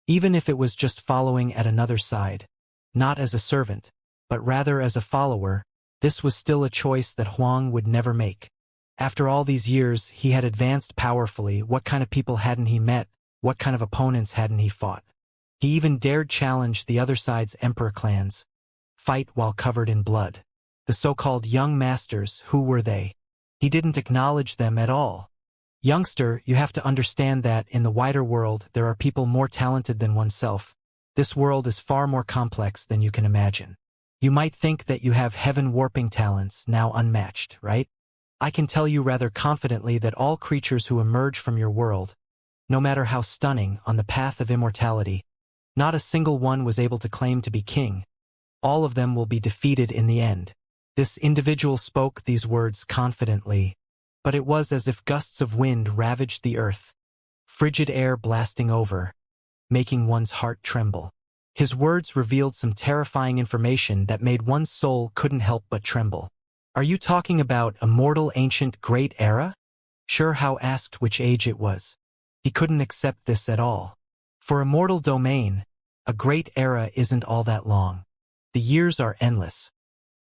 even if it was just following at another side. Not as a servant, but rather as a follower, this was still a choice that Huang would never make. After all these years, he had advanced powerfully. What kind of people hadn't he met? What kind of opponents hadn't he fought? He even dared challenge the other side's emperor clans. Fight while covered in blood. The so-called young masters, who were they? He didn't acknowledge them at all. Youngster, you have to understand that in the wider world there are people more talented than oneself. This world is far more complex than you can imagine. You might think that you have heaven-warping talents, now unmatched, right? I can tell you rather confidently that all creatures who emerge from your world, no matter how stunning, on the path of immortality, not a single one was able to claim to be king. All of them will be defeated in the end. This individual spoke these words confidently, but it was as if gusts of wind ravaged the earth, frigid air blasting over, making one's heart tremble. His words revealed some terrifying information that made one's soul couldn't help but tremble. Are you talking about immortal ancient great era? Xianxia asked which age it was. He couldn't accept this at all. For immortal domain, a great era isn't all that long. The years are endless.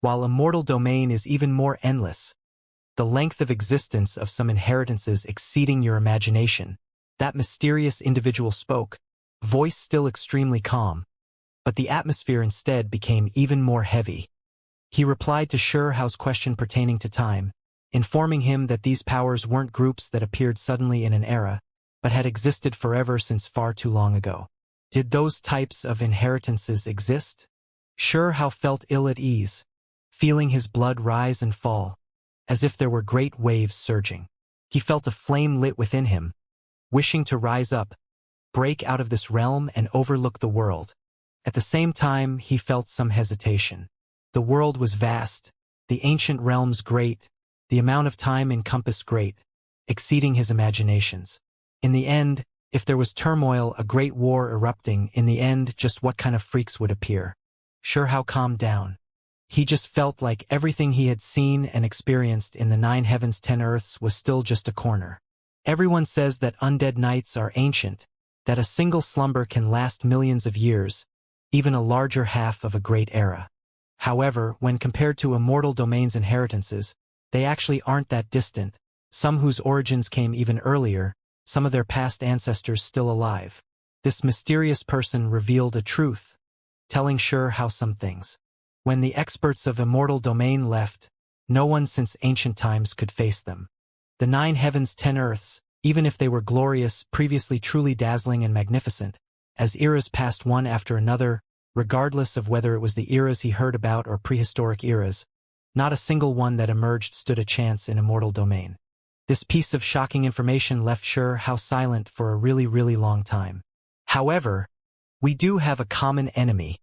While immortal domain is even more endless, the length of existence of some inheritances exceeding your imagination. That mysterious individual spoke, voice still extremely calm, but the atmosphere instead became even more heavy. He replied to Xianxia's question pertaining to time, informing him that these powers weren't groups that appeared suddenly in an era, but had existed forever since far too long ago. Did those types of inheritances exist? Xianxia felt ill at ease, feeling his blood rise and fall, as if there were great waves surging. He felt a flame lit within him, wishing to rise up, break out of this realm and overlook the world. At the same time, he felt some hesitation. The world was vast, the ancient realms great, the amount of time encompassed great, exceeding his imaginations. In the end, if there was turmoil, a great war erupting, in the end, just what kind of freaks would appear? Xianxia calmed down. He just felt like everything he had seen and experienced in the 9 heavens 10 earths was still just a corner. Everyone says that undead nights are ancient, that a single slumber can last millions of years, even a larger half of a great era. However, when compared to immortal domain's inheritances, they actually aren't that distant, some whose origins came even earlier, some of their past ancestors still alive. This mysterious person revealed a truth, telling Xianxia some things. When the experts of immortal domain left, no one since ancient times could face them. The 9 heavens 10 earths, even if they were glorious, previously truly dazzling and magnificent, as eras passed one after another, regardless of whether it was the eras he heard about or prehistoric eras, not a single one that emerged stood a chance in immortal domain. This piece of shocking information left Xianxia silent for a really long time. However, we do have a common enemy.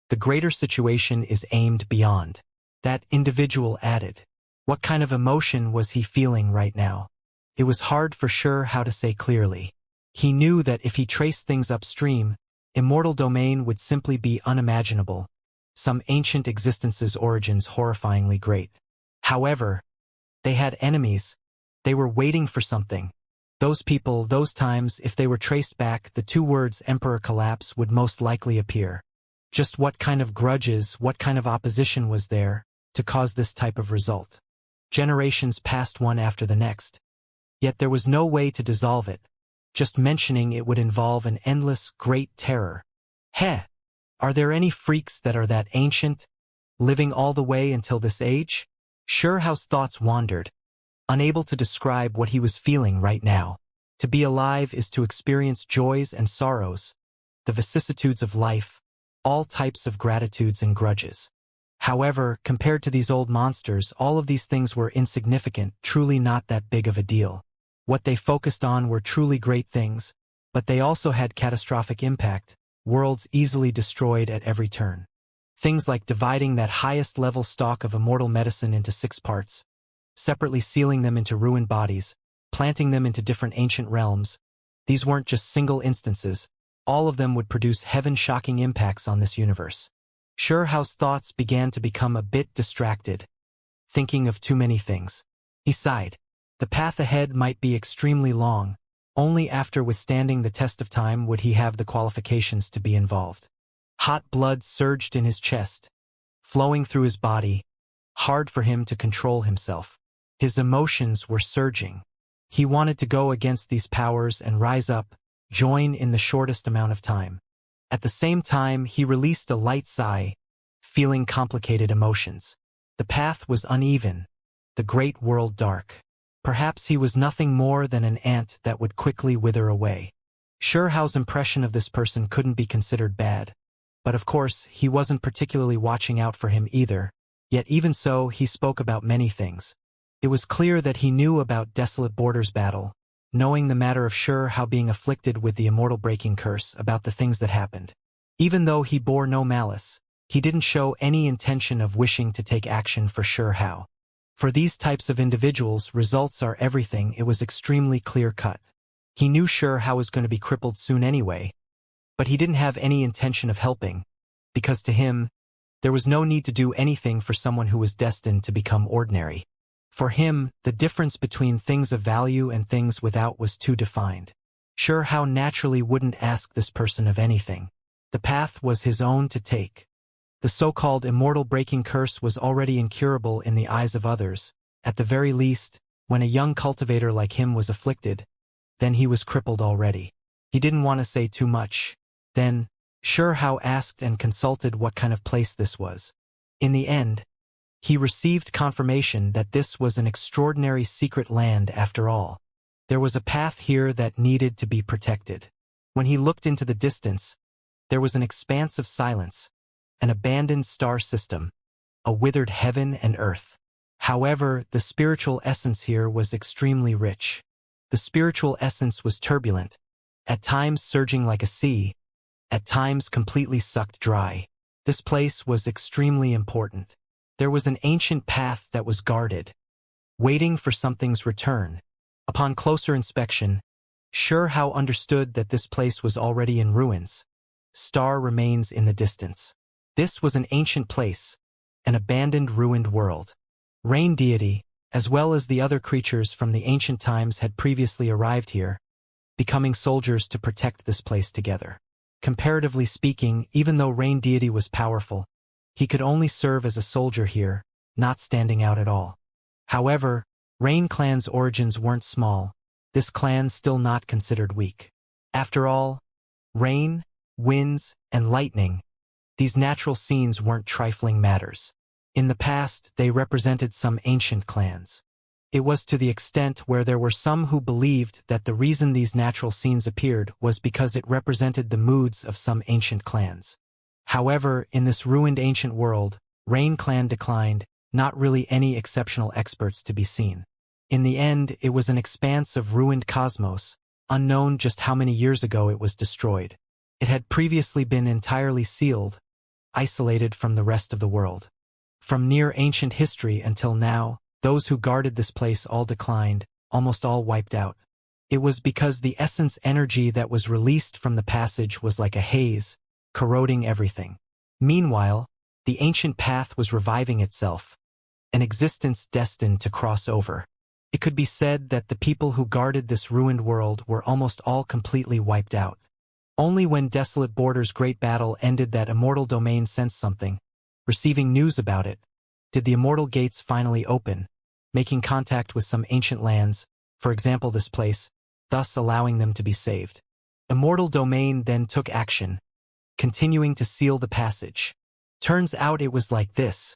The greater situation is aimed beyond. That individual added. What kind of emotion was he feeling right now? It was hard for Xianxia to say clearly. He knew that if he traced things upstream, immortal domain would simply be unimaginable, some ancient existence's origins horrifyingly great. However, they had enemies. They were waiting for something. Those people, those times, if they were traced back, the 2 words Emperor Collapse would most likely appear. Just what kind of grudges, what kind of opposition was there to cause this type of result? Generations passed one after the next. Yet there was no way to dissolve it. Just mentioning it would involve an endless, great terror. Heh! Are there any freaks that are that ancient, living all the way until this age? Xianxia's thoughts wandered, unable to describe what he was feeling right now. To be alive is to experience joys and sorrows, the vicissitudes of life, all types of gratitudes and grudges. However, compared to these old monsters, all of these things were insignificant, truly not that big of a deal. What they focused on were truly great things, but they also had catastrophic impact, worlds easily destroyed at every turn. Things like dividing that highest-level stock of immortal medicine into 6 parts, separately sealing them into ruined bodies, planting them into different ancient realms. These weren't just single instances. All of them would produce heaven-shocking impacts on this universe. Xianxia's thoughts began to become a bit distracted, thinking of too many things. He sighed. The path ahead might be extremely long, Only after withstanding the test of time would he have the qualifications to be involved. Hot blood surged in his chest, flowing through his body, hard for him to control himself. His emotions were surging. He wanted to go against these powers and rise up, join in the shortest amount of time. At the same time, he released a light sigh, feeling complicated emotions. The path was uneven, the great world dark. Perhaps he was nothing more than an ant that would quickly wither away. Shurehao's impression of this person couldn't be considered bad. But of course, he wasn't particularly watching out for him either. Yet even so, he spoke about many things. It was clear that he knew about Desolate Borders battle, knowing the matter of Shureha being afflicted with the immortal breaking curse, about the things that happened. Even though he bore no malice, he didn't show any intention of wishing to take action for Shureha. For these types of individuals, results are everything. It was extremely clear-cut. He knew Shureha was going to be crippled soon anyway, but he didn't have any intention of helping, because to him, there was no need to do anything for someone who was destined to become ordinary. For him, the difference between things of value and things without was too defined. Shureha naturally wouldn't ask this person of anything. The path was his own to take. The so-called immortal breaking curse was already incurable in the eyes of others. At the very least, when a young cultivator like him was afflicted, then he was crippled already. He didn't want to say too much. Then, Shureha asked and consulted what kind of place this was. In the end, he received confirmation that this was an extraordinary secret land after all. There was a path here that needed to be protected. When he looked into the distance, there was an expanse of silence, an abandoned star system, a withered heaven and earth. However, the spiritual essence here was extremely rich. The spiritual essence was turbulent, at times surging like a sea, at times completely sucked dry. This place was extremely important. There was an ancient path that was guarded, waiting for something's return. Upon closer inspection, Shureha understood that this place was already in ruins. Star remains in the distance. This was an ancient place, an abandoned, ruined world. Rain deity, as well as the other creatures from the ancient times, had previously arrived here, becoming soldiers to protect this place together. Comparatively speaking, even though Rain deity was powerful, he could only serve as a soldier here, not standing out at all. However, Rain clan's origins weren't small, this clan still not considered weak. After all, rain, winds, and lightning, these natural scenes weren't trifling matters. In the past, they represented some ancient clans. It was to the extent where there were some who believed that the reason these natural scenes appeared was because it represented the moods of some ancient clans. However, in this ruined ancient world, Rain clan declined, not really any exceptional experts to be seen. In the end, it was an expanse of ruined cosmos, unknown just how many years ago it was destroyed. It had previously been entirely sealed, isolated from the rest of the world. From near ancient history until now, those who guarded this place all declined, almost all wiped out. It was because the essence energy that was released from the passage was like a haze, corroding everything. Meanwhile, the ancient path was reviving itself, an existence destined to cross over. It could be said that the people who guarded this ruined world were almost all completely wiped out. Only when Desolate Borders' great battle ended that immortal domain sensed something. Receiving news about it, did the immortal gates finally open, making contact with some ancient lands, for example this place, thus allowing them to be saved. Immortal domain then took action, continuing to seal the passage. Turns out it was like this.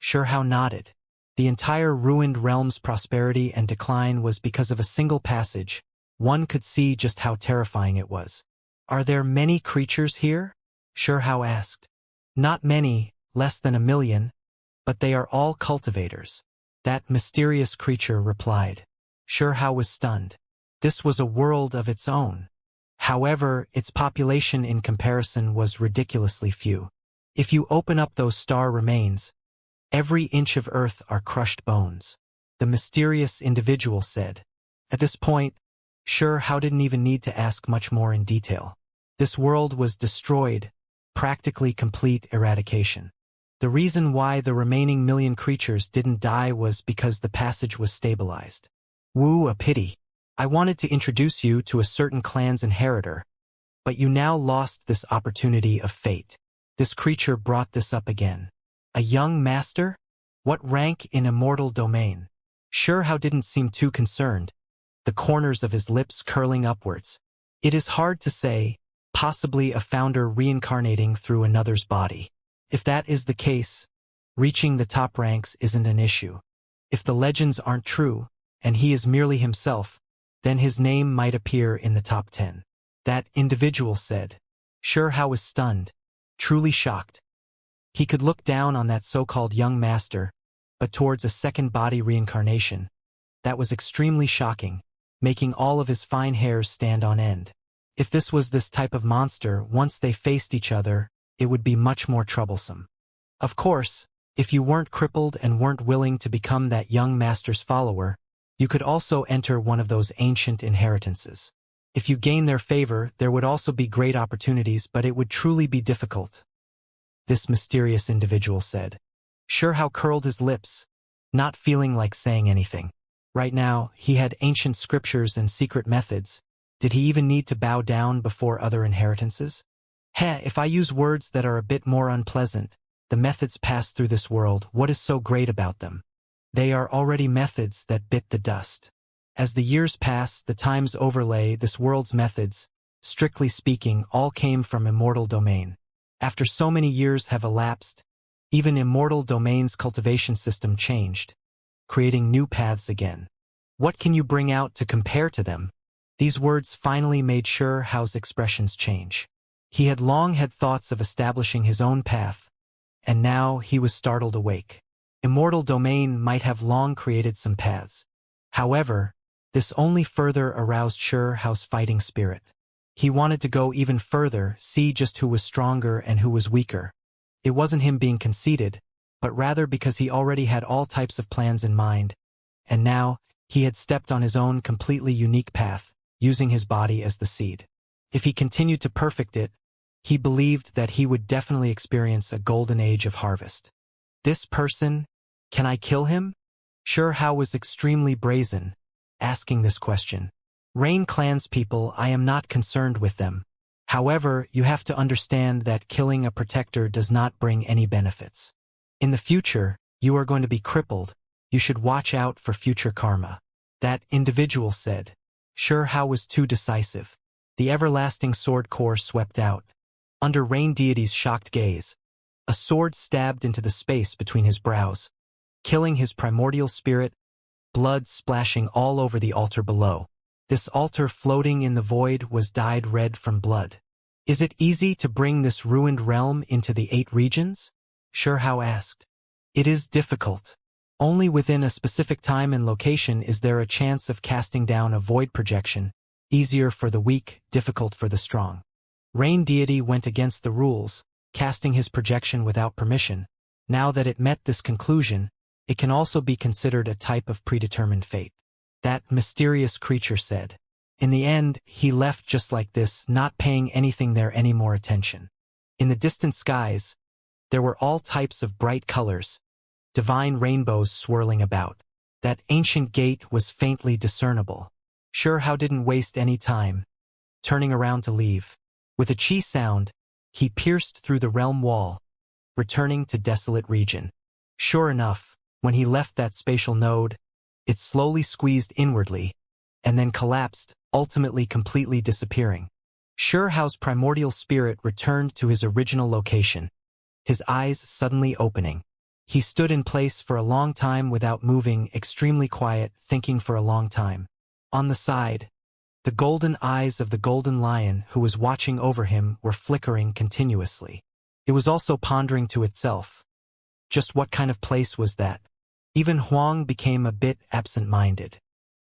Shureha nodded. The entire ruined realm's prosperity and decline was because of a single passage. One could see just how terrifying it was. Are there many creatures here? Shureha asked. Not many, less than 1 million, but they are all cultivators. That mysterious creature replied. Shureha was stunned. This was a world of its own. However, its population in comparison was ridiculously few. If you open up those star remains, every inch of earth are crushed bones, the mysterious individual said. At this point, Shureha didn't even need to ask much more in detail. This world was destroyed, practically complete eradication. The reason why the remaining million creatures didn't die was because the passage was stabilized. Woo, a pity. I wanted to introduce you to a certain clan's inheritor, but you now lost this opportunity of fate. This creature brought this up again. A young master? What rank in immortal domain? Xianxia didn't seem too concerned, the corners of his lips curling upwards. It is hard to say, possibly a founder reincarnating through another's body. If that is the case, reaching the top ranks isn't an issue. If the legends aren't true, and he is merely himself, then his name might appear in the top 10. That individual said. Xianxia was stunned, truly shocked. He could look down on that so-called young master, but towards a second body reincarnation. That was extremely shocking, making all of his fine hairs stand on end. If this was this type of monster, once they faced each other, it would be much more troublesome. Of course, if you weren't crippled and weren't willing to become that young master's follower, you could also enter one of those ancient inheritances. If you gain their favor, there would also be great opportunities, but it would truly be difficult. This mysterious individual said. Xianxia curled his lips, not feeling like saying anything. Right now, he had ancient scriptures and secret methods. Did he even need to bow down before other inheritances? If I use words that are a bit more unpleasant, the methods pass through this world. What is so great about them? They are already methods that bit the dust. As the years pass, the times overlay, this world's methods, strictly speaking, all came from immortal domain. After so many years have elapsed, even immortal domain's cultivation system changed, creating new paths again. What can you bring out to compare to them? These words finally made Xianxia's expressions change. He had long had thoughts of establishing his own path, and now he was startled awake. Immortal domain might have long created some paths. However, this only further aroused Xianxia's fighting spirit. He wanted to go even further, see just who was stronger and who was weaker. It wasn't him being conceited, but rather because he already had all types of plans in mind, and now he had stepped on his own completely unique path, using his body as the seed. If he continued to perfect it, he believed that he would definitely experience a golden age of harvest. This person, can I kill him? Xianxia was extremely brazen, asking this question. Rain Clan's people, I am not concerned with them. However, you have to understand that killing a protector does not bring any benefits. In the future, you are going to be crippled. You should watch out for future karma. That individual said. Xianxia was too decisive. The everlasting sword core swept out. Under Rain Deity's shocked gaze, a sword stabbed into the space between his brows, killing his primordial spirit, blood splashing all over the altar below. This altar floating in the void was dyed red from blood. Is it easy to bring this ruined realm into the 8 regions? Xianxia asked. It is difficult. Only within a specific time and location is there a chance of casting down a void projection, easier for the weak, difficult for the strong. Rain Deity went against the rules, casting his projection without permission. Now that it met this conclusion, it can also be considered a type of predetermined fate. That mysterious creature said. In the end, he left just like this, not paying anything there any more attention. In the distant skies, there were all types of bright colors, divine rainbows swirling about. That ancient gate was faintly discernible. Xianxia didn't waste any time, turning around to leave. With a chi sound, he pierced through the realm wall, returning to desolate region. Sure enough, when he left that spatial node, it slowly squeezed inwardly, and then collapsed, ultimately completely disappearing. Xianxia's primordial spirit returned to his original location, his eyes suddenly opening. He stood in place for a long time without moving, extremely quiet, thinking for a long time. On the side, the golden eyes of the golden lion who was watching over him were flickering continuously. It was also pondering to itself. Just what kind of place was that? Even Huang became a bit absent-minded.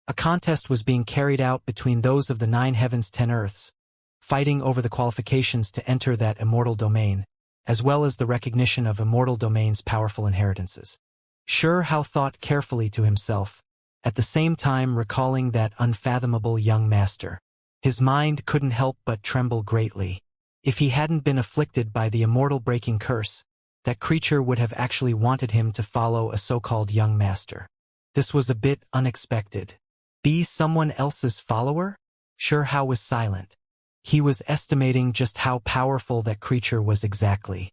A contest was being carried out between those of the 9 heavens 10 earths, fighting over the qualifications to enter that immortal domain, as well as the recognition of immortal domain's powerful inheritances. Xianxia thought carefully to himself, at the same time recalling that unfathomable young master. His mind couldn't help but tremble greatly. If he hadn't been afflicted by the immortal breaking curse, that creature would have actually wanted him to follow a so-called young master. This was a bit unexpected. Be someone else's follower? Sure Hao was silent. He was estimating just how powerful that creature was exactly.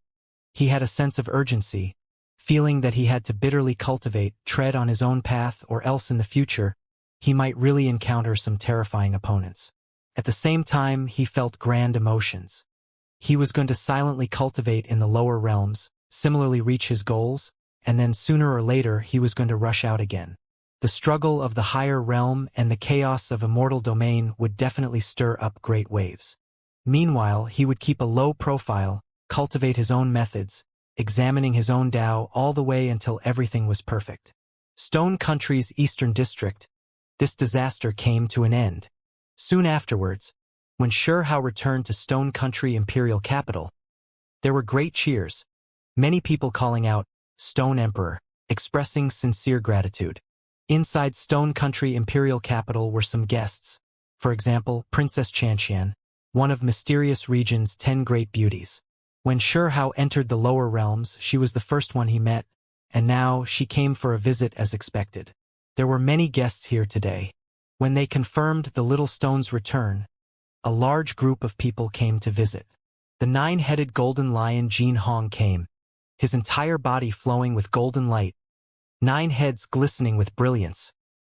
He had a sense of urgency, feeling that he had to bitterly cultivate, tread on his own path, or else in the future, he might really encounter some terrifying opponents. At the same time, he felt grand emotions. He was going to silently cultivate in the lower realms, similarly reach his goals, and then sooner or later he was going to rush out again. The struggle of the higher realm and the chaos of immortal domain would definitely stir up great waves. Meanwhile, he would keep a low profile, cultivate his own methods, examining his own Tao all the way until everything was perfect. Stone Country's eastern district, this disaster came to an end. Soon afterwards, when Sure Hao returned to Stone Country Imperial Capital, there were great cheers, many people calling out, "Stone Emperor," expressing sincere gratitude. Inside Stone Country Imperial Capital were some guests, for example, Princess Xianxia, one of Mysterious Region's 10 great beauties. When Sure Hao entered the lower realms, she was the first one he met, and now she came for a visit as expected. There were many guests here today. When they confirmed the little stone's return, a large group of people came to visit. The 9-headed golden lion Jin Hong came, his entire body flowing with golden light, 9 heads glistening with brilliance,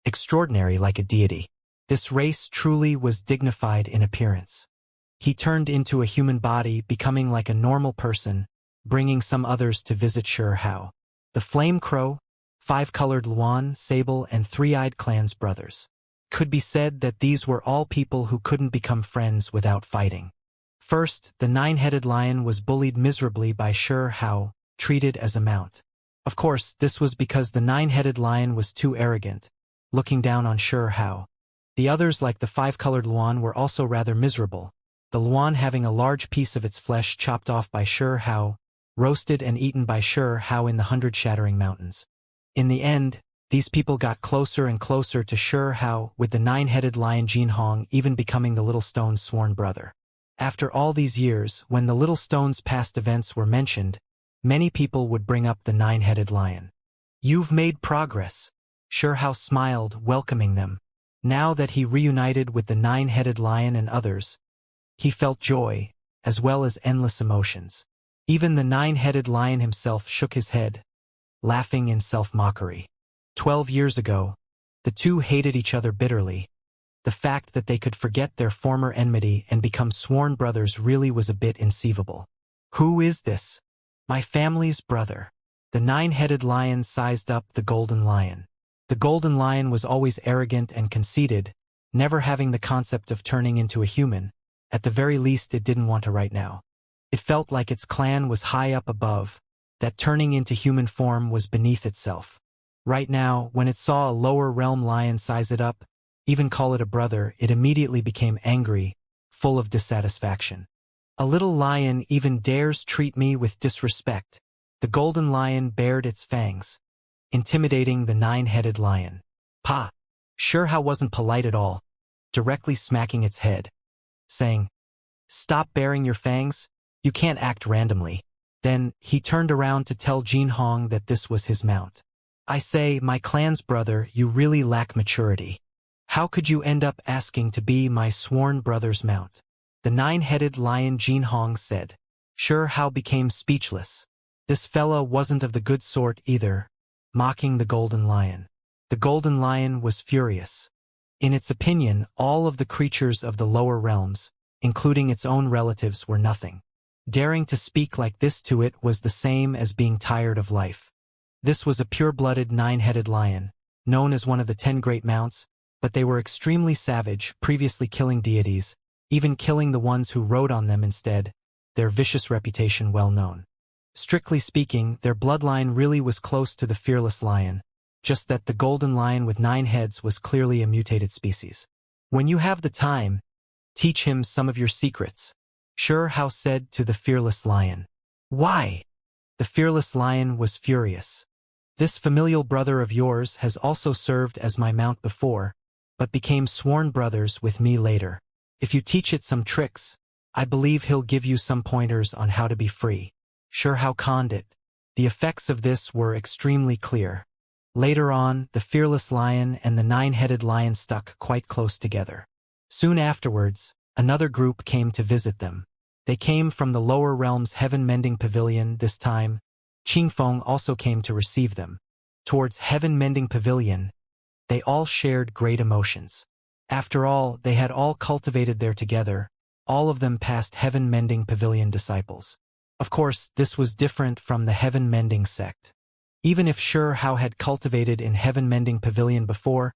extraordinary like a deity. This race truly was dignified in appearance. He turned into a human body, becoming like a normal person, bringing some others to visit Sure Hao. The Flame Crow, 5-colored Luan, Sable, and 3-eyed Clan's brothers. Could be said that these were all people who couldn't become friends without fighting. First, the 9-headed lion was bullied miserably by Sure Hao, treated as a mount. Of course, this was because the 9-headed lion was too arrogant, looking down on Sure Hao. The others, like the 5-colored Luan, were also rather miserable, the Luan having a large piece of its flesh chopped off by Sure Hao, roasted and eaten by Sure Hao in the 100 Shattering Mountains. In the end, these people got closer and closer to Sure Hao, with the 9-headed lion Jin Hong even becoming the little stone's sworn brother. After all these years, when the little stone's past events were mentioned, many people would bring up the 9-headed lion. "You've made progress." Sure Hao smiled, welcoming them. Now that he reunited with the 9-headed lion and others, he felt joy, as well as endless emotions. Even the 9-headed lion himself shook his head, laughing in self-mockery. 12 years ago, the two hated each other bitterly. The fact that they could forget their former enmity and become sworn brothers really was a bit inconceivable. "Who is this?" "My family's brother." The 9-headed lion sized up the golden lion. The golden lion was always arrogant and conceited, never having the concept of turning into a human. At the very least, it didn't want to right now. It felt like its clan was high up above, that turning into human form was beneath itself. Right now, when it saw a lower realm lion size it up, even call it a brother, it immediately became angry, full of dissatisfaction. "A little lion even dares treat me with disrespect." The golden lion bared its fangs, intimidating the 9-headed lion. "Pa!" Sure Hao wasn't polite at all, directly smacking its head, saying, "Stop baring your fangs, you can't act randomly." Then, he turned around to tell Jin Hong that this was his mount. "I say, my clan's brother, you really lack maturity. How could you end up asking to be my sworn brother's mount?" The 9-headed lion Jin Hong said. Sure Hao became speechless. This fella wasn't of the good sort either, mocking the golden lion. The golden lion was furious. In its opinion, all of the creatures of the lower realms, including its own relatives, were nothing. Daring to speak like this to it was the same as being tired of life. This was a pure-blooded 9-headed lion, known as one of the 10 great mounts, but they were extremely savage, previously killing deities, even killing the ones who rode on them instead, their vicious reputation well known. Strictly speaking, their bloodline really was close to the fearless lion, just that the golden lion with 9 heads was clearly a mutated species. "When you have the time, teach him some of your secrets," Sure Hao said to the fearless lion. "Why?" The fearless lion was furious. "This familial brother of yours has also served as my mount before, but became sworn brothers with me later. If you teach it some tricks, I believe he'll give you some pointers on how to be free." Sure Hao conned it. The effects of this were extremely clear. Later on, the fearless lion and the nine-headed lion stuck quite close together. Soon afterwards, another group came to visit them. They came from the lower realm's heaven-mending pavilion this time. Qingfeng also came to receive them. Towards heaven-mending pavilion, they all shared great emotions. After all, they had all cultivated there together, all of them past heaven-mending pavilion disciples. Of course, this was different from the heaven-mending sect. Even if Sure Hao had cultivated in heaven-mending pavilion before,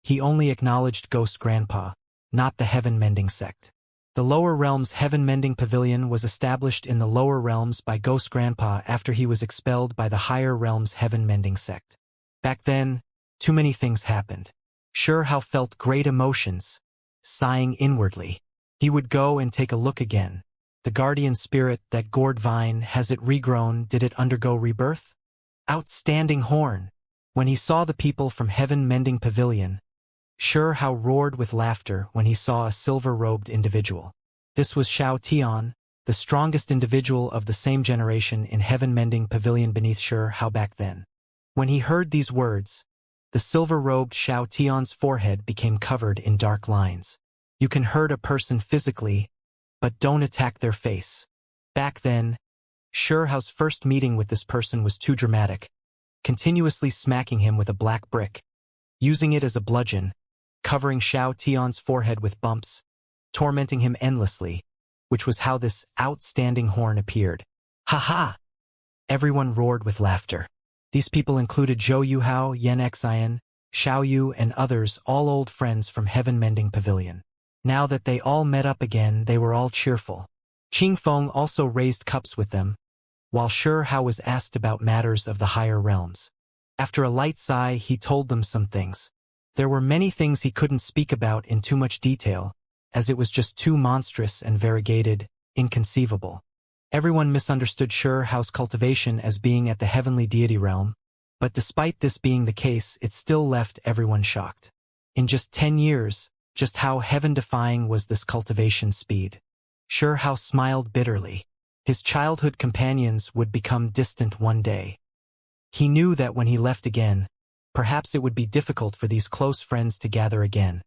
he only acknowledged Ghost Grandpa, not the heaven-mending sect. The lower realm's heaven-mending pavilion was established in the lower realms by Ghost Grandpa after he was expelled by the higher realm's heaven-mending sect. Back then, too many things happened. Sure Hao felt great emotions, sighing inwardly. He would go and take a look again. The guardian spirit, that gourd vine, has it regrown? Did it undergo rebirth? Outstanding horn! When he saw the people from heaven-mending pavilion, Sure Hao roared with laughter when he saw a silver-robed individual. This was Xiao Tian, the strongest individual of the same generation in heaven-mending pavilion beneath Sure Hao back then. When he heard these words, the silver-robed Xiao Tian's forehead became covered in dark lines. You can hurt a person physically, but don't attack their face. Back then, Sure Hao's first meeting with this person was too dramatic, continuously smacking him with a black brick, using it as a bludgeon, covering Xiao Tian's forehead with bumps, tormenting him endlessly, which was how this outstanding horn appeared. Ha ha! Everyone roared with laughter. These people included Zhou Yuhao, Yan Xian, Xiao Yu, and others, all old friends from heaven-mending pavilion. Now that they all met up again, they were all cheerful. Qingfeng also raised cups with them, while Sure Hao was asked about matters of the higher realms. After a light sigh, he told them some things. There were many things he couldn't speak about in too much detail, as it was just too monstrous and variegated, inconceivable. Everyone misunderstood Sure Hao's cultivation as being at the heavenly deity realm, but despite this being the case, it still left everyone shocked. In just 10 years, just how heaven-defying was this cultivation speed? Sure Hao smiled bitterly. His childhood companions would become distant one day. He knew that when he left again, perhaps it would be difficult for these close friends to gather again,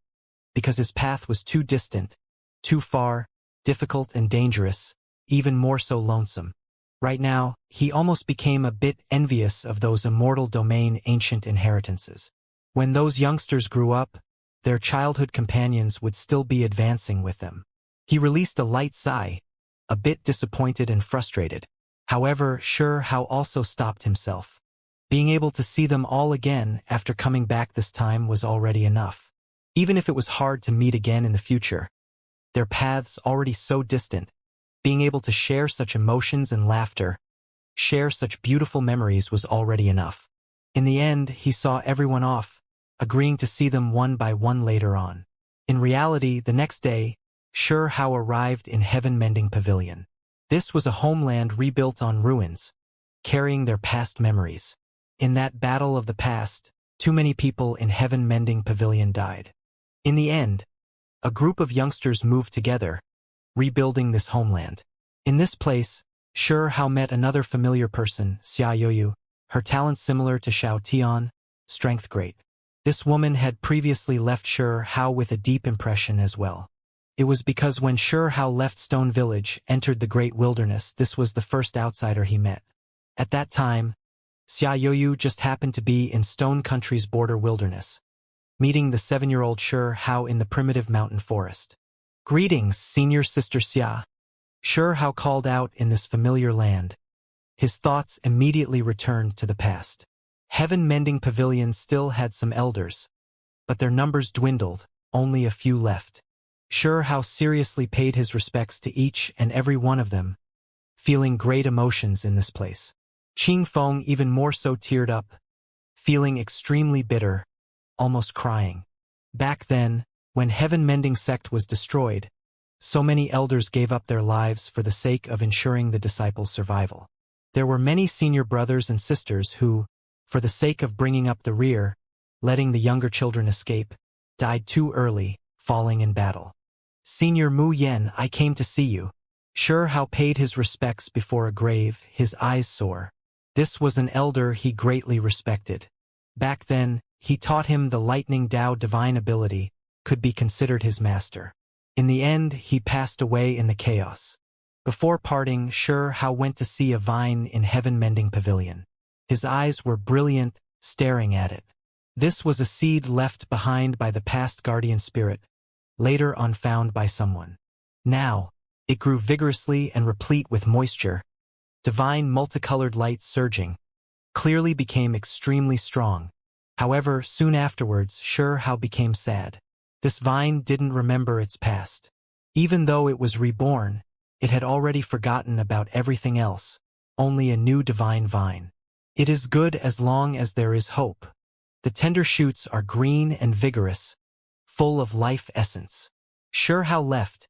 because his path was too distant, too far, difficult and dangerous, even more so lonesome. Right now, he almost became a bit envious of those immortal domain ancient inheritances. When those youngsters grew up, their childhood companions would still be advancing with them. He released a light sigh, a bit disappointed and frustrated. However, Sure Hao also stopped himself. Being able to see them all again after coming back this time was already enough. Even if it was hard to meet again in the future, their paths already so distant, being able to share such emotions and laughter, share such beautiful memories was already enough. In the end, he saw everyone off, agreeing to see them one by one later on. In reality, the next day, Sure Hao arrived in heaven-mending pavilion. This was a homeland rebuilt on ruins, carrying their past memories. In that battle of the past, too many people in heaven-mending pavilion died. In the end, a group of youngsters moved together, rebuilding this homeland. In this place, Sure Hao met another familiar person, Xia Yoyu, her talent similar to Xiao Tian, strength great. This woman had previously left Sure Hao with a deep impression as well. It was because when Sure Hao left Stone Village, entered the Great Wilderness, this was the first outsider he met. At that time, Xia Yoyu just happened to be in Stone Country's border wilderness, meeting the 7-year-old Sure Hao in the primitive mountain forest. Greetings, senior sister Xia. Sure Hao called out in this familiar land. His thoughts immediately returned to the past. Heaven-mending pavilion still had some elders, but their numbers dwindled, only a few left. Sure Hao seriously paid his respects to each and every one of them, feeling great emotions in this place. Qingfeng even more so teared up, feeling extremely bitter, almost crying. Back then, when heaven-mending sect was destroyed, so many elders gave up their lives for the sake of ensuring the disciples' survival. There were many senior brothers and sisters who, for the sake of bringing up the rear, letting the younger children escape, died too early, falling in battle. Senior Mu Yen, I came to see you. Sure Hao paid his respects before a grave, his eyes sore. This was an elder he greatly respected. Back then, he taught him the lightning Dao divine ability could be considered his master. In the end, he passed away in the chaos. Before parting, Hao went to see a vine in heaven-mending pavilion. His eyes were brilliant, staring at it. This was a seed left behind by the past guardian spirit, later on found by someone. Now, it grew vigorously and replete with moisture. Divine multicolored light surging, clearly became extremely strong. However, soon afterwards, Hao became sad. This vine didn't remember its past. Even though it was reborn, it had already forgotten about everything else, only a new divine vine. It is good as long as there is hope. The tender shoots are green and vigorous, full of life essence. Hao left,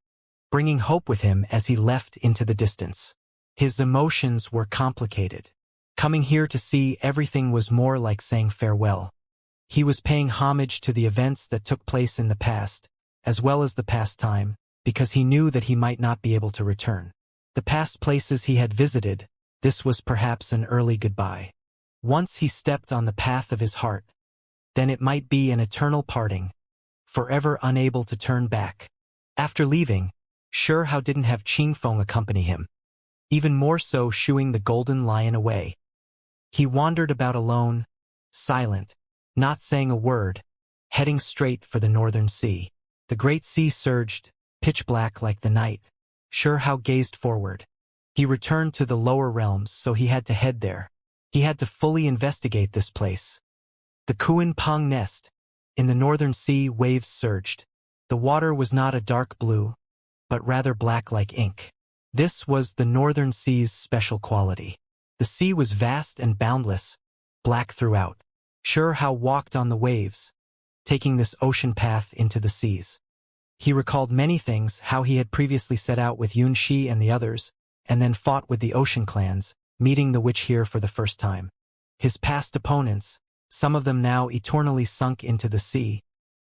bringing hope with him as he left into the distance. His emotions were complicated. Coming here to see everything was more like saying farewell. He was paying homage to the events that took place in the past, as well as the past time, because he knew that he might not be able to return. The past places he had visited, this was perhaps an early goodbye. Once he stepped on the path of his heart, then it might be an eternal parting, forever unable to turn back. After leaving, Hao didn't have Qingfeng accompany him, even more so shooing the golden lion away. He wandered about alone, silent, not saying a word, heading straight for the northern sea. The great sea surged, pitch black like the night. Hao gazed forward. He returned to the lower realms, so he had to head there. He had to fully investigate this place. The Kuan Pang nest. In the northern sea, waves surged. The water was not a dark blue, but rather black like ink. This was the northern sea's special quality. The sea was vast and boundless, black throughout. Hao walked on the waves, taking this ocean path into the seas. He recalled many things, how he had previously set out with Yunxi and the others, and then fought with the ocean clans, meeting the witch here for the first time. His past opponents, some of them now eternally sunk into the sea,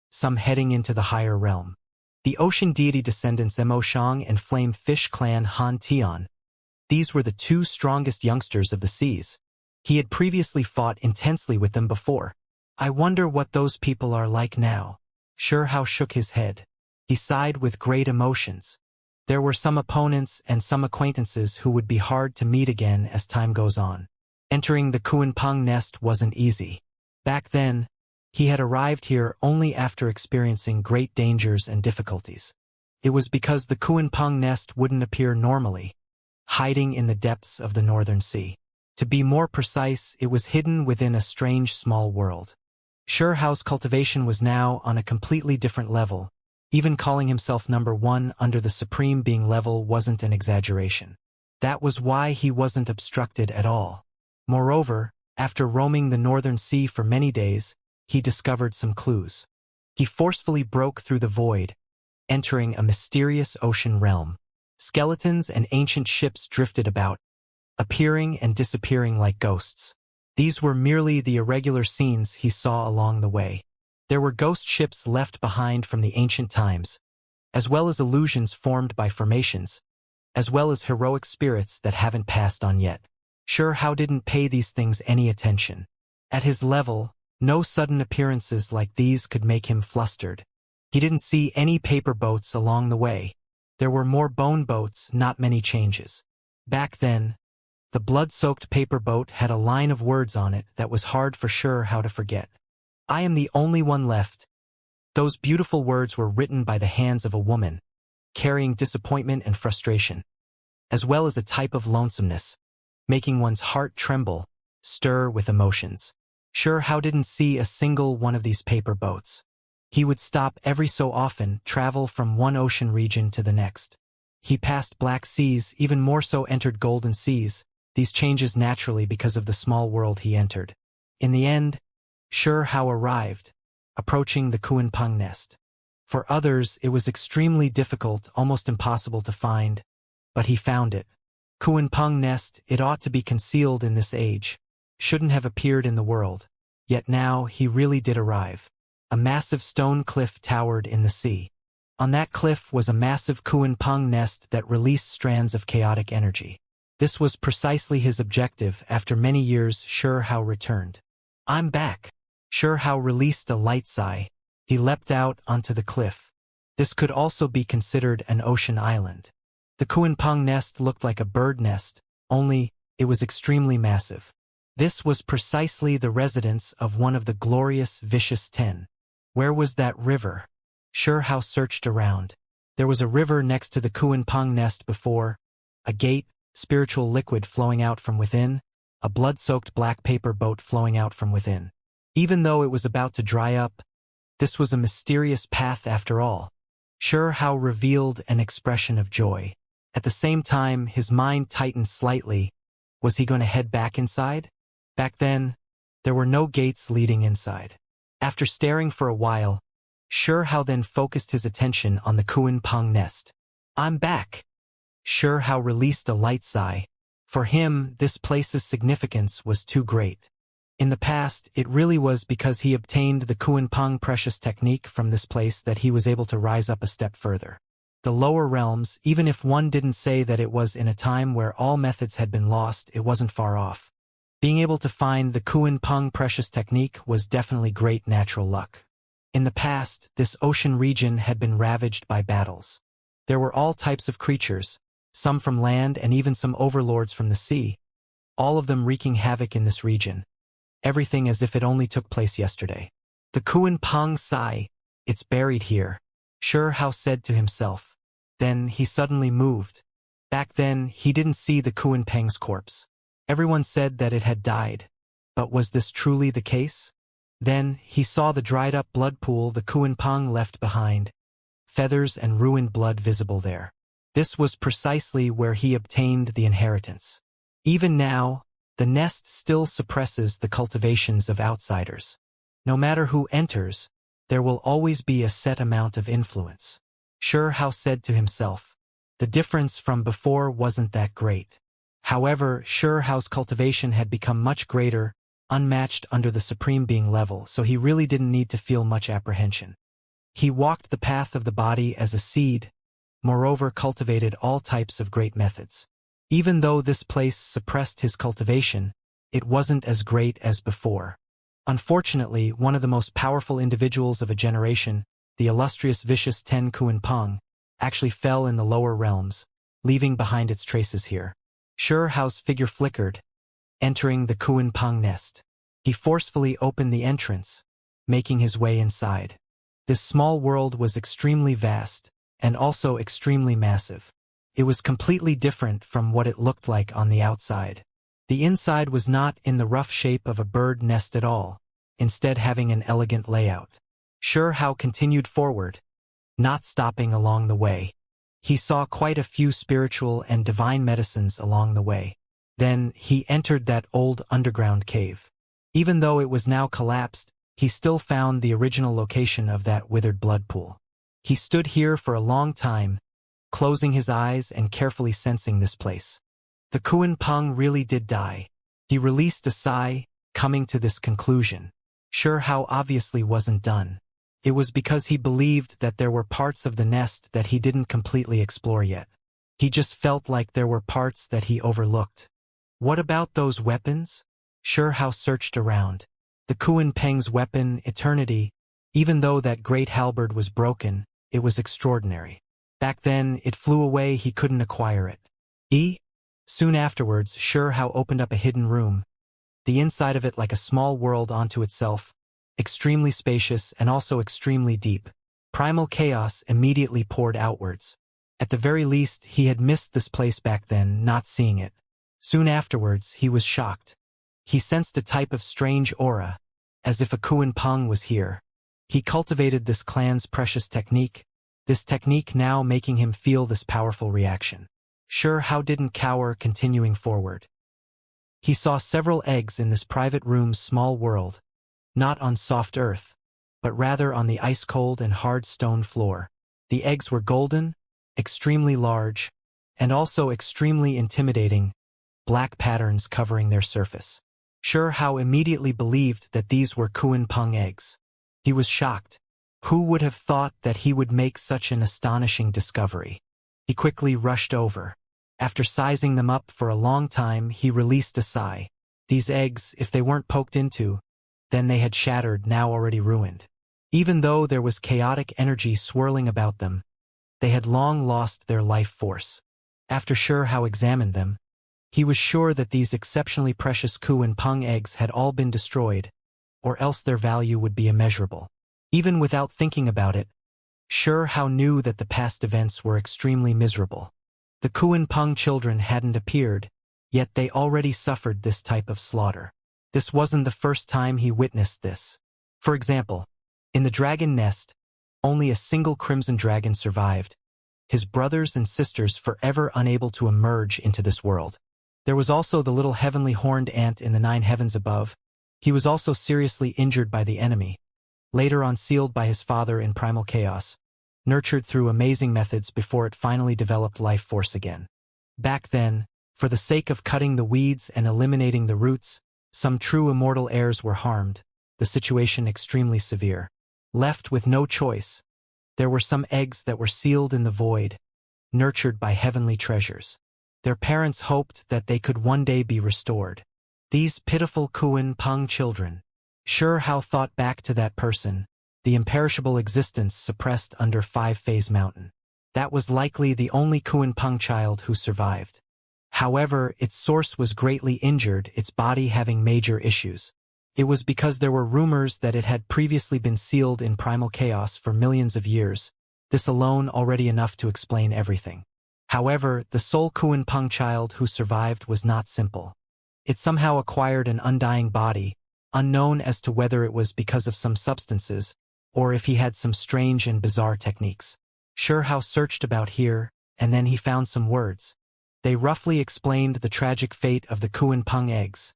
some heading into the higher realm. The ocean deity descendants Mo Shang and Flame Fish clan Han Tian. These were the two strongest youngsters of the seas. He had previously fought intensely with them before. I wonder what those people are like now. Hao shook his head. He sighed with great emotions. There were some opponents and some acquaintances who would be hard to meet again as time goes on. Entering the Kuan Pang nest wasn't easy. Back then, he had arrived here only after experiencing great dangers and difficulties. It was because the Kuan Pang nest wouldn't appear normally, hiding in the depths of the northern sea. To be more precise, it was hidden within a strange small world. Hao's cultivation was now on a completely different level. Even calling himself #1 under the supreme being level wasn't an exaggeration. That was why he wasn't obstructed at all. Moreover, after roaming the northern sea for many days, he discovered some clues. He forcefully broke through the void, entering a mysterious ocean realm. Skeletons and ancient ships drifted about, appearing and disappearing like ghosts. These were merely the irregular scenes he saw along the way. There were ghost ships left behind from the ancient times, as well as illusions formed by formations, as well as heroic spirits that haven't passed on yet. Hao didn't pay these things any attention. At his level, no sudden appearances like these could make him flustered. He didn't see any paper boats along the way. There were more bone boats, not many changes. Back then, the blood-soaked paper boat had a line of words on it that was hard for Hao to forget. I am the only one left. Those beautiful words were written by the hands of a woman, carrying disappointment and frustration, as well as a type of lonesomeness, making one's heart tremble, stir with emotions. Hao didn't see a single one of these paper boats. He would stop every so often, travel from one ocean region to the next. He passed black seas, even more so entered golden seas, these changes naturally because of the small world he entered. In the end, Hao arrived, approaching the Kuan Pang nest. For others, it was extremely difficult, almost impossible to find, but he found it. Kuan Pang nest, it ought to be concealed in this age, shouldn't have appeared in the world. Yet now, he really did arrive. A massive stone cliff towered in the sea. On that cliff was a massive Kuan Pang nest that released strands of chaotic energy. This was precisely his objective. After many years, Hao returned. I'm back. Sure Hao released a light sigh. He leapt out onto the cliff. This could also be considered an ocean island. The Kuanpeng nest looked like a bird nest, only it was extremely massive. This was precisely the residence of one of the glorious vicious 10. Where was that river? Sure Hao searched around. There was a river next to the Kuanpeng nest before, a gate, spiritual liquid flowing out from within, a blood-soaked black paper boat flowing out from within. Even though it was about to dry up, this was a mysterious path after all. Sure Hao revealed an expression of joy. At the same time, his mind tightened slightly. Was he going to head back inside? Back then, there were no gates leading inside. After staring for a while, Sure Hao then focused his attention on the Kuanpeng nest. I'm back. Sure Hao released a light sigh. For him, this place's significance was too great. In the past, it really was because he obtained the Kuanpeng precious technique from this place that he was able to rise up a step further. The lower realms, even if one didn't say that it was in a time where all methods had been lost, it wasn't far off. Being able to find the Kuanpeng precious technique was definitely great natural luck. In the past, this ocean region had been ravaged by battles. There were all types of creatures, some from land and even some overlords from the sea, all of them wreaking havoc in this region. Everything as if it only took place yesterday. The Kuanpeng Sai, it's buried here, Sure Hao said to himself. Then he suddenly moved. Back then, he didn't see the Kuanpeng's corpse. Everyone said that it had died. But was this truly the case? Then, he saw the dried-up blood pool the Kuanpeng left behind, feathers and ruined blood visible there. This was precisely where he obtained the inheritance. Even now, the nest still suppresses the cultivations of outsiders. No matter who enters, there will always be a set amount of influence. Sure Hao said to himself. The difference from before wasn't that great. However, Sure Hao's cultivation had become much greater, unmatched under the Supreme Being level, so he really didn't need to feel much apprehension. He walked the path of the body as a seed, moreover cultivated all types of great methods. Even though this place suppressed his cultivation, it wasn't as great as before. Unfortunately, one of the most powerful individuals of a generation, the illustrious vicious 10 Kuanpeng, actually fell in the lower realms, leaving behind its traces here. Sure Hao's figure flickered, entering the Kuanpeng nest. He forcefully opened the entrance, making his way inside. This small world was extremely vast, and also extremely massive. It was completely different from what it looked like on the outside. The inside was not in the rough shape of a bird nest at all, instead having an elegant layout. Sure Hao continued forward, not stopping along the way. He saw quite a few spiritual and divine medicines along the way. Then, he entered that old underground cave. Even though it was now collapsed, he still found the original location of that withered blood pool. He stood here for a long time, closing his eyes and carefully sensing this place. The Kuanpeng really did die. He released a sigh, coming to this conclusion. Sure Hao obviously wasn't done. It was because he believed that there were parts of the nest that he didn't completely explore yet. He just felt like there were parts that he overlooked. What about those weapons? Sure Hao searched around. The Kuanpeng's weapon, Eternity, even though that great halberd was broken, it was extraordinary. Back then, it flew away, he couldn't acquire it. Soon afterwards, Sure Hao opened up a hidden room. The inside of it like a small world onto itself, extremely spacious and also extremely deep. Primal chaos immediately poured outwards. At the very least, he had missed this place back then, not seeing it. Soon afterwards, he was shocked. He sensed a type of strange aura, as if a Kuanpeng was here. He cultivated this clan's precious technique, this technique now making him feel this powerful reaction. Sure Hao didn't cower, continuing forward. He saw several eggs in this private room's small world, not on soft earth, but rather on the ice-cold and hard stone floor. The eggs were golden, extremely large, and also extremely intimidating, black patterns covering their surface. Sure Hao immediately believed that these were Kuanpeng eggs. He was shocked. Who would have thought that he would make such an astonishing discovery? He quickly rushed over. After sizing them up for a long time, he released a sigh. These eggs, if they weren't poked into, then they had shattered, now already ruined. Even though there was chaotic energy swirling about them, they had long lost their life force. After Xianxia examined them, he was sure that these exceptionally precious Ku and Peng eggs had all been destroyed, or else their value would be immeasurable. Even without thinking about it, Xianxia knew that the past events were extremely miserable. The Ku and Peng children hadn't appeared, yet they already suffered this type of slaughter. This wasn't the first time he witnessed this. For example, in the dragon nest, only a single crimson dragon survived, his brothers and sisters forever unable to emerge into this world. There was also the little heavenly horned ant in the 9 heavens above. He was also seriously injured by the enemy, later on sealed by his father in primal chaos, nurtured through amazing methods before it finally developed life force again. Back then, for the sake of cutting the weeds and eliminating the roots, some true immortal heirs were harmed, the situation extremely severe. Left with no choice, there were some eggs that were sealed in the void, nurtured by heavenly treasures. Their parents hoped that they could one day be restored. These pitiful Ku and Peng children. Xianxia thought back to that person, the imperishable existence suppressed under 5-phase mountain. That was likely the only Ku and Peng child who survived. However, its source was greatly injured, its body having major issues. It was because there were rumors that it had previously been sealed in primal chaos for millions of years, this alone already enough to explain everything. However, the sole Ku and Peng child who survived was not simple. It somehow acquired an undying body, unknown as to whether it was because of some substances, or if he had some strange and bizarre techniques. Xianxia searched about here, and then he found some words. They roughly explained the tragic fate of the Ku and Peng eggs.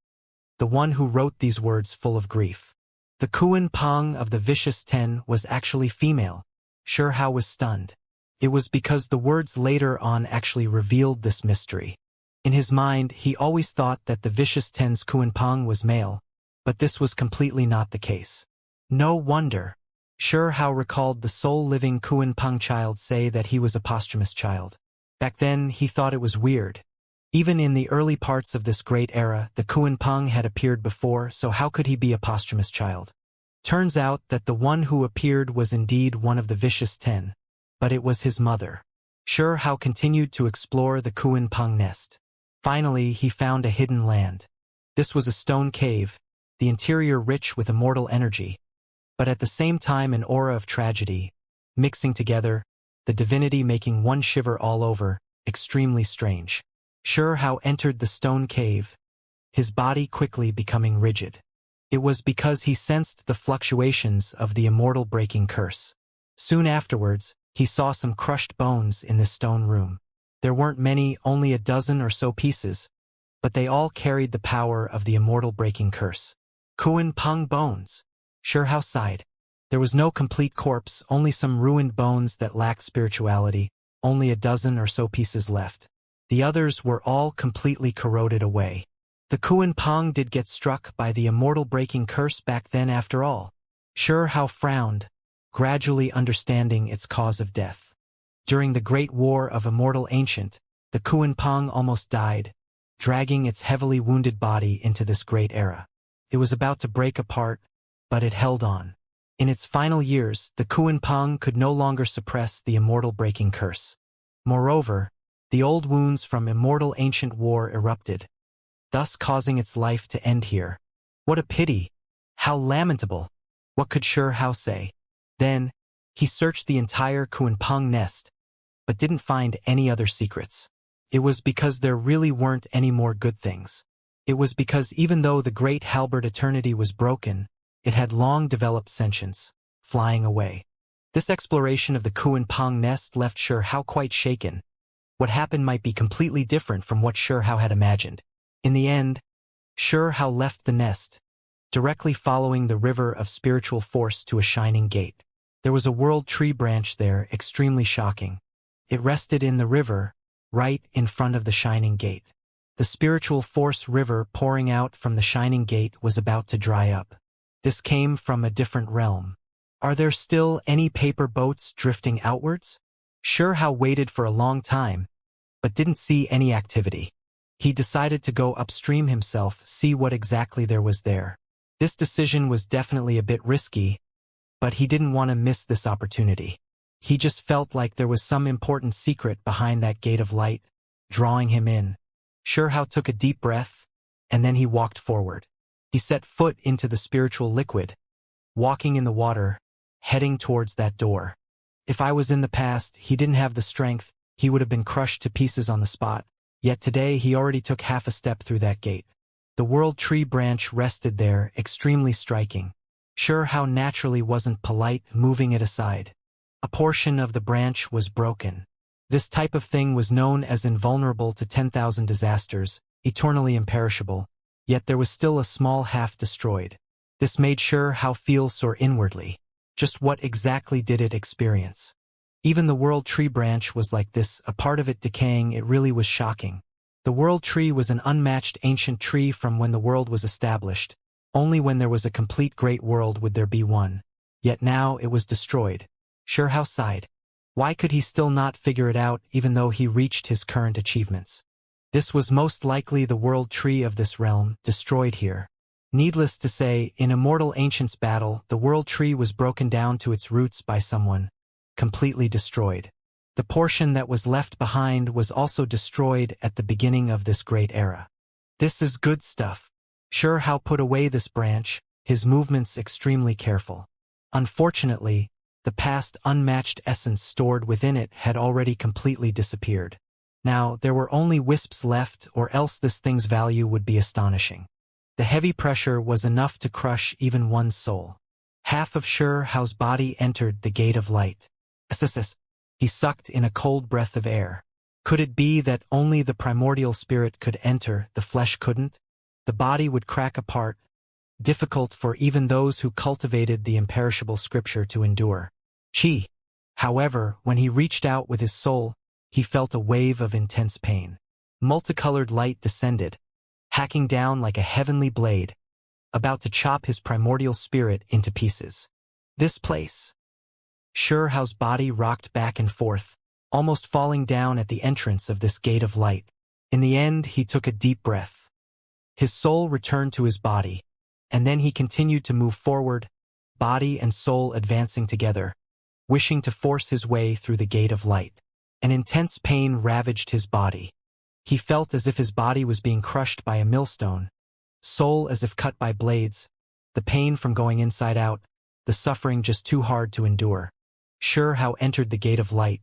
The one who wrote these words full of grief. The Ku and Peng of the Vicious 10 was actually female. Xianxia was stunned. It was because the words later on actually revealed this mystery. In his mind, he always thought that the Vicious 10's Ku and Peng was male, but this was completely not the case. No wonder. Xianxia recalled the sole living Ku and Peng child say that he was a posthumous child. Back then, he thought it was weird. Even in the early parts of this great era, the Ku and Peng had appeared before, so how could he be a posthumous child? Turns out that the one who appeared was indeed one of the Vicious 10, but it was his mother. Xianxia continued to explore the Ku and Peng nest. Finally, he found a hidden land. This was a stone cave, the interior rich with immortal energy, but at the same time an aura of tragedy, mixing together, the divinity making one shiver all over, extremely strange. Xianxia entered the stone cave, his body quickly becoming rigid. It was because he sensed the fluctuations of the immortal breaking curse. Soon afterwards, he saw some crushed bones in this stone room. There weren't many, only a dozen or so pieces, but they all carried the power of the immortal breaking curse. Ku and Peng bones. Xianxia sighed. There was no complete corpse, only some ruined bones that lacked spirituality, only a dozen or so pieces left. The others were all completely corroded away. The Ku and Peng did get struck by the immortal breaking curse back then after all. Xianxia frowned, gradually understanding its cause of death. During the Great War of Immortal Ancient, the Ku and Peng almost died, dragging its heavily wounded body into this great era. It was about to break apart, but it held on. In its final years, the Ku and Peng could no longer suppress the immortal breaking curse. Moreover, the old wounds from Immortal Ancient War erupted, thus causing its life to end here. What a pity! How lamentable! What could Xianxia say? Then, he searched the entire Ku and Peng nest, but didn't find any other secrets. It was because there really weren't any more good things. It was because even though the great halberd eternity was broken, it had long developed sentience, flying away. This exploration of the Ku and Peng nest left Xianxia quite shaken. What happened might be completely different from what Xianxia had imagined. In the end, Xianxia left the nest, directly following the river of spiritual force to a shining gate. There was a world tree branch there, extremely shocking. It rested in the river, right in front of the shining gate. The spiritual force river pouring out from the shining gate was about to dry up. This came from a different realm. Are there still any paper boats drifting outwards? Xianxia waited for a long time, but didn't see any activity. He decided to go upstream himself, see what exactly there was there. This decision was definitely a bit risky, but he didn't want to miss this opportunity. He just felt like there was some important secret behind that gate of light, drawing him in. Shihao took a deep breath, and then he walked forward. He set foot into the spiritual liquid, walking in the water, heading towards that door. If I was in the past, he didn't have the strength, he would have been crushed to pieces on the spot, yet today he already took half a step through that gate. The world tree branch rested there, extremely striking. Shihao naturally wasn't polite, moving it aside. A portion of the branch was broken. This type of thing was known as invulnerable to 10,000 disasters, eternally imperishable, yet there was still a small half destroyed. This made Shihao feel sore inwardly. Just what exactly did it experience? Even the world tree branch was like this, a part of it decaying. It really was shocking. The world tree was an unmatched ancient tree from when the world was established. Only when there was a complete great world would there be one. Yet now it was destroyed. Shihao sighed. Why could he still not figure it out even though he reached his current achievements? This was most likely the world tree of this realm, destroyed here. Needless to say, in Immortal Ancients battle, the world tree was broken down to its roots by someone, completely destroyed. The portion that was left behind was also destroyed at the beginning of this great era. This is good stuff. Shihao put away this branch, his movements extremely careful. Unfortunately, the past unmatched essence stored within it had already completely disappeared. Now, there were only wisps left, or else this thing's value would be astonishing. The heavy pressure was enough to crush even one's soul. Half of Shihao's body entered the gate of light. Assissus. He sucked in a cold breath of air. Could it be that only the primordial spirit could enter, the flesh couldn't? The body would crack apart, difficult for even those who cultivated the imperishable scripture to endure. Chi. However, when he reached out with his soul, he felt a wave of intense pain. Multicolored light descended, hacking down like a heavenly blade, about to chop his primordial spirit into pieces. This place. Shihao's body rocked back and forth, almost falling down at the entrance of this gate of light. In the end, he took a deep breath. His soul returned to his body, and then he continued to move forward, body and soul advancing together, wishing to force his way through the gate of light. An intense pain ravaged his body. He felt as if his body was being crushed by a millstone, soul as if cut by blades, the pain from going inside out, the suffering just too hard to endure. Shihao entered the gate of light,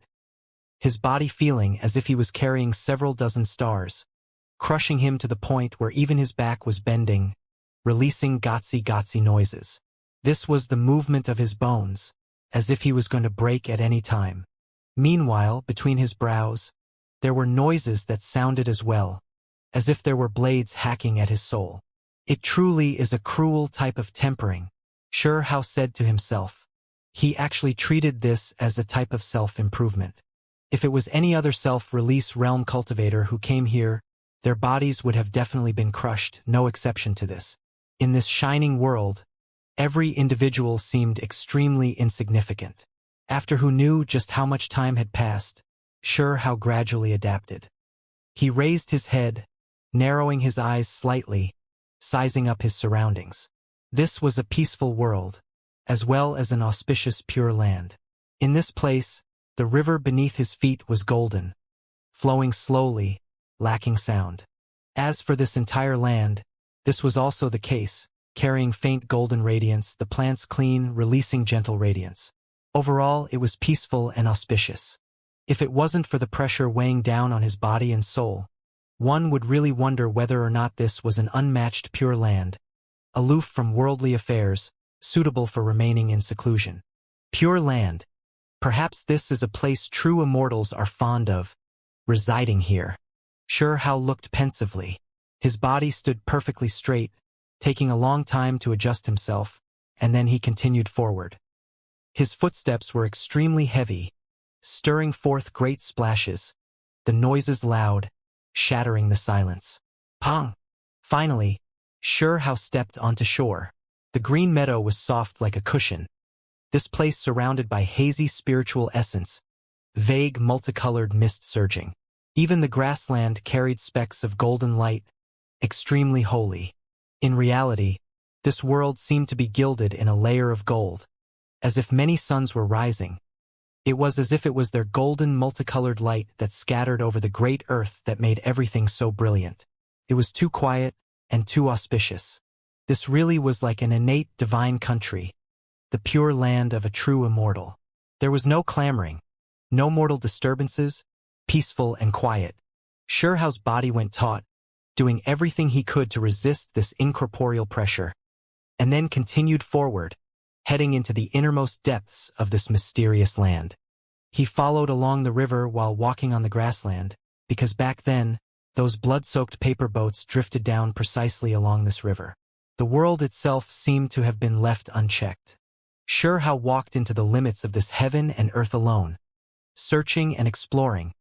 his body feeling as if he was carrying several dozen stars, crushing him to the point where even his back was bending, releasing gotsy-gotsy noises. This was the movement of his bones, as if he was going to break at any time. Meanwhile, between his brows, there were noises that sounded as well, as if there were blades hacking at his soul. It truly is a cruel type of tempering, Shihao said to himself. He actually treated this as a type of self-improvement. If it was any other self-release realm cultivator who came here, their bodies would have definitely been crushed, no exception to this. In this shining world, every individual seemed extremely insignificant. After who knew just how much time had passed, Shihao gradually adapted. He raised his head, narrowing his eyes slightly, sizing up his surroundings. This was a peaceful world, as well as an auspicious pure land. In this place, the river beneath his feet was golden, flowing slowly, lacking sound. As for this entire land, this was also the case, carrying faint golden radiance, the plants clean, releasing gentle radiance. Overall, it was peaceful and auspicious. If it wasn't for the pressure weighing down on his body and soul, one would really wonder whether or not this was an unmatched pure land, aloof from worldly affairs, suitable for remaining in seclusion. Pure land. Perhaps this is a place true immortals are fond of, residing here. Shihao looked pensively. His body stood perfectly straight, taking a long time to adjust himself, and then he continued forward. His footsteps were extremely heavy, stirring forth great splashes, the noises loud, shattering the silence. Pong! Finally, Shihao stepped onto shore. The green meadow was soft like a cushion. This place surrounded by hazy spiritual essence, vague multicolored mist surging. Even the grassland carried specks of golden light, extremely holy. In reality, This world seemed to be gilded in a layer of gold, as if many suns were rising. It was as if it was their golden multicolored light that scattered over the great earth that made everything so brilliant. It was too quiet and too auspicious. This really was like an innate divine country, the pure land of a true immortal. There was no clamoring, no mortal disturbances, peaceful and quiet. Xiao's body went taut, doing everything he could to resist this incorporeal pressure, and then continued forward, heading into the innermost depths of this mysterious land. He followed along the river while walking on the grassland, because back then, those blood-soaked paper boats drifted down precisely along this river. The world itself seemed to have been left unchecked. Xiao walked into the limits of this heaven and earth alone, searching and exploring,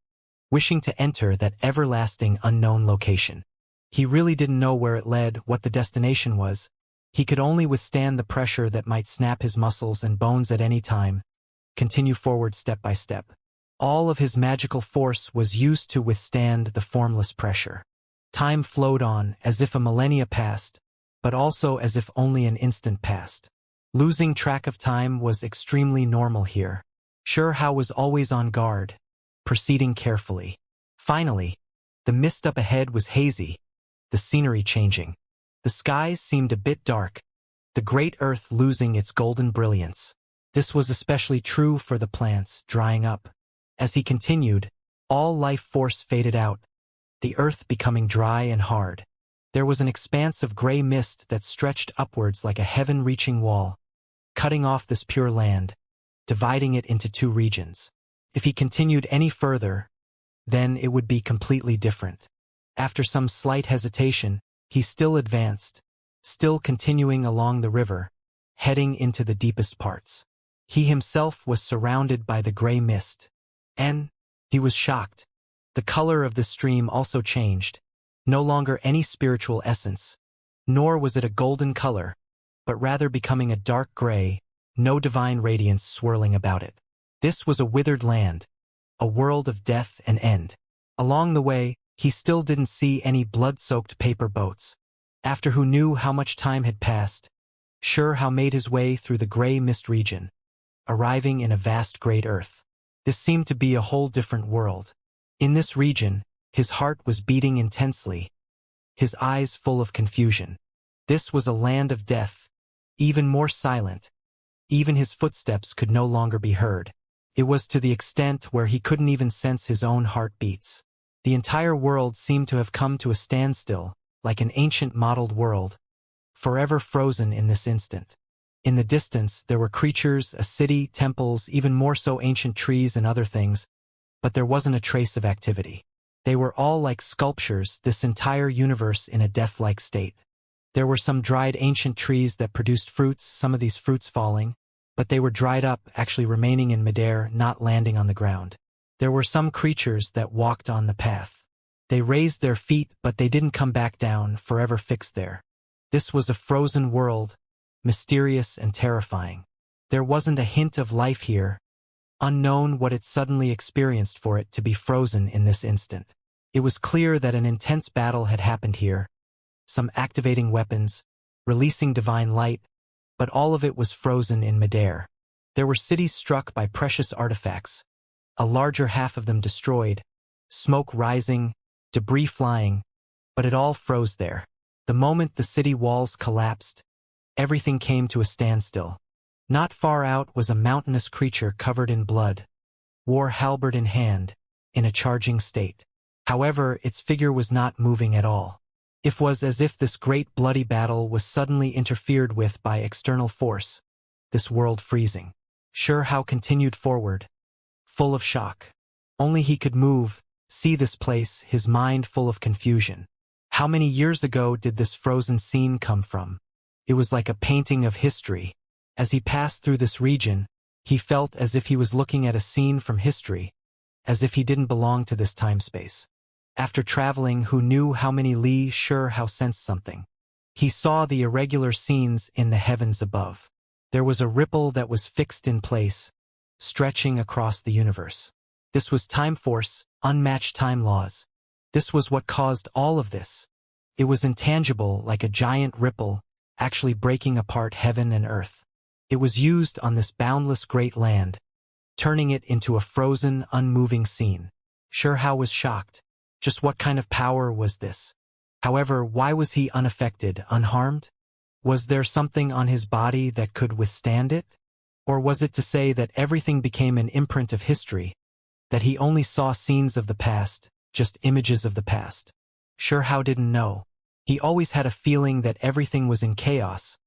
wishing to enter that everlasting unknown location. He really didn't know where it led, what the destination was. He could only withstand the pressure that might snap his muscles and bones at any time, continue forward step by step. All of his magical force was used to withstand the formless pressure. Time flowed on as if a millennia passed, but also as if only an instant passed. Losing track of time was extremely normal here. Xiao was always on guard, proceeding carefully. Finally, the mist up ahead was hazy, the scenery changing. The skies seemed a bit dark, the great earth losing its golden brilliance. This was especially true for the plants, drying up. As he continued, all life force faded out, the earth becoming dry and hard. There was an expanse of gray mist that stretched upwards like a heaven-reaching wall, cutting off this pure land, dividing it into two regions. If he continued any further, then it would be completely different. After some slight hesitation, he still advanced, still continuing along the river, heading into the deepest parts. He himself was surrounded by the gray mist, and he was shocked. The color of the stream also changed, no longer any spiritual essence, nor was it a golden color, but rather becoming a dark gray, no divine radiance swirling about it. This was a withered land, a world of death and end. Along the way, he still didn't see any blood-soaked paper boats. After who knew how much time had passed, Xiao made his way through the gray mist region, arriving in a vast great earth. This seemed to be a whole different world. In this region, his heart was beating intensely, his eyes full of confusion. This was a land of death, even more silent. Even his footsteps could no longer be heard. It was to the extent where he couldn't even sense his own heartbeats. The entire world seemed to have come to a standstill, like an ancient modeled world, forever frozen in this instant. In the distance, there were creatures, a city, temples, even more so ancient trees and other things, but there wasn't a trace of activity. They were all like sculptures, this entire universe in a death-like state. There were some dried ancient trees that produced fruits, some of these fruits falling, but they were dried up, actually remaining in midair, not landing on the ground. There were some creatures that walked on the path. They raised their feet, but they didn't come back down, forever fixed there. This was a frozen world, mysterious and terrifying. There wasn't a hint of life here, unknown what it suddenly experienced for it to be frozen in this instant. It was clear that an intense battle had happened here, some activating weapons, releasing divine light, but all of it was frozen in midair. There were cities struck by precious artifacts, a larger half of them destroyed, smoke rising, debris flying, but it all froze there. The moment the city walls collapsed, everything came to a standstill. Not far out was a mountainous creature covered in blood, war halberd in hand, in a charging state. However, its figure was not moving at all. It was as if this great bloody battle was suddenly interfered with by external force, this world freezing. Xiao continued forward, full of shock. Only he could move, see this place, his mind full of confusion. How many years ago did this frozen scene come from? It was like a painting of history. As he passed through this region, he felt as if he was looking at a scene from history, as if he didn't belong to this time-space. After traveling who knew how many li, Xiao sensed something. He saw the irregular scenes in the heavens above. There was a ripple that was fixed in place, stretching across the universe. This was time force, unmatched time laws. This was what caused all of this. It was intangible, like a giant ripple, actually breaking apart heaven and earth. It was used on this boundless great land, turning it into a frozen, unmoving scene. Shurhao was shocked. Just what kind of power was this? However, why was he unaffected, unharmed? Was there something on his body that could withstand it? Or was it to say that everything became an imprint of history, that he only saw scenes of the past, just images of the past? Shurhao didn't know. He always had a feeling that everything was in chaos,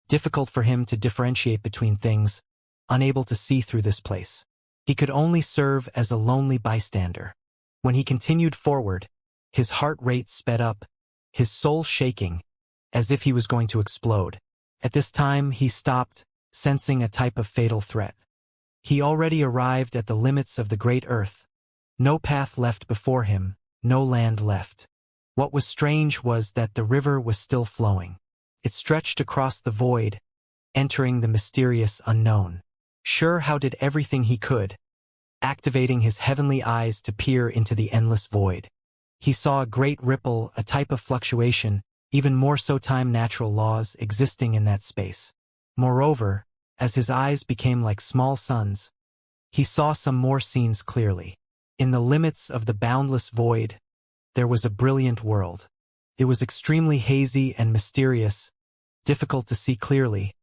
difficult for him to differentiate between things, unable to see through this place. He could only serve as a lonely bystander. When he continued forward, his heart rate sped up, his soul shaking, as if he was going to explode. At this time, he stopped, sensing a type of fatal threat. He already arrived at the limits of the great earth. No path left before him, no land left. What was strange was that the river was still flowing. It stretched across the void, entering the mysterious unknown. Shurhao did everything he could, activating his heavenly eyes to peer into the endless void. He saw a great ripple, a type of fluctuation, even more so time-natural laws existing in that space. Moreover, as his eyes became like small suns, he saw some more scenes clearly. In the limits of the boundless void, there was a brilliant world. It was extremely hazy and mysterious, difficult to see clearly,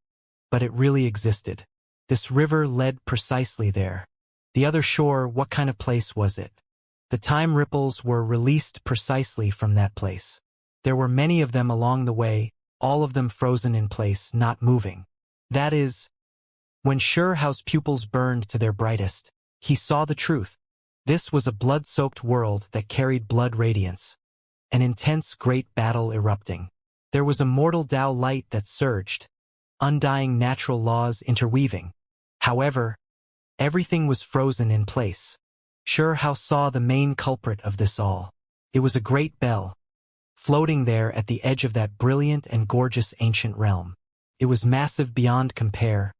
but it really existed. This river led precisely there. The other shore, what kind of place was it? The time ripples were released precisely from that place. There were many of them along the way, all of them frozen in place, not moving. That is, when Shurhao's pupils burned to their brightest, he saw the truth. This was a blood-soaked world that carried blood radiance, an intense great battle erupting. There was a mortal Tao light that surged, undying natural laws interweaving. However, everything was frozen in place. Shurhao saw the main culprit of this all. It was a great bell, floating there at the edge of that brilliant and gorgeous ancient realm. It was massive beyond compare,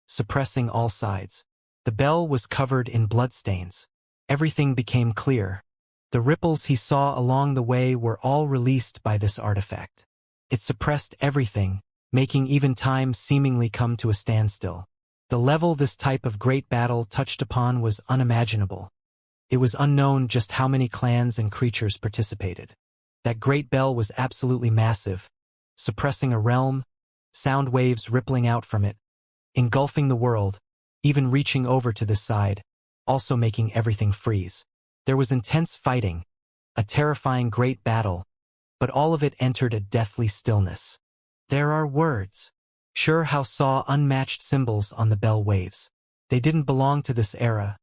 suppressing all sides. The bell was covered in bloodstains. Everything became clear. The ripples he saw along the way were all released by this artifact. It suppressed everything, making even time seemingly come to a standstill. The level this type of great battle touched upon was unimaginable. It was unknown just how many clans and creatures participated. That great bell was absolutely massive, suppressing a realm, sound waves rippling out from it, engulfing the world, even reaching over to this side, also making everything freeze. There was intense fighting, a terrifying great battle, but all of it entered a deathly stillness. There are words. Shurhao saw unmatched symbols on the bell waves. They didn't belong to this era,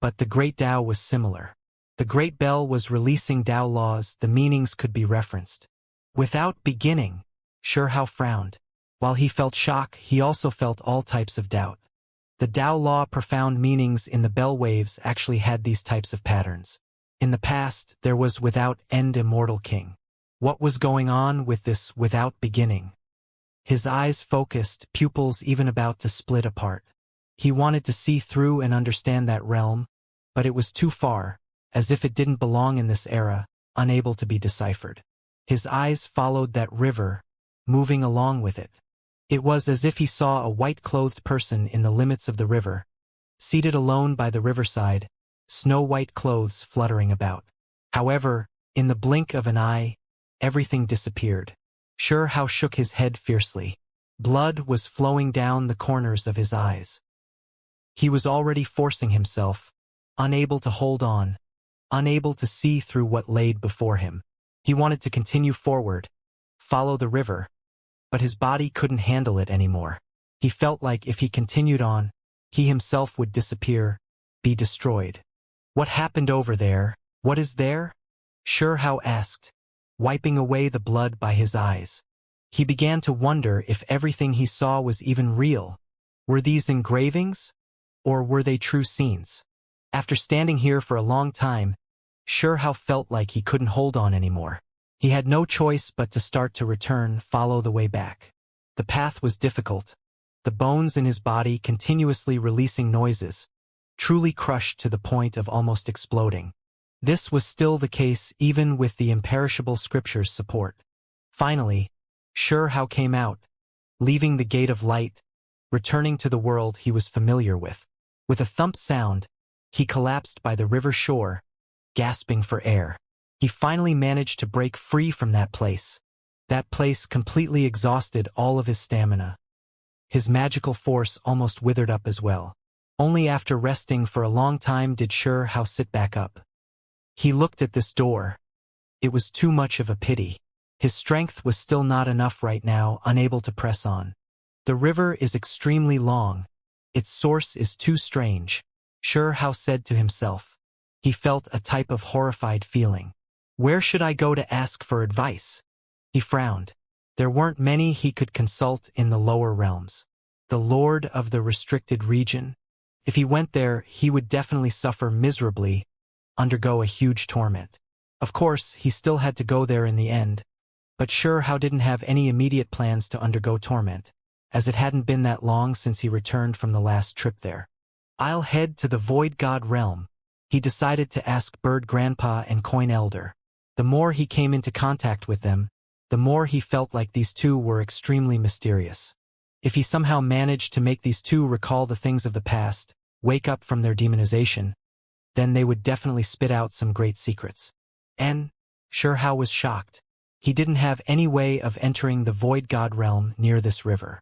but the great Tao was similar. The great bell was releasing Tao laws, the meanings could be referenced. Without beginning, Shurhao frowned. While he felt shock, he also felt all types of doubt. The Tao law profound meanings in the bell waves actually had these types of patterns. In the past, there was without end immortal king. What was going on with this without beginning? His eyes focused, pupils even about to split apart. He wanted to see through and understand that realm, but it was too far, as if it didn't belong in this era, unable to be deciphered. His eyes followed that river, moving along with it. It was as if he saw a white-clothed person in the limits of the river, seated alone by the riverside, snow-white clothes fluttering about. However, in the blink of an eye, everything disappeared. Shurhao shook his head fiercely. Blood was flowing down the corners of his eyes. He was already forcing himself, unable to hold on, unable to see through what laid before him. He wanted to continue forward, follow the river, but his body couldn't handle it anymore. He felt like if he continued on, he himself would disappear, be destroyed. What happened over there? What is there? Shurhao asked, wiping away the blood by his eyes. He began to wonder if everything he saw was even real. Were these engravings? Or were they true scenes? After standing here for a long time, Shurhao felt like he couldn't hold on anymore. He had no choice but to start to return, follow the way back. The path was difficult, the bones in his body continuously releasing noises, truly crushed to the point of almost exploding. This was still the case even with the imperishable scripture's support. Finally, Shurhao came out, leaving the gate of light, returning to the world he was familiar with. With a thump sound, he collapsed by the river shore, gasping for air. He finally managed to break free from that place. That place completely exhausted all of his stamina. His magical force almost withered up as well. Only after resting for a long time did Xianxia sit back up. He looked at this door. It was too much of a pity. His strength was still not enough right now, unable to press on. The river is extremely long. Its source is too strange, Xianxia said to himself. He felt a type of horrified feeling. Where should I go to ask for advice? He frowned. There weren't many he could consult in the lower realms. The lord of the restricted region? If he went there, he would definitely suffer miserably, undergo a huge torment. Of course, he still had to go there in the end, but Xianxia didn't have any immediate plans to undergo torment, as it hadn't been that long since he returned from the last trip there. I'll head to the Void God realm. He decided to ask Bird Grandpa and Coin Elder. The more he came into contact with them, the more he felt like these two were extremely mysterious. If he somehow managed to make these two recall the things of the past, wake up from their demonization, then they would definitely spit out some great secrets. And Xianxia was shocked. He didn't have any way of entering the Void God realm near this river.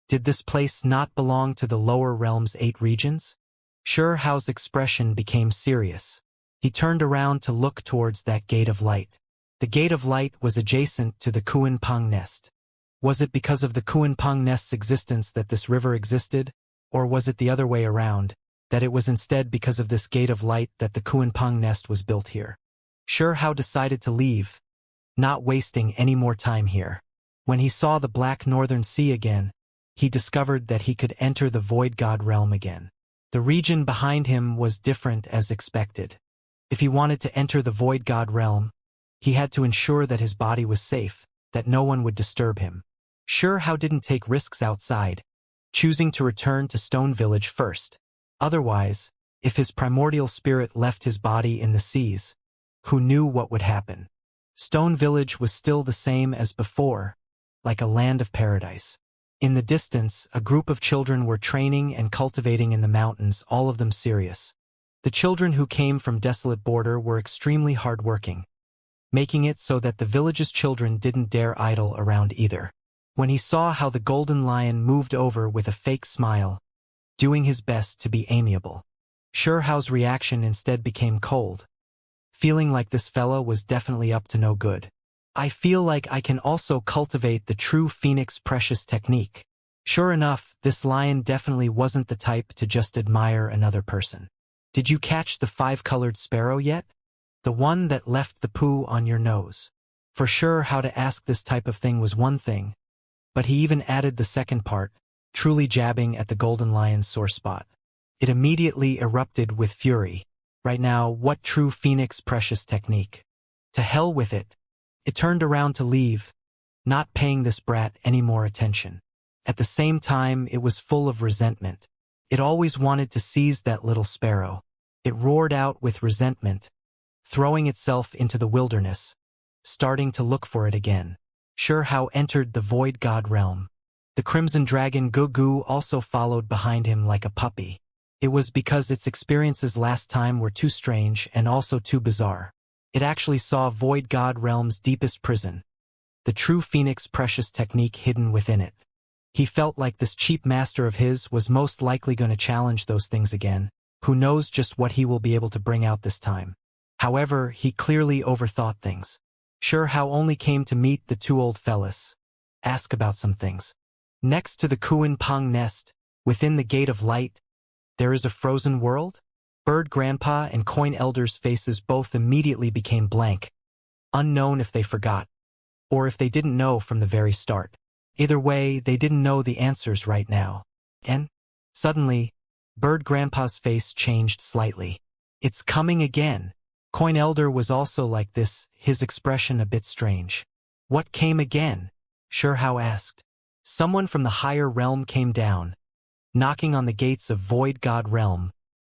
Did this place not belong to the lower realm's 8 regions? Xianxia's expression became serious. He turned around to look towards that gate of light. The gate of light was adjacent to the Kuan Pang nest. Was it because of the Kuan Pang nest's existence that this river existed, or was it the other way around, that it was instead because of this gate of light that the Kuan Pang nest was built here? Xianxia decided to leave, not wasting any more time here. When he saw the black northern sea again, he discovered that he could enter the Void God realm again. The region behind him was different as expected. If he wanted to enter the Void God realm, he had to ensure that his body was safe, that no one would disturb him. Xianxia didn't take risks outside, choosing to return to Stone Village first. Otherwise, if his primordial spirit left his body in the seas, who knew what would happen? Stone Village was still the same as before, like a land of paradise. In the distance, a group of children were training and cultivating in the mountains, all of them serious. The children who came from Desolate Border were extremely hardworking, making it so that the village's children didn't dare idle around either. When he saw how the golden lion moved over with a fake smile, doing his best to be amiable, Xianxia's reaction instead became cold, feeling like this fella was definitely up to no good. I feel like I can also cultivate the true Phoenix Precious technique. Sure enough, this lion definitely wasn't the type to just admire another person. Did you catch the 5-colored sparrow yet? The one that left the poo on your nose. For sure, how to ask this type of thing was one thing, but he even added the second part, truly jabbing at the golden lion's sore spot. It immediately erupted with fury. Right now, what true Phoenix Precious technique? To hell with it. It turned around to leave, not paying this brat any more attention. At the same time, it was full of resentment. It always wanted to seize that little sparrow. It roared out with resentment, throwing itself into the wilderness, starting to look for it again. Xianxia entered the Void God realm. The Crimson Dragon Gugu also followed behind him like a puppy. It was because its experiences last time were too strange and also too bizarre. It actually saw Void God realm's deepest prison, the true Phoenix Precious technique hidden within it. He felt like this cheap master of his was most likely going to challenge those things again. Who knows just what he will be able to bring out this time. However, he clearly overthought things. Xianxia only came to meet the 2 old fellas, ask about some things. Next to the Kuan Pang nest, within the Gate of Light, there is a frozen world? Bird Grandpa and Coin Elder's faces both immediately became blank, unknown if they forgot, or if they didn't know from the very start. Either way, they didn't know the answers right now. And, suddenly, Bird Grandpa's face changed slightly. It's coming again. Coin Elder was also like this, his expression a bit strange. What came again? Xianxia asked. Someone from the higher realm came down, knocking on the gates of Void God realm,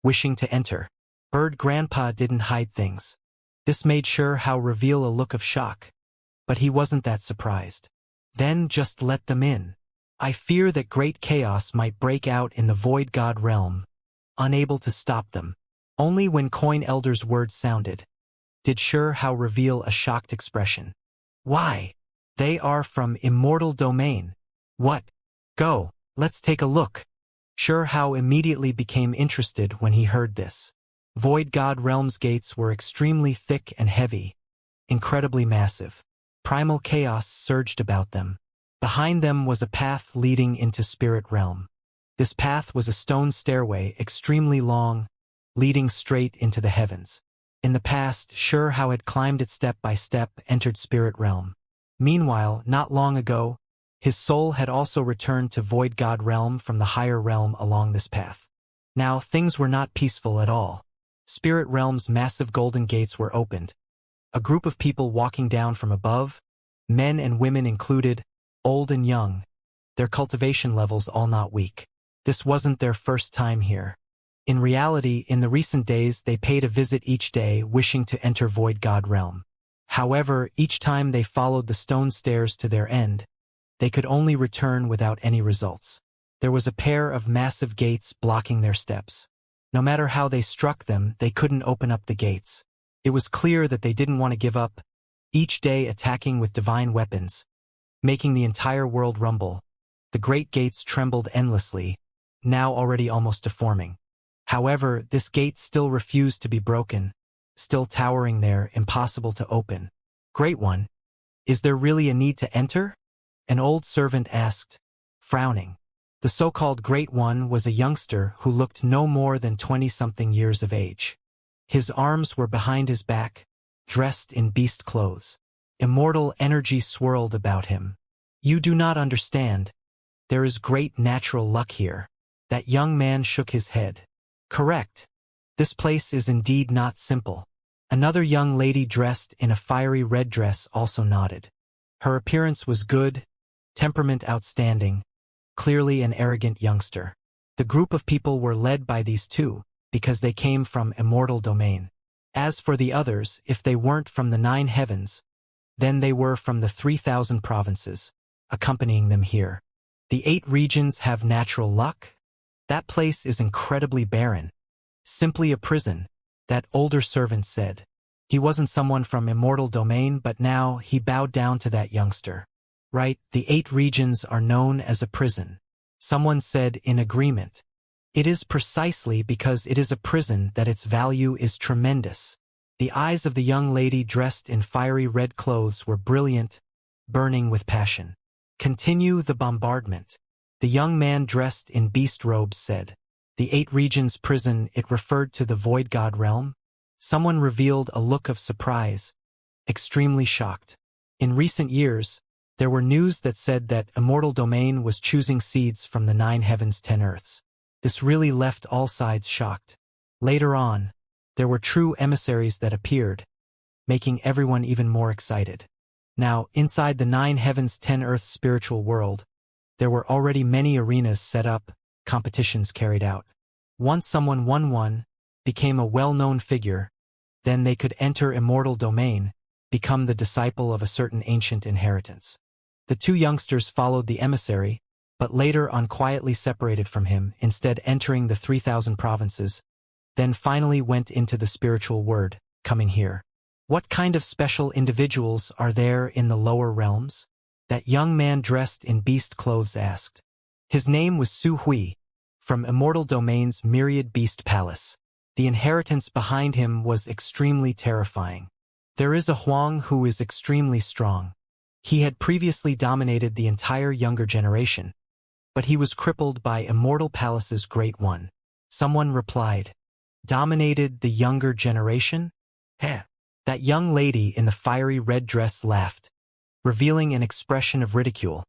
wishing to enter. Bird Grandpa didn't hide things. This made Xianxia reveal a look of shock, but he wasn't that surprised. Then just let them in. I fear that great chaos might break out in the Void God realm, unable to stop them. Only when Coin Elder's words sounded, did Hao reveal a shocked expression. Why? They are from Immortal Domain. What? Go, let's take a look. Hao immediately became interested when he heard this. Void God Realm's gates were extremely thick and heavy, incredibly massive. Primal chaos surged about them. Behind them was a path leading into Spirit Realm. This path was a stone stairway extremely long, leading straight into the heavens. In the past, Hao had climbed it step by step, entered Spirit Realm. Meanwhile, not long ago, his soul had also returned to Void God Realm from the higher realm along this path. Now, things were not peaceful at all. Spirit Realm's massive golden gates were opened. A group of people walking down from above, men and women included, old and young, their cultivation levels all not weak. This wasn't their first time here. In reality, in the recent days they paid a visit each day wishing to enter Void God Realm. However, each time they followed the stone stairs to their end, they could only return without any results. There was a pair of massive gates blocking their steps. No matter how they struck them, they couldn't open up the gates. It was clear that they didn't want to give up, each day attacking with divine weapons, making the entire world rumble. The great gates trembled endlessly, now already almost deforming. However, this gate still refused to be broken, still towering there, impossible to open. Great One, is there really a need to enter? An old servant asked, frowning. The so-called Great One was a youngster who looked no more than 20-something years of age. His arms were behind his back, dressed in beast clothes. Immortal energy swirled about him. You do not understand. There is great natural luck here. That young man shook his head. Correct. This place is indeed not simple. Another young lady dressed in a fiery red dress also nodded. Her appearance was good, temperament outstanding, clearly an arrogant youngster. The group of people were led by these two, because they came from Immortal Domain. As for the others, if they weren't from the 9 heavens, then they were from the 3,000 provinces, accompanying them here. The 8 regions have natural luck? That place is incredibly barren. Simply a prison, that older servant said. He wasn't someone from Immortal Domain, but now he bowed down to that youngster. Right, the 8 regions are known as a prison. Someone said in agreement. It is precisely because it is a prison that its value is tremendous. The eyes of the young lady dressed in fiery red clothes were brilliant, burning with passion. Continue the bombardment. The young man dressed in beast robes said. The 8 regions prison, it referred to the Void God realm? Someone revealed a look of surprise, extremely shocked. In recent years, there were news that said that Immortal Domain was choosing seeds from the 9 heavens 10 earths. This really left all sides shocked. Later on, there were true emissaries that appeared, making everyone even more excited. Now, inside the 9 heavens 10 earth spiritual world, there were already many arenas set up, competitions carried out. Once someone won one, became a well-known figure, then they could enter Immortal Domain, become the disciple of a certain ancient inheritance. The 2 youngsters followed the emissary, but later on quietly separated from him, instead entering the 3,000 provinces, then finally went into the spiritual word, coming here. What kind of special individuals are there in the lower realms? That young man dressed in beast clothes asked. His name was Su Hui, from Immortal Domain's Myriad Beast Palace. The inheritance behind him was extremely terrifying. There is a Huang who is extremely strong. He had previously dominated the entire younger generation, but he was crippled by Immortal Palace's Great One. Someone replied, dominated the younger generation? Heh. That young lady in the fiery red dress laughed, revealing an expression of ridicule.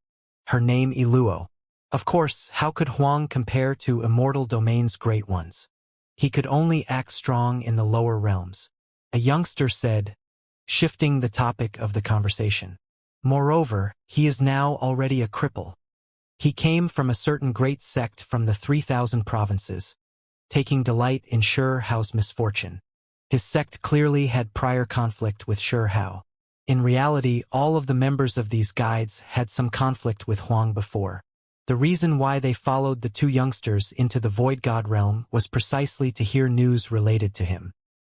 Her name Iluo. Of course, how could Huang compare to Immortal Domain's Great Ones? He could only act strong in the lower realms. A youngster said, shifting the topic of the conversation. Moreover, he is now already a cripple. He came from a certain great sect from the 3,000 provinces, taking delight in Hao's misfortune. His sect clearly had prior conflict with Hao. In reality, all of the members of these guides had some conflict with Huang before. The reason why they followed the two youngsters into the Void God realm was precisely to hear news related to him.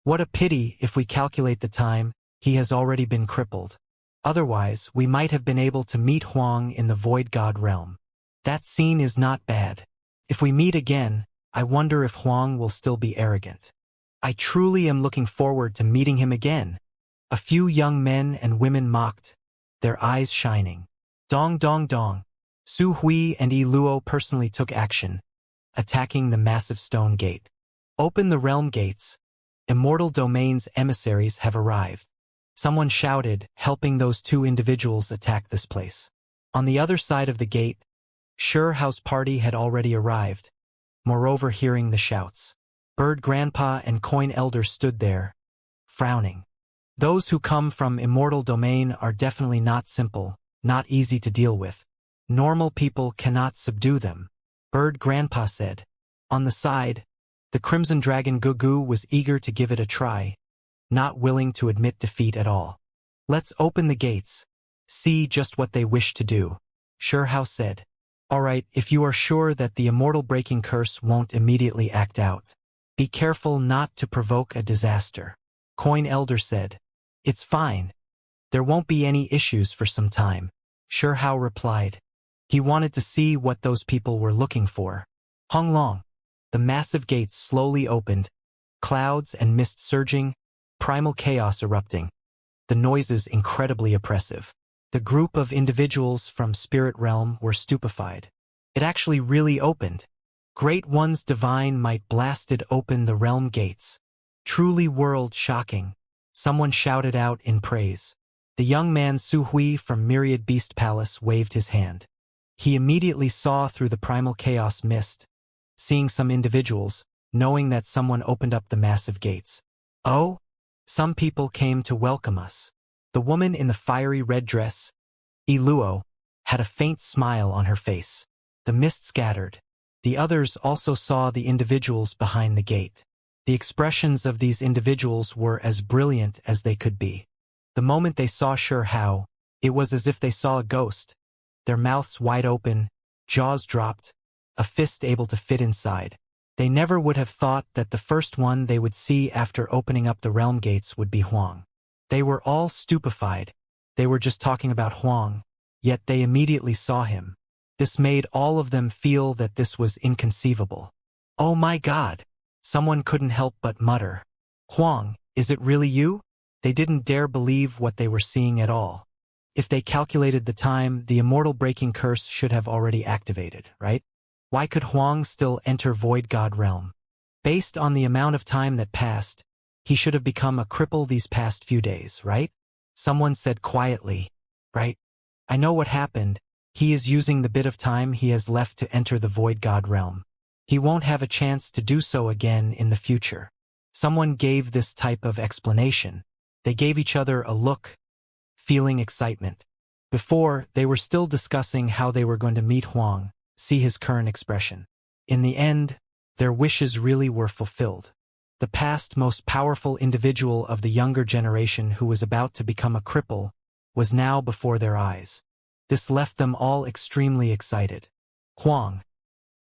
What a pity, if we calculate the time, he has already been crippled. Otherwise, we might have been able to meet Huang in the Void God realm. That scene is not bad. If we meet again, I wonder if Huang will still be arrogant. I truly am looking forward to meeting him again. A few young men and women mocked, their eyes shining. Dong dong dong. Su Hui and Yi Luo personally took action, attacking the massive stone gate. Open the realm gates. Immortal Domain's emissaries have arrived. Someone shouted, helping those two individuals attack this place. On the other side of the gate, Hao's party had already arrived. Moreover, hearing the shouts, Bird Grandpa and Coin Elder stood there, frowning. Those who come from Immortal Domain are definitely not simple, not easy to deal with. Normal people cannot subdue them, Bird Grandpa said. On the side, the Crimson Dragon Gugu was eager to give it a try, not willing to admit defeat at all. Let's open the gates, see just what they wish to do, Hao said. Alright, if you are sure that the immortal breaking curse won't immediately act out, be careful not to provoke a disaster, Coin Elder said. It's fine. There won't be any issues for some time, Hao replied. He wanted to see what those people were looking for. Hong Long. The massive gates slowly opened, clouds and mist surging, primal chaos erupting. The noises incredibly oppressive. The group of individuals from Spirit Realm were stupefied. It actually really opened. Great One's divine might blasted open the realm gates. Truly world-shocking. Someone shouted out in praise. The young man Su Hui from Myriad Beast Palace waved his hand. He immediately saw through the primal chaos mist, seeing some individuals, knowing that someone opened up the massive gates. Oh? Some people came to welcome us. The woman in the fiery red dress, Yi Luo, had a faint smile on her face. The mist scattered. The others also saw the individuals behind the gate. The expressions of these individuals were as brilliant as they could be. The moment they saw Hao, it was as if they saw a ghost. Their mouths wide open, jaws dropped, a fist able to fit inside. They never would have thought that the first one they would see after opening up the realm gates would be Huang. They were all stupefied. They were just talking about Huang, yet they immediately saw him. This made all of them feel that this was inconceivable. Oh my God! Someone couldn't help but mutter. Huang, is it really you? They didn't dare believe what they were seeing at all. If they calculated the time, the immortal breaking curse should have already activated, right? Why could Huang still enter Void God realm? Based on the amount of time that passed, he should have become a cripple these past few days, right? Someone said quietly, right? I know what happened. He is using the bit of time he has left to enter the Void God realm. He won't have a chance to do so again in the future. Someone gave this type of explanation. They gave each other a look, feeling excitement. Before, they were still discussing how they were going to meet Huang, see his current expression. In the end, their wishes really were fulfilled. The past most powerful individual of the younger generation who was about to become a cripple was now before their eyes. This left them all extremely excited. Huang,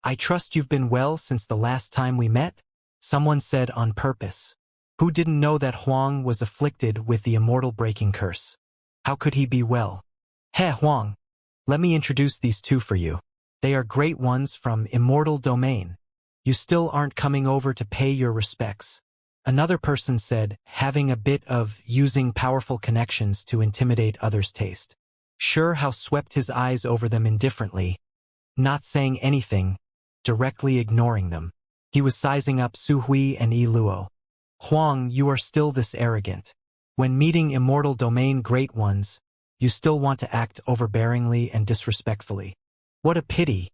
I trust you've been well since the last time we met? Someone said on purpose. Who didn't know that Huang was afflicted with the immortal breaking curse? How could he be well? Hey Huang, let me introduce these two for you. They are great ones from Immortal Domain. You still aren't coming over to pay your respects. Another person said, having a bit of using powerful connections to intimidate others' taste. Hao swept his eyes over them indifferently, not saying anything, directly ignoring them. He was sizing up Su Hui and Yi Luo. Huang, you are still this arrogant. When meeting Immortal Domain great ones, you still want to act overbearingly and disrespectfully. What a pity.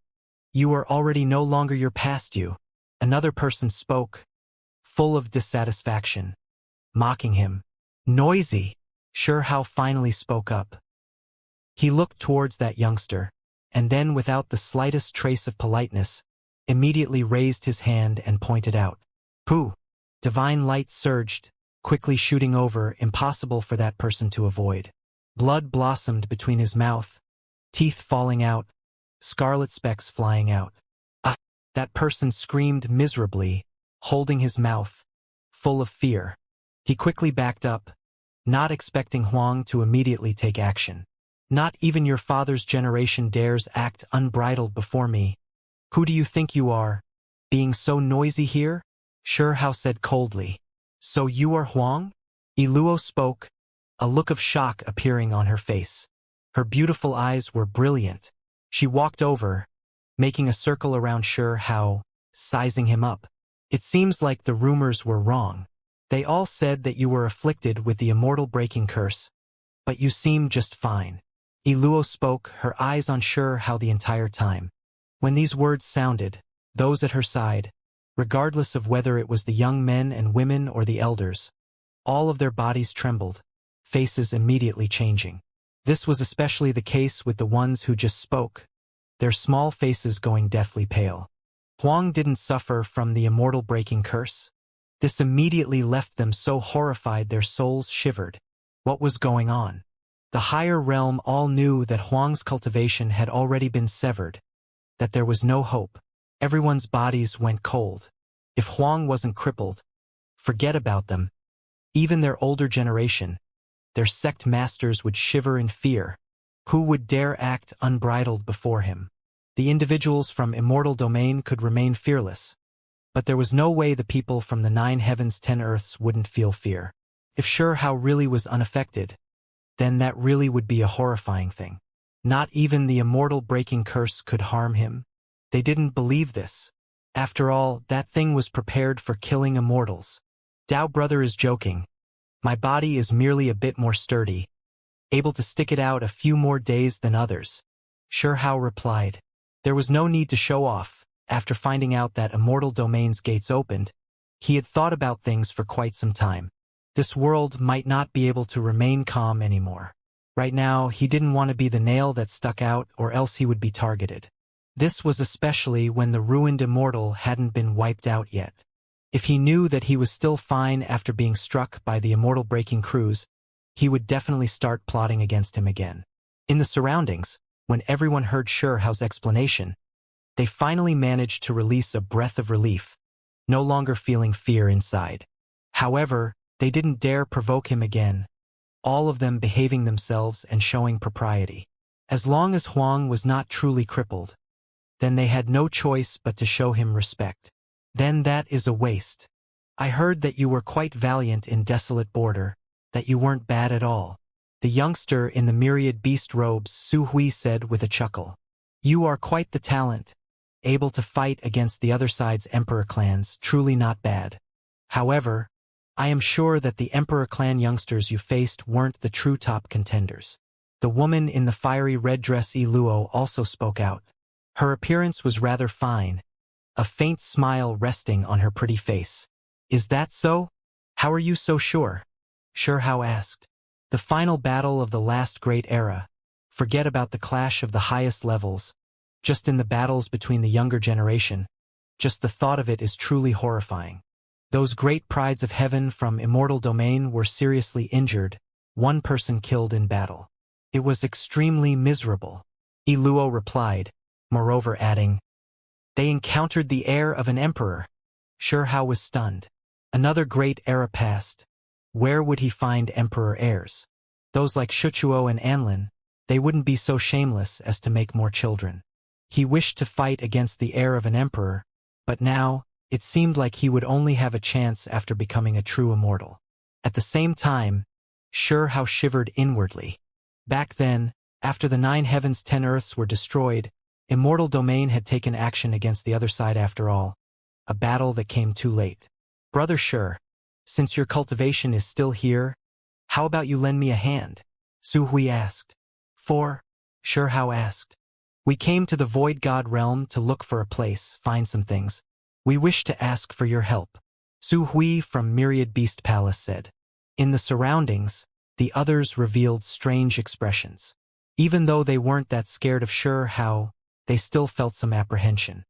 You are already no longer your past you. Another person spoke, full of dissatisfaction, mocking him. Noisy. Hao finally spoke up. He looked towards that youngster, and then without the slightest trace of politeness, immediately raised his hand and pointed out. Pooh! Divine light surged, quickly shooting over, impossible for that person to avoid. Blood blossomed between his mouth, teeth falling out, scarlet specks flying out. Ah! That person screamed miserably, holding his mouth, full of fear. He quickly backed up, not expecting Huang to immediately take action. Not even your father's generation dares act unbridled before me. Who do you think you are, being so noisy here? Shi Hao said coldly. So you are Huang? Iluo spoke, a look of shock appearing on her face. Her beautiful eyes were brilliant. She walked over, making a circle around Shi Hao, sizing him up. It seems like the rumors were wrong. They all said that you were afflicted with the immortal breaking curse, but you seem just fine. Iluo spoke, her eyes on Shi Hao the entire time. When these words sounded, those at her side, regardless of whether it was the young men and women or the elders, all of their bodies trembled, faces immediately changing. This was especially the case with the ones who just spoke, their small faces going deathly pale. Huang didn't suffer from the immortal breaking curse. This immediately left them so horrified their souls shivered. What was going on? The higher realm all knew that Huang's cultivation had already been severed, that there was no hope. Everyone's bodies went cold. If Huang wasn't crippled, forget about them. Even their older generation, their sect masters would shiver in fear. Who would dare act unbridled before him? The individuals from Immortal Domain could remain fearless, but there was no way the people from the 9 heavens 10 earths wouldn't feel fear. If Shi Hao really was unaffected, then that really would be a horrifying thing. Not even the immortal breaking curse could harm him. They didn't believe this. After all, that thing was prepared for killing immortals. Dao brother is joking. My body is merely a bit more sturdy, able to stick it out a few more days than others. Shi Hao replied. There was no need to show off. After finding out that Immortal Domain's gates opened, he had thought about things for quite some time. This world might not be able to remain calm anymore. Right now, he didn't want to be the nail that stuck out, or else he would be targeted. This was especially when the ruined immortal hadn't been wiped out yet. If he knew that he was still fine after being struck by the immortal breaking cruise, he would definitely start plotting against him again. In the surroundings, when everyone heard Shi Hao's explanation, they finally managed to release a breath of relief, no longer feeling fear inside. However, they didn't dare provoke him again, all of them behaving themselves and showing propriety. As long as Huang was not truly crippled, then they had no choice but to show him respect. Then that is a waste. I heard that you were quite valiant in Desolate Border, that you weren't bad at all. The youngster in the myriad beast robes, Su Hui said with a chuckle. You are quite the talent, able to fight against the other side's emperor clans, truly not bad. However, I am sure that the emperor clan youngsters you faced weren't the true top contenders. The woman in the fiery red dress Iluo also spoke out. Her appearance was rather fine, a faint smile resting on her pretty face. Is that so? How are you so sure? Shi Hao asked. The final battle of the last great era. Forget about the clash of the highest levels. Just in the battles between the younger generation. Just the thought of it is truly horrifying. Those great prides of heaven from Immortal Domain were seriously injured, one person killed in battle. It was extremely miserable. Iluo replied, moreover adding, they encountered the heir of an emperor. Shi Hao was stunned. Another great era passed. Where would he find emperor heirs? Those like Shuchuo and Anlin, they wouldn't be so shameless as to make more children. He wished to fight against the heir of an emperor, but now, it seemed like he would only have a chance after becoming a true immortal. At the same time, Shi Hao shivered inwardly. Back then, after the 9 heavens 10 earths were destroyed, Immortal Domain had taken action against the other side after all, a battle that came too late. Brother Shi, since your cultivation is still here, how about you lend me a hand? Su Hui asked. For? Shi Hao asked. We came to the Void God realm to look for a place, find some things. We wish to ask for your help. Su Hui from Myriad Beast Palace said. In the surroundings, the others revealed strange expressions. Even though they weren't that scared of Shi Hao, they still felt some apprehension.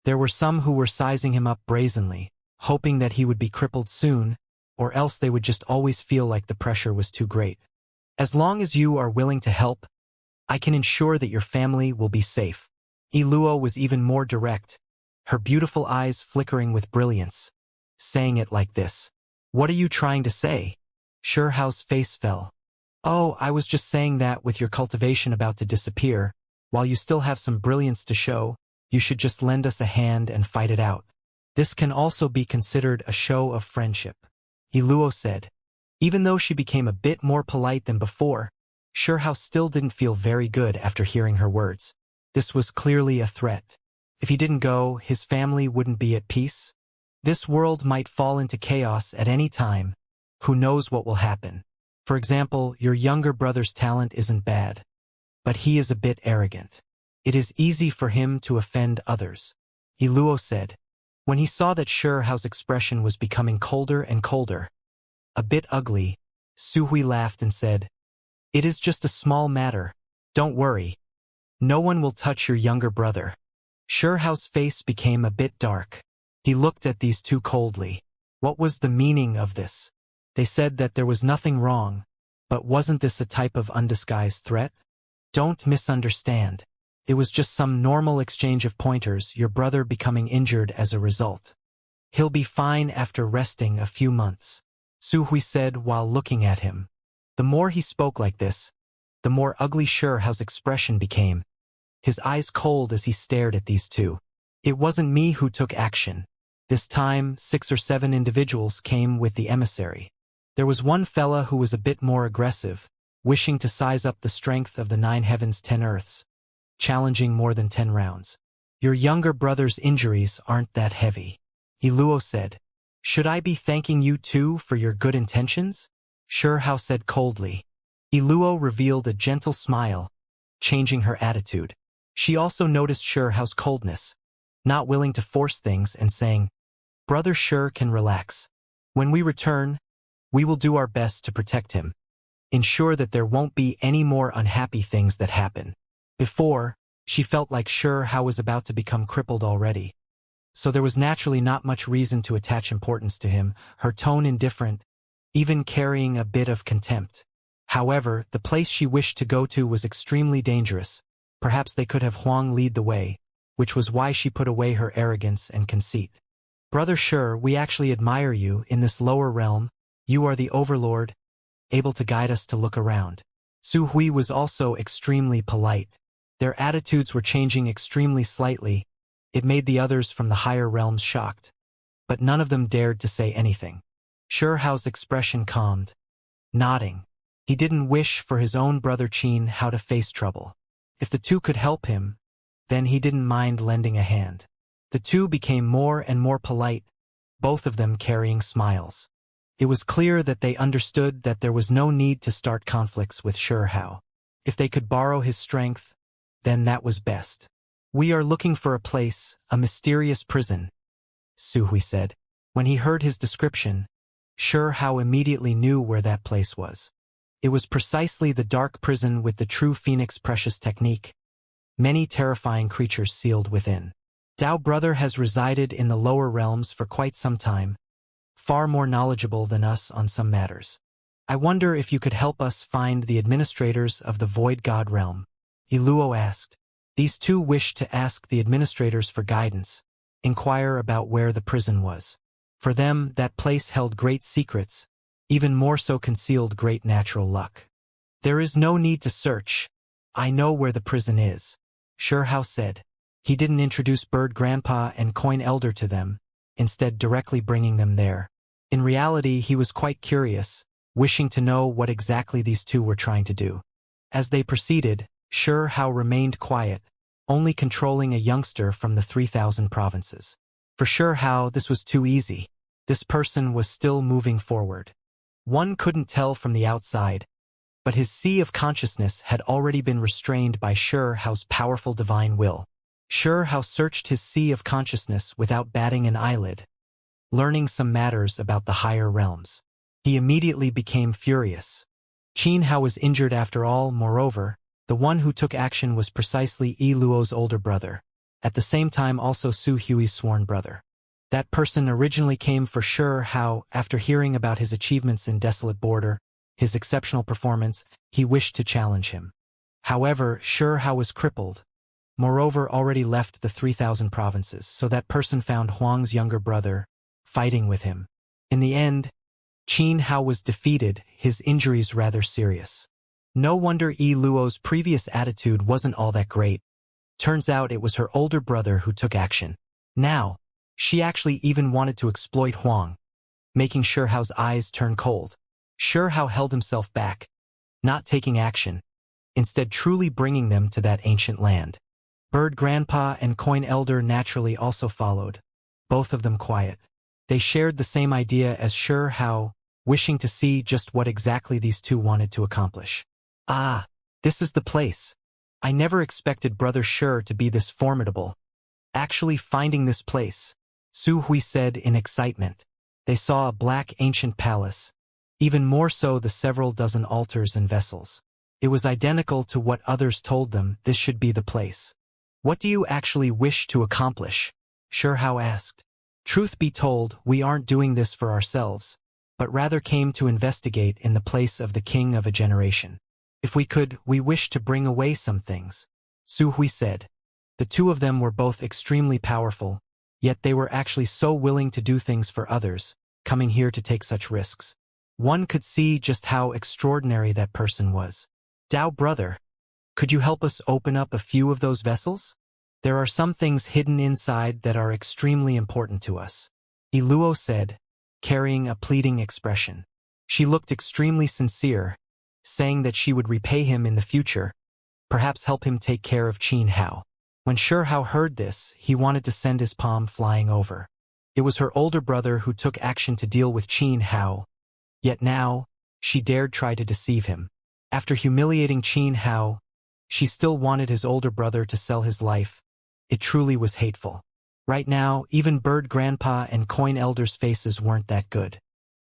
There were some who were sizing him up brazenly, hoping that he would be crippled soon, or else they would just always feel like the pressure was too great. As long as you are willing to help, I can ensure that your family will be safe. Luo was even more direct, her beautiful eyes flickering with brilliance, saying it like this. What are you trying to say? Shao's face fell. Oh, I was just saying that with your cultivation about to disappear, while you still have some brilliance to show, you should just lend us a hand and fight it out. This can also be considered a show of friendship, Luo said. Even though she became a bit more polite than before, Shao still didn't feel very good after hearing her words. This was clearly a threat. If he didn't go, his family wouldn't be at peace. This world might fall into chaos at any time. Who knows what will happen? For example, your younger brother's talent isn't bad, but he is a bit arrogant. It is easy for him to offend others, Luo said. When he saw that Shao's expression was becoming colder and colder, a bit ugly, Suhui laughed and said, "It is just a small matter. Don't worry. No one will touch your younger brother." Shao's face became a bit dark. He looked at these two coldly. What was the meaning of this? They said that there was nothing wrong, but wasn't this a type of undisguised threat? Don't misunderstand. It was just some normal exchange of pointers, your brother becoming injured as a result. He'll be fine after resting a few months, Suhui said while looking at him. The more he spoke like this, the more ugly Shao's expression became, his eyes cold as he stared at these two. It wasn't me who took action. This time, 6 or 7 individuals came with the emissary. There was one fella who was a bit more aggressive, wishing to size up the strength of the 9 heavens 10 earths, challenging more than 10 rounds. Your younger brother's injuries aren't that heavy, Luo said. Should I be thanking you too for your good intentions? Shao said coldly. Luo revealed a gentle smile, changing her attitude. She also noticed Shao's coldness, not willing to force things and saying, Brother Shao can relax. When we return, we will do our best to protect him. Ensure that there won't be any more unhappy things that happen. Before, she felt like Shao was about to become crippled already. So there was naturally not much reason to attach importance to him, her tone indifferent, even carrying a bit of contempt. However, the place she wished to go to was extremely dangerous. Perhaps they could have Huang lead the way, which was why she put away her arrogance and conceit. Brother Shao, we actually admire you in this lower realm. You are the overlord, able to guide us to look around. Su Hui was also extremely polite. Their attitudes were changing extremely slightly. It made the others from the higher realms shocked. But none of them dared to say anything. Shao's expression calmed, nodding. He didn't wish for his own brother Qin how to face trouble. If the two could help him, then he didn't mind lending a hand. The two became more and more polite, both of them carrying smiles. It was clear that they understood that there was no need to start conflicts with Shao. If they could borrow his strength, then that was best. We are looking for a place, a mysterious prison, Su Hui said. When he heard his description, Shao immediately knew where that place was. It was precisely the dark prison with the true Phoenix precious technique. Many terrifying creatures sealed within. Dao brother has resided in the lower realms for quite some time, far more knowledgeable than us on some matters. I wonder if you could help us find the administrators of the Void God realm, Luo asked. These two wished to ask the administrators for guidance, inquire about where the prison was. For them, that place held great secrets, even more so concealed great natural luck. There is no need to search. I know where the prison is, Shao said. He didn't introduce Bird Grandpa and Coin Elder to them, instead directly bringing them there. In reality, he was quite curious, wishing to know what exactly these two were trying to do. As they proceeded, Shao remained quiet, only controlling a youngster from the 3,000 provinces. For Shao, this was too easy. This person was still moving forward. One couldn't tell from the outside, but his sea of consciousness had already been restrained by Shao's powerful divine will. Shao searched his sea of consciousness without batting an eyelid, learning some matters about the higher realms. He immediately became furious. Qin Hao was injured after all. Moreover, the one who took action was precisely Luo's older brother, at the same time also Su Hui's sworn brother. That person originally came for Shao. After hearing about his achievements in Desolate Border, his exceptional performance, he wished to challenge him. However, Shao was crippled, moreover already left the 3,000 provinces, so that person found Huang's younger brother, fighting with him. In the end, Qin Hao was defeated, his injuries rather serious. No wonder Yi Luo's previous attitude wasn't all that great. Turns out it was her older brother who took action. Now, she actually even wanted to exploit Huang, making Shi Hao's eyes turn cold. Shi Hao held himself back, not taking action, instead truly bringing them to that ancient land. Bird Grandpa and Coin Elder naturally also followed, both of them quiet. They shared the same idea as Shi Hao, wishing to see just what exactly these two wanted to accomplish. Ah, this is the place. I never expected Brother Shi to be this formidable. Actually finding this place, Su Hui said in excitement. They saw a black ancient palace, even more so the several dozen altars and vessels. It was identical to what others told them this should be the place. What do you actually wish to accomplish? Shi Hao asked. Truth be told, we aren't doing this for ourselves, but rather came to investigate in the place of the king of a generation. If we could, we wish to bring away some things, Su Hui said. The two of them were both extremely powerful, yet they were actually so willing to do things for others, coming here to take such risks. One could see just how extraordinary that person was. Dao brother, could you help us open up a few of those vessels? There are some things hidden inside that are extremely important to us, Yi Luo said, carrying a pleading expression. She looked extremely sincere, saying that she would repay him in the future, perhaps help him take care of Qin Hao. When Shi Hao heard this, he wanted to send his palm flying over. It was her older brother who took action to deal with Qin Hao, yet now, she dared try to deceive him. After humiliating Qin Hao, she still wanted his older brother to sell his life. It truly was hateful. Right now, even Bird Grandpa and Coin Elder's faces weren't that good.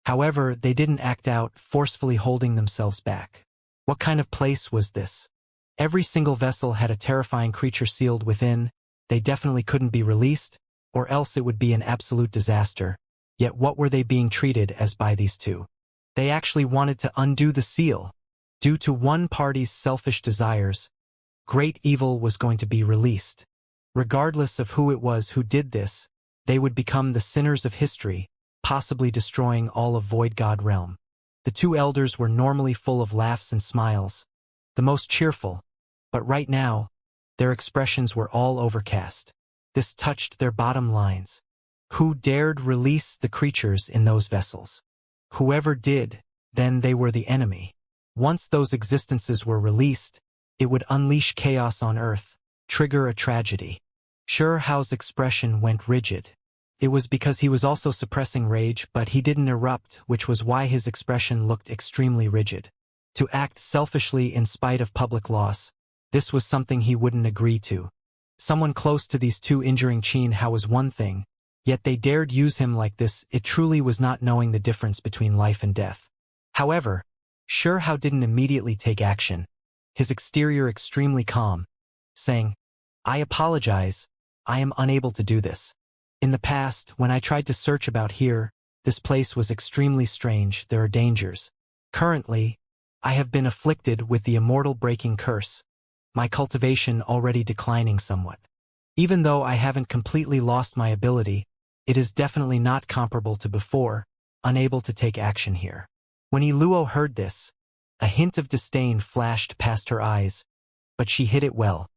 However, they didn't act out, forcefully holding themselves back. What kind of place was this? Every single vessel had a terrifying creature sealed within. They definitely couldn't be released, or else it would be an absolute disaster. Yet what were they being treated as by these two? They actually wanted to undo the seal. Due to one party's selfish desires, great evil was going to be released. Regardless of who it was who did this, they would become the sinners of history, possibly destroying all of Void God realm. The two elders were normally full of laughs and smiles, the most cheerful, but right now, their expressions were all overcast. This touched their bottom lines. Who dared release the creatures in those vessels? Whoever did, then they were the enemy. Once those existences were released, it would unleash chaos on Earth, trigger a tragedy. Shi Hao's expression went rigid. It was because he was also suppressing rage, but he didn't erupt, which was why his expression looked extremely rigid. To act selfishly in spite of public loss, this was something he wouldn't agree to. Someone close to these two injuring Qin Hao was one thing, yet they dared use him like this. It truly was not knowing the difference between life and death. However, Shi Hao didn't immediately take action, his exterior extremely calm, saying, I apologize, I am unable to do this. In the past, when I tried to search about here, this place was extremely strange, there are dangers. Currently, I have been afflicted with the immortal breaking curse, my cultivation already declining somewhat. Even though I haven't completely lost my ability, it is definitely not comparable to before, unable to take action here. When Yi Luo heard this, a hint of disdain flashed past her eyes, but she hid it well.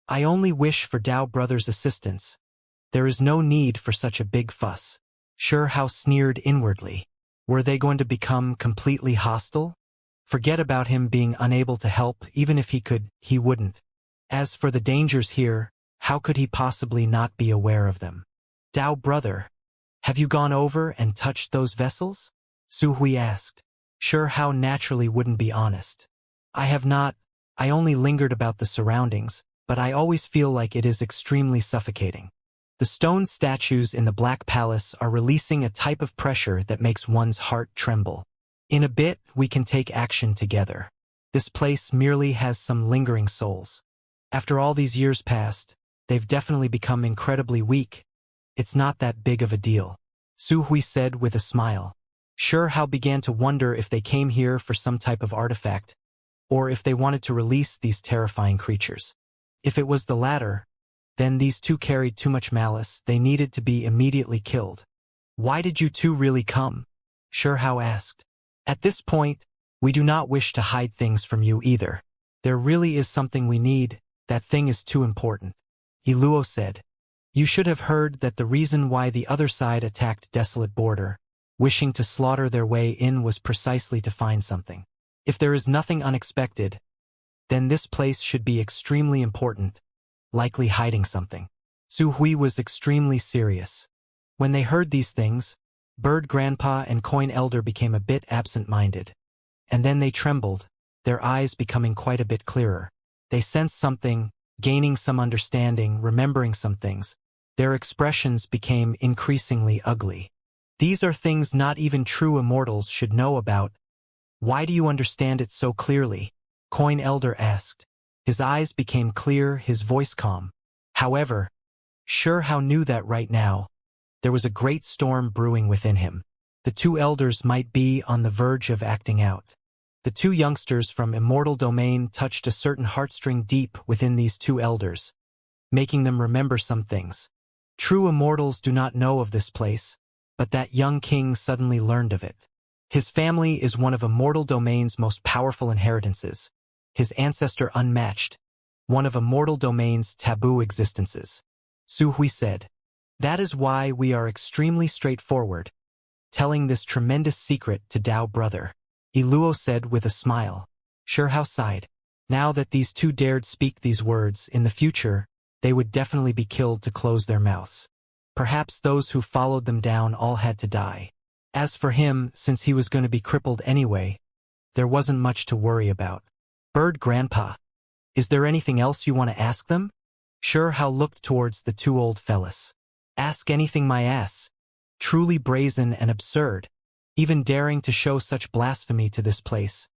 I only wish for Dao Brothers' assistance. There is no need for such a big fuss. Shi Hao sneered inwardly. Were they going to become completely hostile? Forget about him being unable to help. Even if he could, he wouldn't. As for the dangers here, how could he possibly not be aware of them? Dao brother, have you gone over and touched those vessels? Su Hui asked. Shi Hao naturally wouldn't be honest. I have not. I only lingered about the surroundings, but I always feel like it is extremely suffocating. The stone statues in the Black Palace are releasing a type of pressure that makes one's heart tremble. In a bit, we can take action together. This place merely has some lingering souls. After all these years passed, they've definitely become incredibly weak. It's not that big of a deal, Su Hui said with a smile. Shi Hao began to wonder if they came here for some type of artifact, or if they wanted to release these terrifying creatures. If it was the latter, Then these two carried too much malice, they needed to be immediately killed. Why did you two really come? Xianxia asked. At this point, we do not wish to hide things from you either. There really is something we need, that thing is too important. Iluo said. You should have heard that the reason why the other side attacked Desolate Border, wishing to slaughter their way in, was precisely to find something. If there is nothing unexpected, then this place should be extremely important, likely hiding something. Su Hui was extremely serious. When they heard these things, Bird Grandpa and Coin Elder became a bit absent-minded. And then they trembled, their eyes becoming quite a bit clearer. They sensed something, gaining some understanding, remembering some things. Their expressions became increasingly ugly. These are things not even true immortals should know about. Why do you understand it so clearly? Coin Elder asked. His eyes became clear, his voice calm. However, Xianxia knew that right now, there was a great storm brewing within him. The two elders might be on the verge of acting out. The two youngsters from Immortal Domain touched a certain heartstring deep within these two elders, making them remember some things. True immortals do not know of this place, but that young king suddenly learned of it. His family is one of Immortal Domain's most powerful inheritances, his ancestor unmatched, one of Immortal Domain's taboo existences. Su Hui said. That is why we are extremely straightforward, telling this tremendous secret to Dao brother. Iluo said with a smile. Xianxia sighed. Now that these two dared speak these words, in the future, they would definitely be killed to close their mouths. Perhaps those who followed them down all had to die. As for him, since he was going to be crippled anyway, there wasn't much to worry about. Bird Grandpa, is there anything else you want to ask them? Xianxia looked towards the two old fellas. Ask anything, my ass. Truly brazen and absurd. Even daring to show such blasphemy to this place.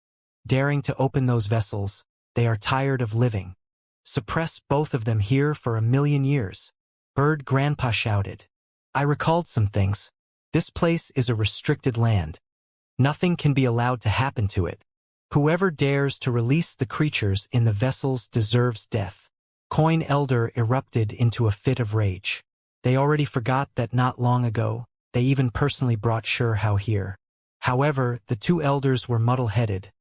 Daring to open those vessels, they are tired of living. Suppress both of them here for 1,000,000 years. Bird Grandpa shouted. I recalled some things. This place is a restricted land. Nothing can be allowed to happen to it. Whoever dares to release the creatures in the vessels deserves death. Coin Elder erupted into a fit of rage. They already forgot that not long ago, they even personally brought Xianxia here. However, the two elders were muddle-headed.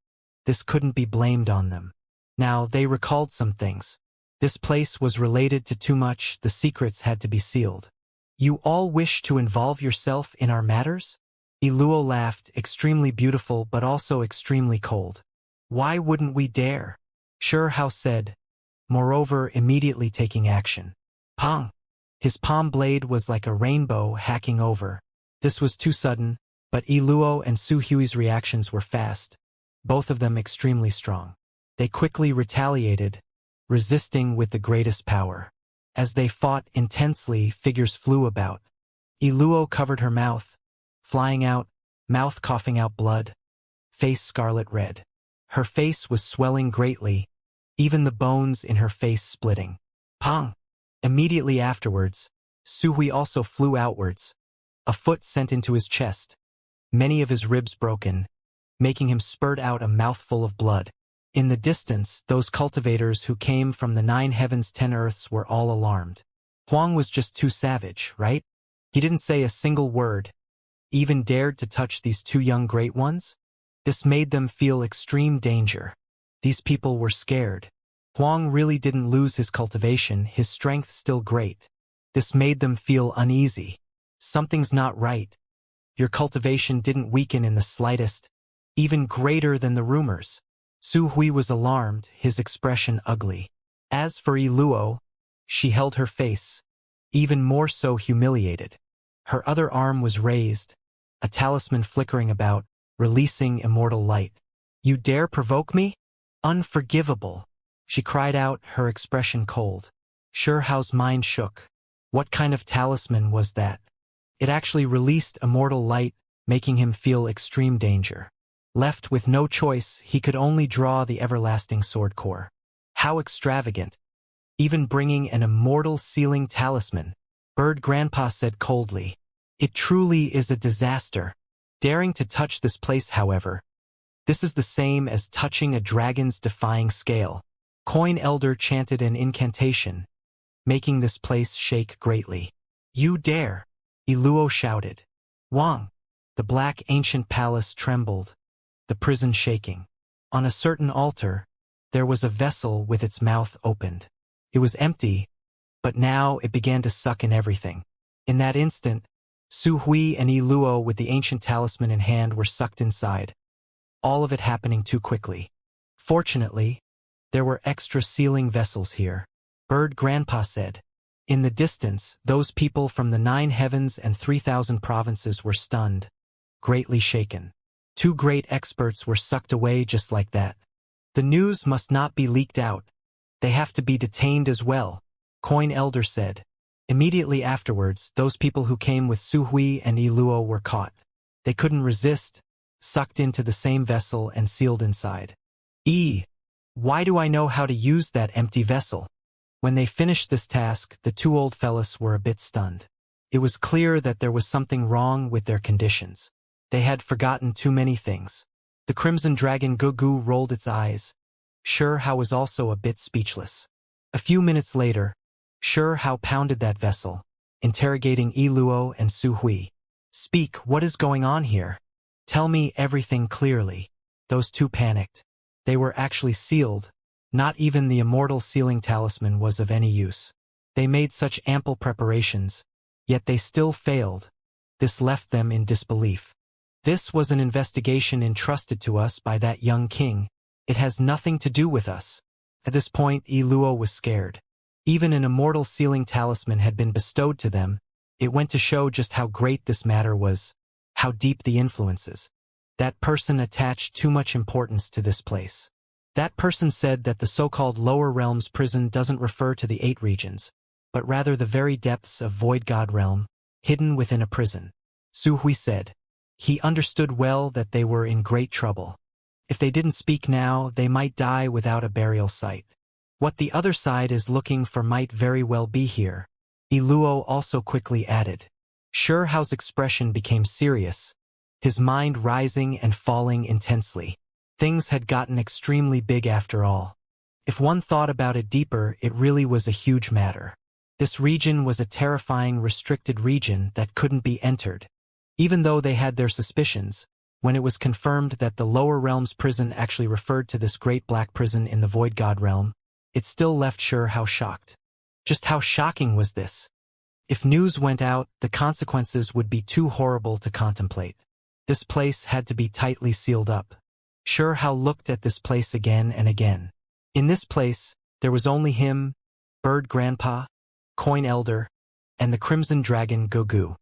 This couldn't be blamed on them. Now, they recalled some things. This place was related to too much, the secrets had to be sealed. You all wish to involve yourself in our matters? Iluo laughed, extremely beautiful but also extremely cold. Why wouldn't we dare? Xianxia said, moreover immediately taking action. Pong! His palm blade was like a rainbow hacking over. This was too sudden, but Iluo and Su Hui's reactions were fast, both of them extremely strong. They quickly retaliated, resisting with the greatest power. As they fought intensely, figures flew about. Iluo covered her mouth, flying out, mouth coughing out blood, face scarlet red. Her face was swelling greatly, even the bones in her face splitting. Pong! Immediately afterwards, Su Hui also flew outwards, a foot sent into his chest, many of his ribs broken, making him spurt out a mouthful of blood. In the distance, those cultivators who came from the 9 heavens 10 earths were all alarmed. Huang was just too savage, right? He didn't say a single word, even dared to touch these two young great ones? This made them feel extreme danger. These people were scared. Huang really didn't lose his cultivation, his strength still great. This made them feel uneasy. Something's not right. Your cultivation didn't weaken in the slightest, even greater than the rumors. Su Hui was alarmed, his expression ugly. As for Iluo, she held her face, even more so humiliated. Her other arm was raised, a talisman flickering about, releasing immortal light. You dare provoke me? Unforgivable! She cried out, her expression cold. Xianxia's mind shook. What kind of talisman was that? It actually released immortal light, making him feel extreme danger. Left with no choice, he could only draw the everlasting sword core. How extravagant! Even bringing an immortal sealing talisman, Bird Grandpa said coldly. It truly is a disaster. Daring to touch this place, however, this is the same as touching a dragon's defying scale. Coin Elder chanted an incantation, making this place shake greatly. "You dare!" Iluo shouted. "Wang!" The black ancient palace trembled, the prison shaking. On a certain altar, there was a vessel with its mouth opened. It was empty, but now it began to suck in everything. In that instant, Su Hui and Iluo with the ancient talisman in hand were sucked inside, all of it happening too quickly. Fortunately, there were extra sealing vessels here. Bird Grandpa said. In the distance, those people from the 9 heavens and 3,000 provinces were stunned, greatly shaken. 2 great experts were sucked away just like that. The news must not be leaked out. They have to be detained as well, Coin Elder said. Immediately afterwards, those people who came with Su Hui and Iluo were caught. They couldn't resist, sucked into the same vessel and sealed inside. Why do I know how to use that empty vessel? When they finished this task, the 2 old fellas were a bit stunned. It was clear that there was something wrong with their conditions. They had forgotten too many things. The Crimson Dragon Gugu rolled its eyes. Hao was also a bit speechless. A few minutes later, Hao pounded that vessel, interrogating Iluo and Su Hui. "Speak, what is going on here? Tell me everything clearly." Those 2 panicked. They were actually sealed. Not even the immortal sealing talisman was of any use. They made such ample preparations, yet they still failed. This left them in disbelief. "This was an investigation entrusted to us by that young king. It has nothing to do with us." At this point, Iluo was scared. Even an immortal sealing talisman had been bestowed to them. It went to show just how great this matter was, how deep the influences. That person attached too much importance to this place. That person said that the so-called lower realms prison doesn't refer to the 8 regions, but rather the very depths of Void God realm, hidden within a prison. Su Hui said. He understood well that they were in great trouble. If they didn't speak now, they might die without a burial site. What the other side is looking for might very well be here. Iluo also quickly added. Hao's expression became serious, his mind rising and falling intensely. Things had gotten extremely big after all. If one thought about it deeper, it really was a huge matter. This region was a terrifying, restricted region that couldn't be entered. Even though they had their suspicions, when it was confirmed that the lower realms prison actually referred to this great black prison in the Void God realm, it still left Hao shocked. Just how shocking was this? If news went out, the consequences would be too horrible to contemplate. This place had to be tightly sealed up. Hao looked at this place again and again. In this place, there was only him, Bird Grandpa, Coin Elder, and the Crimson Dragon Gugu.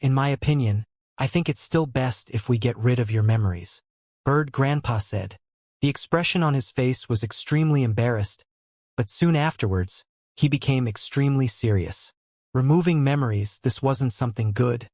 In my opinion, I think it's still best if we get rid of your memories, Bird Grandpa said. The expression on his face was extremely embarrassed, but soon afterwards, he became extremely serious. Removing memories, this wasn't something good,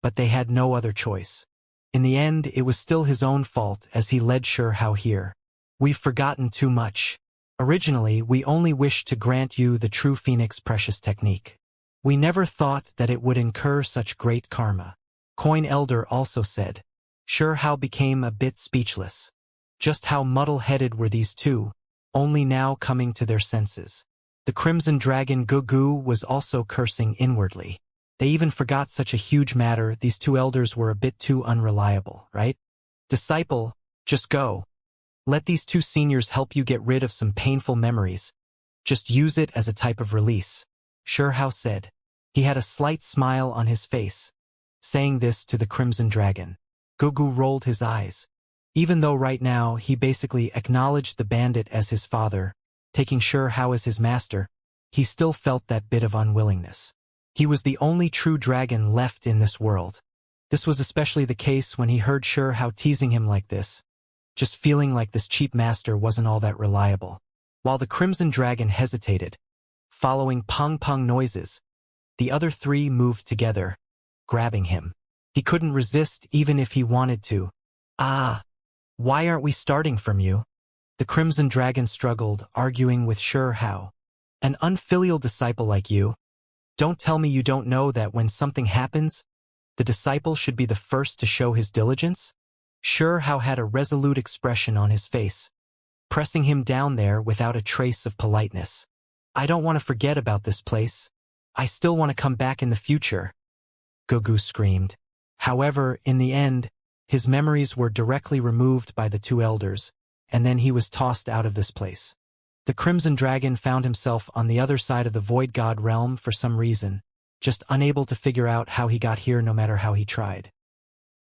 but they had no other choice. In the end, it was still his own fault as he led Hao here. We've forgotten too much. Originally, we only wished to grant you the true Phoenix Precious technique. We never thought that it would incur such great karma. Coin Elder also said. Hao became a bit speechless. Just how muddle-headed were these 2, only now coming to their senses. The Crimson Dragon Gugu was also cursing inwardly. They even forgot such a huge matter. These 2 elders were a bit too unreliable, right? Disciple, just go. Let these 2 seniors help you get rid of some painful memories. Just use it as a type of release, Hao said. He had a slight smile on his face. Saying this to the Crimson Dragon, Gugu rolled his eyes. Even though right now he basically acknowledged the bandit as his father, taking Hao as his master, he still felt that bit of unwillingness. He was the only true dragon left in this world. This was especially the case when he heard Hao teasing him like this, just feeling like this cheap master wasn't all that reliable. While the Crimson Dragon hesitated, following pong-pong noises, the other 3 moved together, grabbing him. He couldn't resist even if he wanted to. Why aren't we starting from you? The Crimson Dragon struggled, arguing with Hao. An unfilial disciple like you? Don't tell me you don't know that when something happens, the disciple should be the first to show his diligence? Hao had a resolute expression on his face, pressing him down there without a trace of politeness. I don't want to forget about this place. I still want to come back in the future, Gugu screamed. However, in the end, his memories were directly removed by the two elders, and then he was tossed out of this place. The Crimson Dragon found himself on the other side of the Void God realm for some reason, just unable to figure out how he got here no matter how he tried.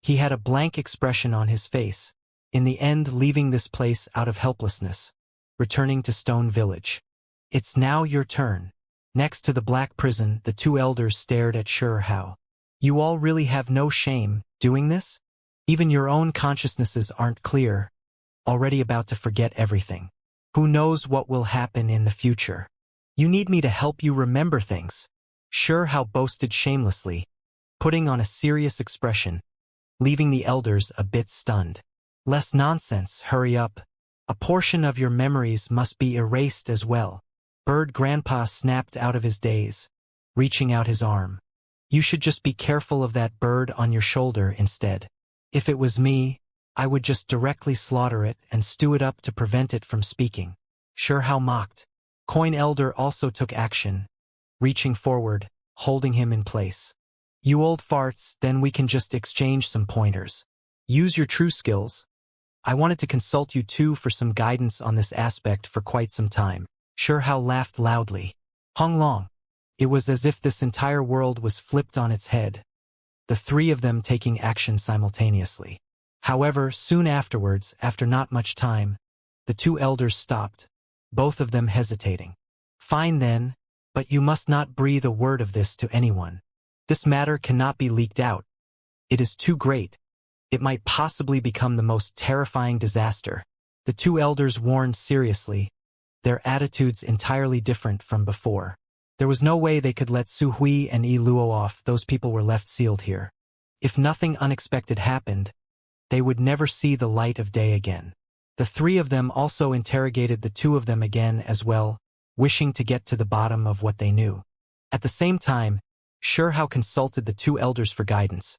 He had a blank expression on his face, in the end leaving this place out of helplessness, returning to Stone Village. It's now your turn. Next to the Black Prison, the two elders stared at Xianxia. You all really have no shame doing this? Even your own consciousnesses aren't clear, already about to forget everything. Who knows what will happen in the future? You need me to help you remember things. Xianxia boasted shamelessly, putting on a serious expression, leaving the elders a bit stunned. Less nonsense, hurry up. A portion of your memories must be erased as well. Bird Grandpa snapped out of his daze, reaching out his arm. You should just be careful of that bird on your shoulder instead. If it was me, I would just directly slaughter it and stew it up to prevent it from speaking. Xianxia mocked. Coin Elder also took action, reaching forward, holding him in place. You old farts, then we can just exchange some pointers. Use your true skills. I wanted to consult you too for some guidance on this aspect for quite some time. Xianxia laughed loudly. Hong Long. It was as if this entire world was flipped on its head, the three of them taking action simultaneously. However, soon afterwards, after not much time, the two elders stopped, both of them hesitating. Fine then, but you must not breathe a word of this to anyone. This matter cannot be leaked out. It is too great. It might possibly become the most terrifying disaster. The two elders warned seriously, their attitudes entirely different from before. There was no way they could let Su Hui and Yi Luo off. Those people were left sealed here. If nothing unexpected happened, they would never see the light of day again. The three of them also interrogated the two of them again as well, wishing to get to the bottom of what they knew. At the same time, Xianxia consulted the two elders for guidance,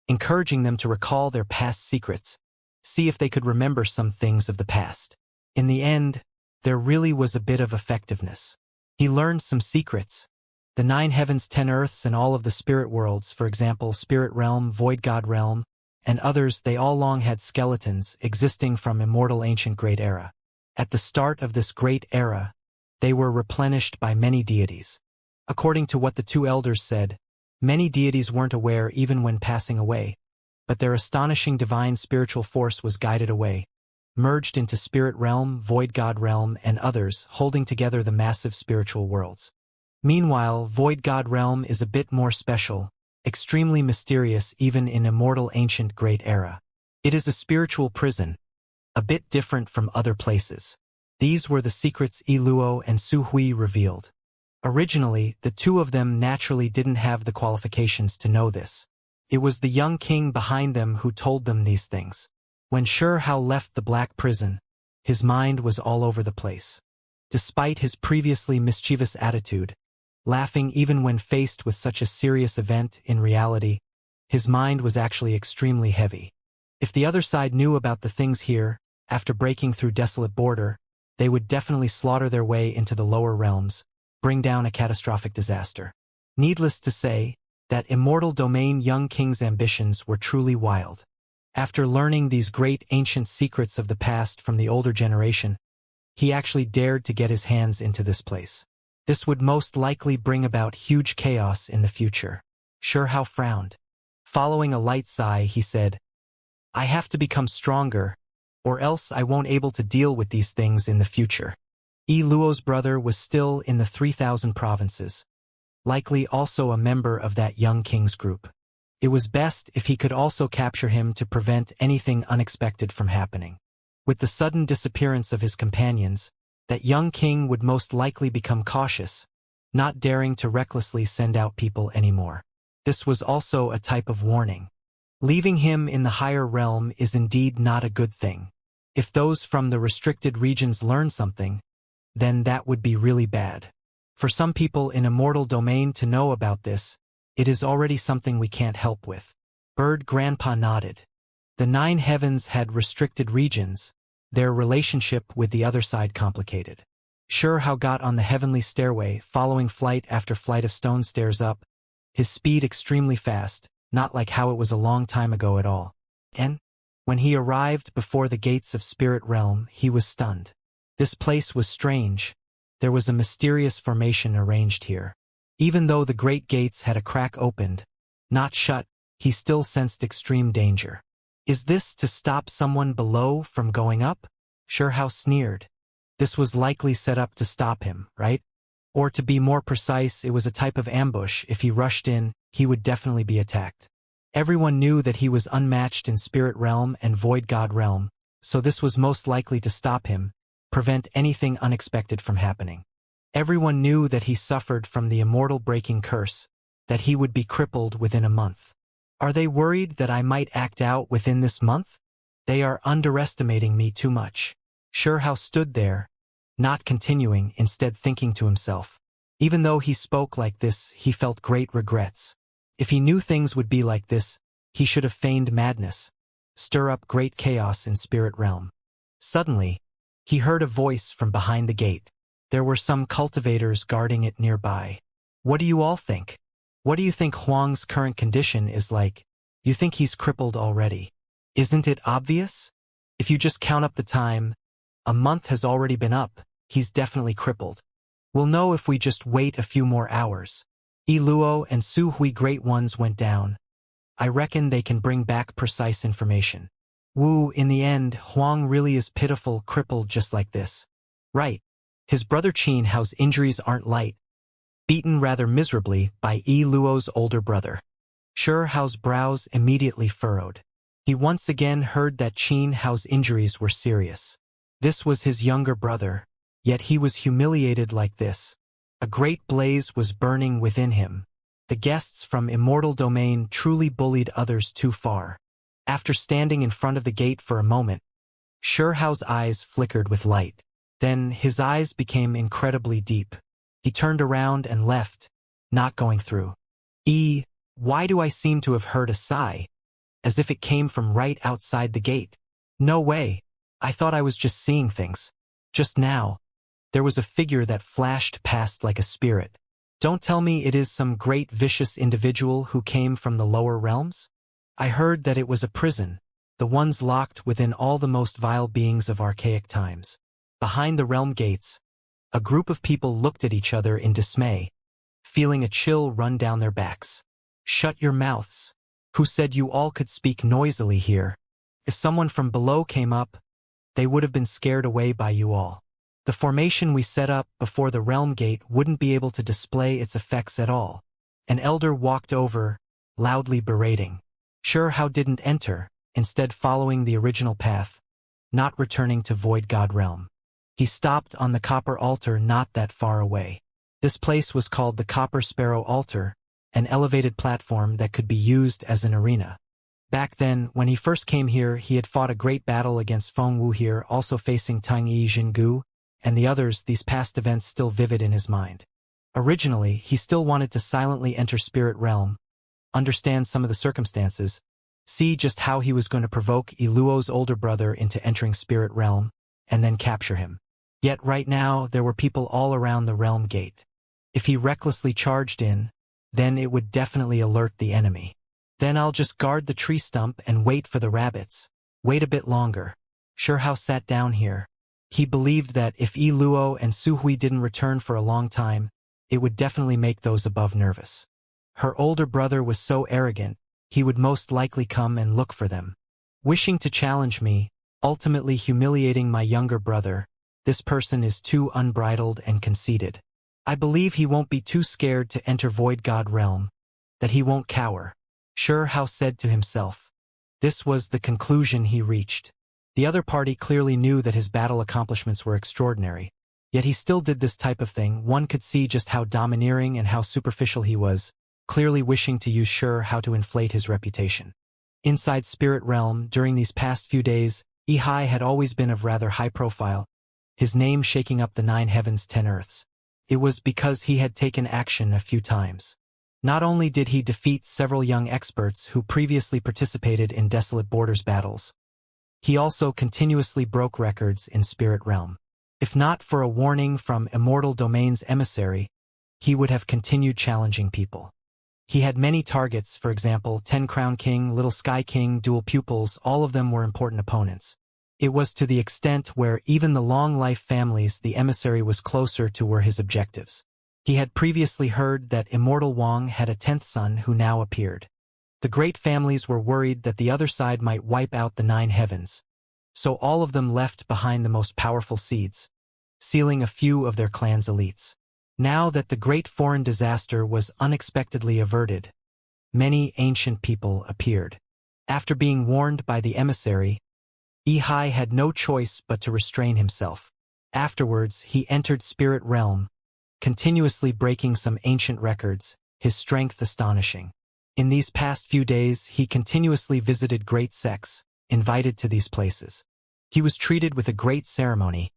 encouraging them to recall their past secrets, see if they could remember some things of the past. In the end, there really was a bit of effectiveness. He learned some secrets. The 9 heavens, 10 earths, and all of the spirit worlds, for example, Spirit Realm, Void God Realm, and others, they all long had skeletons existing from Immortal Ancient Great Era. At the start of this great era, they were replenished by many deities. According to what the two elders said, many deities weren't aware even when passing away, but their astonishing divine spiritual force was guided away, merged into Spirit Realm, Void God Realm, and others, holding together the massive spiritual worlds. Meanwhile, Void God Realm is a bit more special, extremely mysterious even in Immortal Ancient Great Era. It is a spiritual prison, a bit different from other places. These were the secrets Yi Luo and Su Hui revealed. Originally, the two of them naturally didn't have the qualifications to know this. It was the young king behind them who told them these things. When Xianxia left the Black Prison, his mind was all over the place. Despite his previously mischievous attitude, laughing even when faced with such a serious event, in reality, his mind was actually extremely heavy. If the other side knew about the things here, after breaking through Desolate Border, they would definitely slaughter their way into the lower realms, bring down a catastrophic disaster. Needless to say, that Immortal Domain young king's ambitions were truly wild. After learning these great ancient secrets of the past from the older generation, he actually dared to get his hands into this place. This would most likely bring about huge chaos in the future. Xianxia frowned. Following a light sigh, he said, I have to become stronger, or else I won't able to deal with these things in the future. Yi Luo's brother was still in the 3,000 provinces, likely also a member of that young king's group. It was best if he could also capture him to prevent anything unexpected from happening. With the sudden disappearance of his companions, that young king would most likely become cautious, not daring to recklessly send out people anymore. This was also a type of warning. Leaving him in the higher realm is indeed not a good thing. If those from the restricted regions learn something, then that would be really bad. For some people in Immortal Domain to know about this, it is already something we can't help with. Bird Grandpa nodded. The 9 heavens had restricted regions, their relationship with the other side complicated. Hao got on the heavenly stairway, following flight after flight of stone stairs up, his speed extremely fast, not like how it was a long time ago at all. And when he arrived before the gates of Spirit Realm, he was stunned. This place was strange. There was a mysterious formation arranged here. Even though the great gates had a crack opened, not shut, he still sensed extreme danger. Is this to stop someone below from going up? Hao sneered. This was likely set up to stop him, right? Or to be more precise, it was a type of ambush. If he rushed in, he would definitely be attacked. Everyone knew that he was unmatched in Spirit Realm and Void God Realm, so this was most likely to stop him, prevent anything unexpected from happening. Everyone knew that he suffered from the immortal breaking curse, that he would be crippled within a month. Are they worried that I might act out within this month? They are underestimating me too much. Hao stood there, not continuing, instead thinking to himself. Even though he spoke like this, he felt great regrets. If he knew things would be like this, he should have feigned madness, stir up great chaos in Spirit Realm. Suddenly, he heard a voice from behind the gate. There were some cultivators guarding it nearby. What do you all think? What do you think Huang's current condition is like? You think he's crippled already? Isn't it obvious? If you just count up the time, a month has already been up, he's definitely crippled. We'll know if we just wait a few more hours. Yi Luo and Su Hui Great Ones went down. I reckon they can bring back precise information. Wu, in the end, Huang really is pitiful, crippled just like this. Right. His brother Qin Hao's injuries aren't light. Beaten rather miserably by Yi Luo's older brother. Hao's brows immediately furrowed. He once again heard that Qin Hao's injuries were serious. This was his younger brother, yet he was humiliated like this. A great blaze was burning within him. The guests from Immortal Domain truly bullied others too far. After standing in front of the gate for a moment, Hao's eyes flickered with light. Then his eyes became incredibly deep. He turned around and left, not going through. Why do I seem to have heard a sigh? As if it came from right outside the gate. No way. I thought I was just seeing things. Just now, there was a figure that flashed past like a spirit. Don't tell me it is some great vicious individual who came from the lower realms? I heard that it was a prison, the ones locked within all the most vile beings of archaic times. Behind the realm gates, a group of people looked at each other in dismay, feeling a chill run down their backs. Shut your mouths. Who said you all could speak noisily here? If someone from below came up, they would have been scared away by you all. The formation we set up before the realm gate wouldn't be able to display its effects at all. An elder walked over, loudly berating. Hao didn't enter, instead following the original path, not returning to Void God Realm. He stopped on the copper altar not that far away. This place was called the Copper Sparrow Altar, an elevated platform that could be used as an arena. Back then, when he first came here, he had fought a great battle against Feng Wu here, also facing Tang Yi Jingu, and the others, these past events still vivid in his mind. Originally, he still wanted to silently enter Spirit Realm, understand some of the circumstances, see just how he was going to provoke Yi Luo's older brother into entering Spirit Realm, and then capture him. Yet right now, there were people all around the realm gate. If he recklessly charged in, then it would definitely alert the enemy. Then I'll just guard the tree stump and wait for the rabbits. Wait a bit longer. Hao sat down here. He believed that if Yi Luo and Su Hui didn't return for a long time, it would definitely make those above nervous. Her older brother was so arrogant, he would most likely come and look for them. Wishing to challenge me, ultimately humiliating my younger brother, this person is too unbridled and conceited. I believe he won't be too scared to enter Void God Realm, that he won't cower. Hao said to himself. This was the conclusion he reached. The other party clearly knew that his battle accomplishments were extraordinary, yet he still did this type of thing. One could see just how domineering and how superficial he was, clearly wishing to use How to inflate his reputation. Inside Spirit Realm, during these past few days, Yi Hai had always been of rather high profile, his name shaking up the 9 heavens 10 earths. It was because he had taken action a few times. Not only did he defeat several young experts who previously participated in Desolate Borders battles, he also continuously broke records in Spirit Realm. If not for a warning from Immortal Domain's emissary, he would have continued challenging people. He had many targets, for example, 10 Crown King, Little Sky King, Dual Pupils, all of them were important opponents. It was to the extent where even the long-life families the emissary was closer to were his objectives. He had previously heard that Immortal Wang had a 10th son who now appeared. The great families were worried that the other side might wipe out the 9 heavens. So all of them left behind the most powerful seeds, sealing a few of their clan's elites. Now that the great foreign disaster was unexpectedly averted, many ancient people appeared. After being warned by the emissary, Yihai had no choice but to restrain himself. Afterwards, he entered Spirit Realm, continuously breaking some ancient records, his strength astonishing. In these past few days, he continuously visited great sects, invited to these places. He was treated with a great ceremony,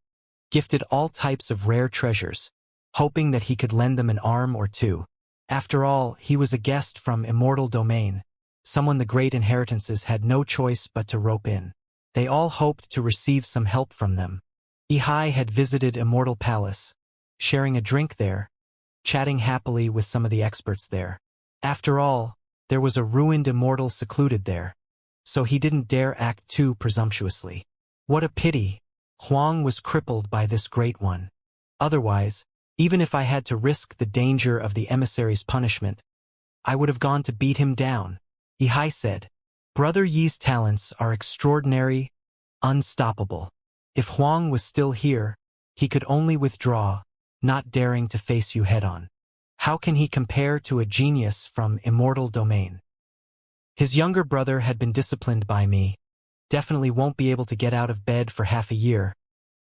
gifted all types of rare treasures, hoping that he could lend them an arm or two. After all, he was a guest from Immortal Domain, someone the great inheritances had no choice but to rope in. They all hoped to receive some help from them. Yihai had visited Immortal Palace, sharing a drink there, chatting happily with some of the experts there. After all, there was a ruined immortal secluded there, so he didn't dare act too presumptuously. What a pity! Huang was crippled by this great one. Otherwise, even if I had to risk the danger of the emissary's punishment, I would have gone to beat him down. Yihai said, Brother Yi's talents are extraordinary, unstoppable. If Huang was still here, he could only withdraw, not daring to face you head-on. How can he compare to a genius from Immortal Domain? His younger brother had been disciplined by me, definitely won't be able to get out of bed for half a year.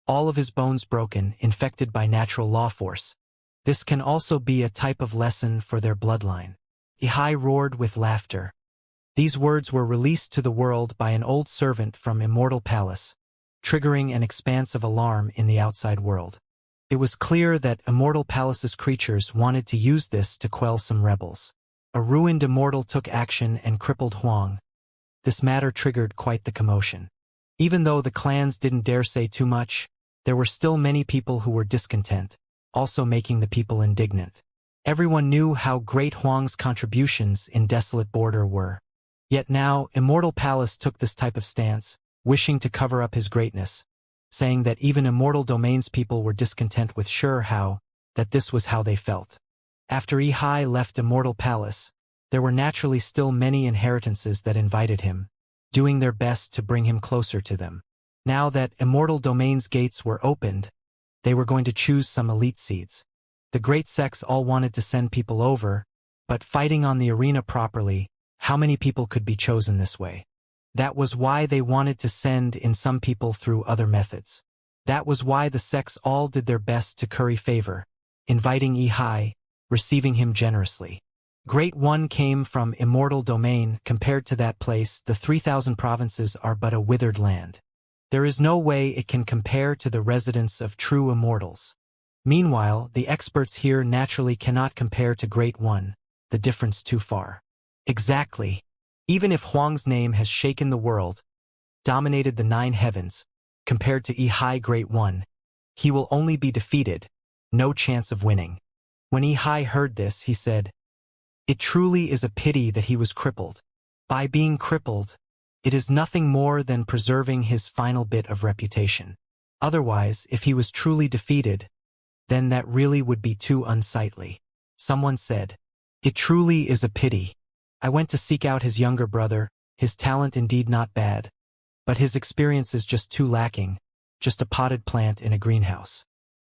All of his bones broken, infected by natural law force. This can also be a type of lesson for their bloodline. Yihai roared with laughter. These words were released to the world by an old servant from Immortal Palace, triggering an expansive alarm in the outside world. It was clear that Immortal Palace's creatures wanted to use this to quell some rebels. A ruined immortal took action and crippled Huang. This matter triggered quite the commotion. Even though the clans didn't dare say too much, there were still many people who were discontent, also making the people indignant. Everyone knew how great Huang's contributions in Desolate Border were. Yet now, Immortal Palace took this type of stance, wishing to cover up his greatness, saying that even Immortal Domain's people were discontent with that this was how they felt. After Yihai left Immortal Palace, there were naturally still many inheritances that invited him, doing their best to bring him closer to them. Now that Immortal Domain's gates were opened, they were going to choose some elite seeds. The great sects all wanted to send people over, but fighting on the arena properly, how many people could be chosen this way? That was why they wanted to send in some people through other methods. That was why the sects all did their best to curry favor, inviting Yihai, receiving him generously. Great One came from Immortal Domain. Compared to that place, the 3,000 provinces are but a withered land. There is no way it can compare to the residence of true immortals. Meanwhile, the experts here naturally cannot compare to Great One, the difference too far. Exactly. Even if Huang's name has shaken the world, dominated the 9 heavens, compared to Yihai Great One, he will only be defeated, no chance of winning. When Yihai heard this, he said, It truly is a pity that he was crippled. By being crippled, it is nothing more than preserving his final bit of reputation. Otherwise, if he was truly defeated, then that really would be too unsightly. Someone said, It truly is a pity. I went to seek out his younger brother, his talent indeed not bad, but his experience is just too lacking, just a potted plant in a greenhouse.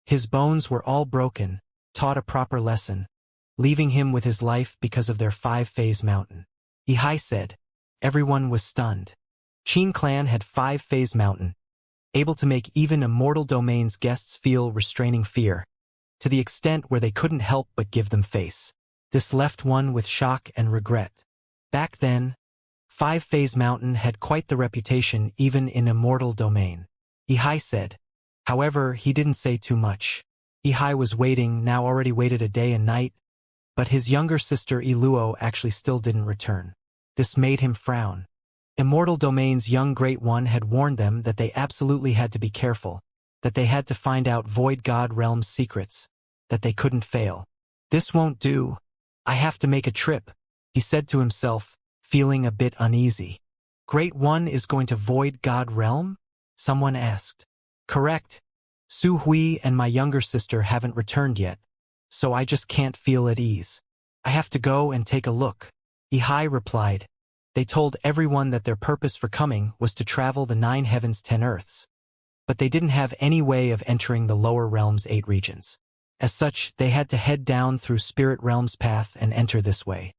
His bones were all broken, taught a proper lesson, leaving him with his life because of their 5-phase mountain. Yihai said. Everyone was stunned. Qin clan had 5-phase mountain, able to make even Immortal Domain's guests feel restraining fear, to the extent where they couldn't help but give them face. This left one with shock and regret. Back then, 5-phase mountain had quite the reputation even in Immortal Domain. Yihai said. However, he didn't say too much. Yihai was waiting, now already waited a day and night, but his younger sister Iluo actually still didn't return. This made him frown. Immortal Domain's young Great One had warned them that they absolutely had to be careful, that they had to find out Void God Realm's secrets, that they couldn't fail. This won't do. I have to make a trip, he said to himself, feeling a bit uneasy. Great One is going to Void God Realm? Someone asked. Correct. Su Hui and my younger sister haven't returned yet, so I just can't feel at ease. I have to go and take a look. Ihai replied. They told everyone that their purpose for coming was to travel the 9 heavens 10 earths. But they didn't have any way of entering the lower realm's 8 regions. As such, they had to head down through Spirit Realm's path and enter this way.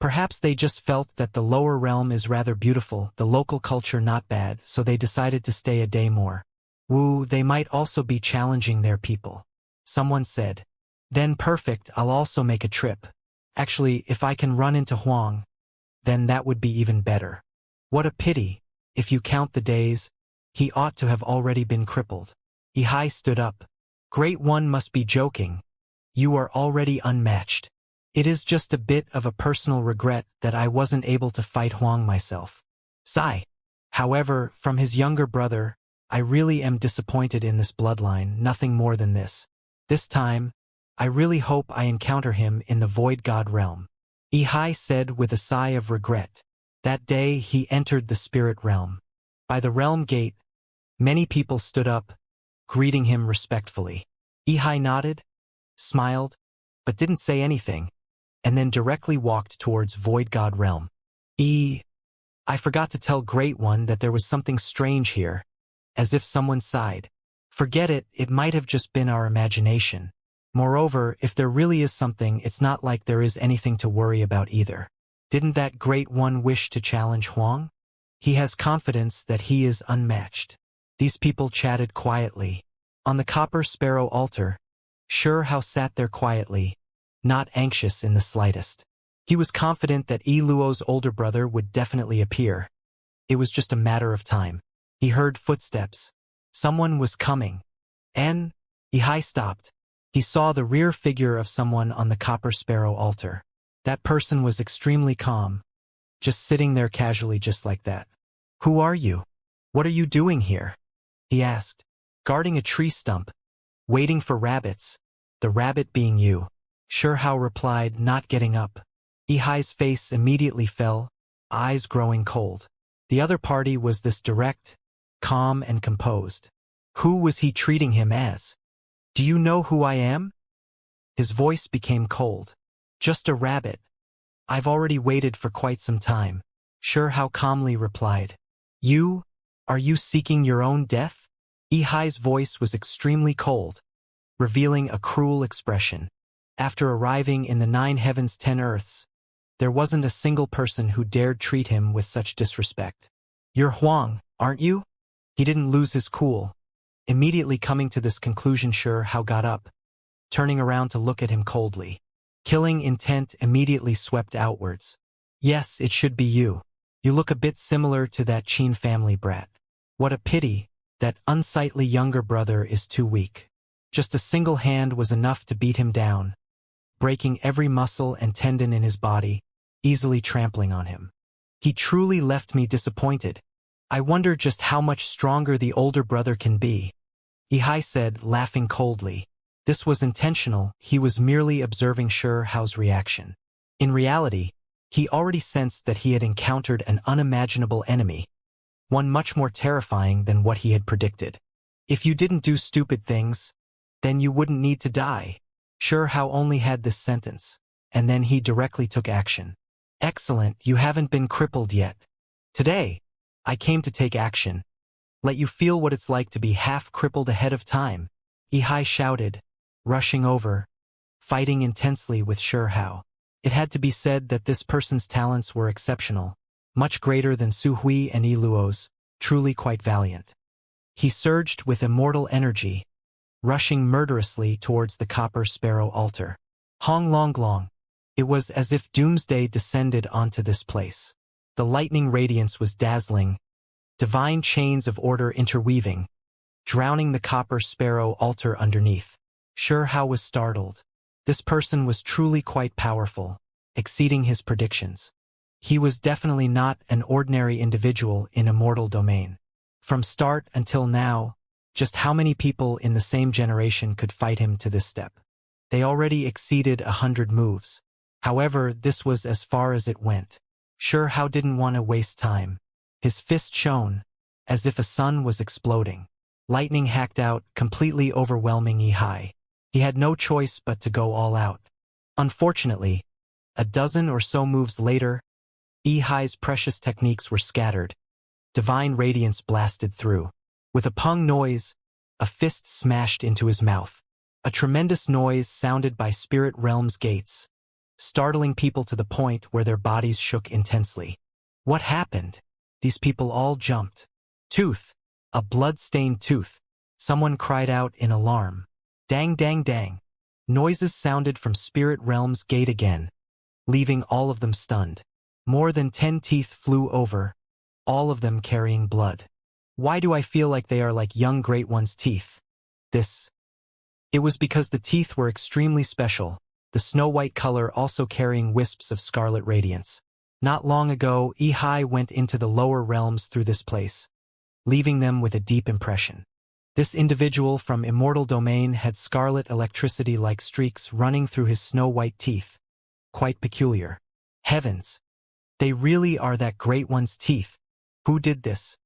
Perhaps they just felt that the lower realm is rather beautiful, the local culture not bad, so they decided to stay a day more. Woo, they might also be challenging their people. Someone said. Then perfect, I'll also make a trip. Actually, if I can run into Huang, then that would be even better. What a pity. If you count the days, he ought to have already been crippled. Ihai stood up. Great One must be joking. You are already unmatched. It is just a bit of a personal regret that I wasn't able to fight Huang myself. Sigh. However, from his younger brother, I really am disappointed in this bloodline, nothing more than this. This time, I really hope I encounter him in the Void God Realm. Ihai said with a sigh of regret. That day he entered the spirit realm. By the realm gate, many people stood up, greeting him respectfully. Ihai nodded, smiled, but didn't say anything, and then directly walked towards Void God Realm. I forgot to tell Great One that there was something strange here, as if someone sighed. Forget it, it might have just been our imagination. Moreover, if there really is something, it's not like there is anything to worry about either. Didn't that Great One wish to challenge Huang? He has confidence that he is unmatched. These people chatted quietly. On the copper sparrow altar, Hao sat there quietly, not anxious in the slightest. He was confident that Yi Luo's older brother would definitely appear. It was just a matter of time. He heard footsteps. Someone was coming. Ihai stopped. He saw the rear figure of someone on the copper sparrow altar. That person was extremely calm, just sitting there casually just like that. Who are you? What are you doing here? He asked. Guarding a tree stump, waiting for rabbits, the rabbit being you. Hao replied, not getting up. Ihai's face immediately fell, eyes growing cold. The other party was this direct, calm and composed. Who was he treating him as? Do you know who I am? His voice became cold. Just a rabbit. I've already waited for quite some time. Hao calmly replied. You? Are you seeking your own death? Ihai's voice was extremely cold, revealing a cruel expression. After arriving in the 9 heavens 10 earths, there wasn't a single person who dared treat him with such disrespect. You're Huang, aren't you? He didn't lose his cool. Immediately coming to this conclusion, Hao got up, turning around to look at him coldly. Killing intent immediately swept outwards. Yes, it should be you. You look a bit similar to that Qin family brat. What a pity, that unsightly younger brother is too weak. Just a single hand was enough to beat him down, breaking every muscle and tendon in his body, easily trampling on him. He truly left me disappointed. I wonder just how much stronger the older brother can be. Ihai said, laughing coldly. This was intentional, he was merely observing Hao's reaction. In reality, he already sensed that he had encountered an unimaginable enemy, one much more terrifying than what he had predicted. If you didn't do stupid things, then you wouldn't need to die. Hao only had this sentence, and then he directly took action. Excellent, you haven't been crippled yet. Today, I came to take action. Let you feel what it's like to be half crippled ahead of time. Ihai shouted, rushing over, fighting intensely with Hao. It had to be said that this person's talents were exceptional, much greater than Su Hui and Yi Luo's, truly quite valiant. He surged with immortal energy, rushing murderously towards the copper sparrow altar. Hong Long Long. It was as if doomsday descended onto this place. The lightning radiance was dazzling, divine chains of order interweaving, drowning the copper sparrow altar underneath. Hao was startled. This person was truly quite powerful, exceeding his predictions. He was definitely not an ordinary individual in immortal domain. From start until now, Just how many people in the same generation could fight him to this step? They already exceeded 100 moves. However, this was as far as it went. Sure, Hao didn't want to waste time. His fist shone, as if a sun was exploding. Lightning hacked out, completely overwhelming Yihai. He had no choice but to go all out. Unfortunately, a dozen or so moves later, Yihai's precious techniques were scattered. Divine radiance blasted through. With a pung noise, a fist smashed into his mouth. A tremendous noise sounded by spirit realm's gates, startling people to the point where their bodies shook intensely. What happened? These people all jumped. Tooth! A blood-stained tooth. Someone cried out in alarm. Dang, dang, dang. Noises sounded from spirit realm's gate again, leaving all of them stunned. More than 10 teeth flew over, all of them carrying blood. Why do I feel like they are like young Great One's teeth? It was because the teeth were extremely special, the snow-white color also carrying wisps of scarlet radiance. Not long ago, Yihai went into the lower realms through this place, leaving them with a deep impression. This individual from Immortal domain had scarlet electricity-like streaks running through his snow-white teeth. Quite peculiar. Heavens! They really are that Great One's teeth. Who did this?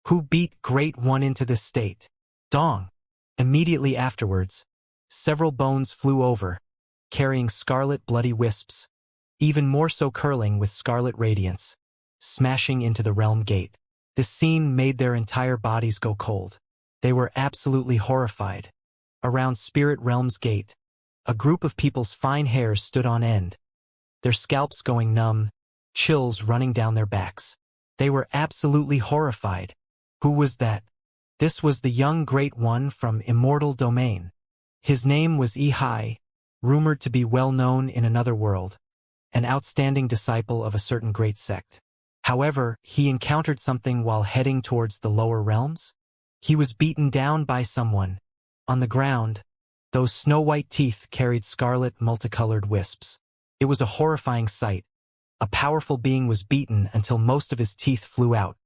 Who beat Great One into this state? Dong! Immediately afterwards, several bones flew over, carrying scarlet bloody wisps, even more so curling with scarlet radiance, smashing into the realm gate. This scene made their entire bodies go cold. They were absolutely horrified. Around Spirit Realm's gate, a group of people's fine hairs stood on end, their scalps going numb, chills running down their backs. They were absolutely horrified. Who was that? This was the young Great One from Immortal domain. His name was Yihai, rumored to be well known in another world, an outstanding disciple of a certain great sect. However, he encountered something while heading towards the lower realms. He was beaten down by someone. On the ground, those snow-white teeth carried scarlet multicolored wisps. It was a horrifying sight. A powerful being was beaten until most of his teeth flew out.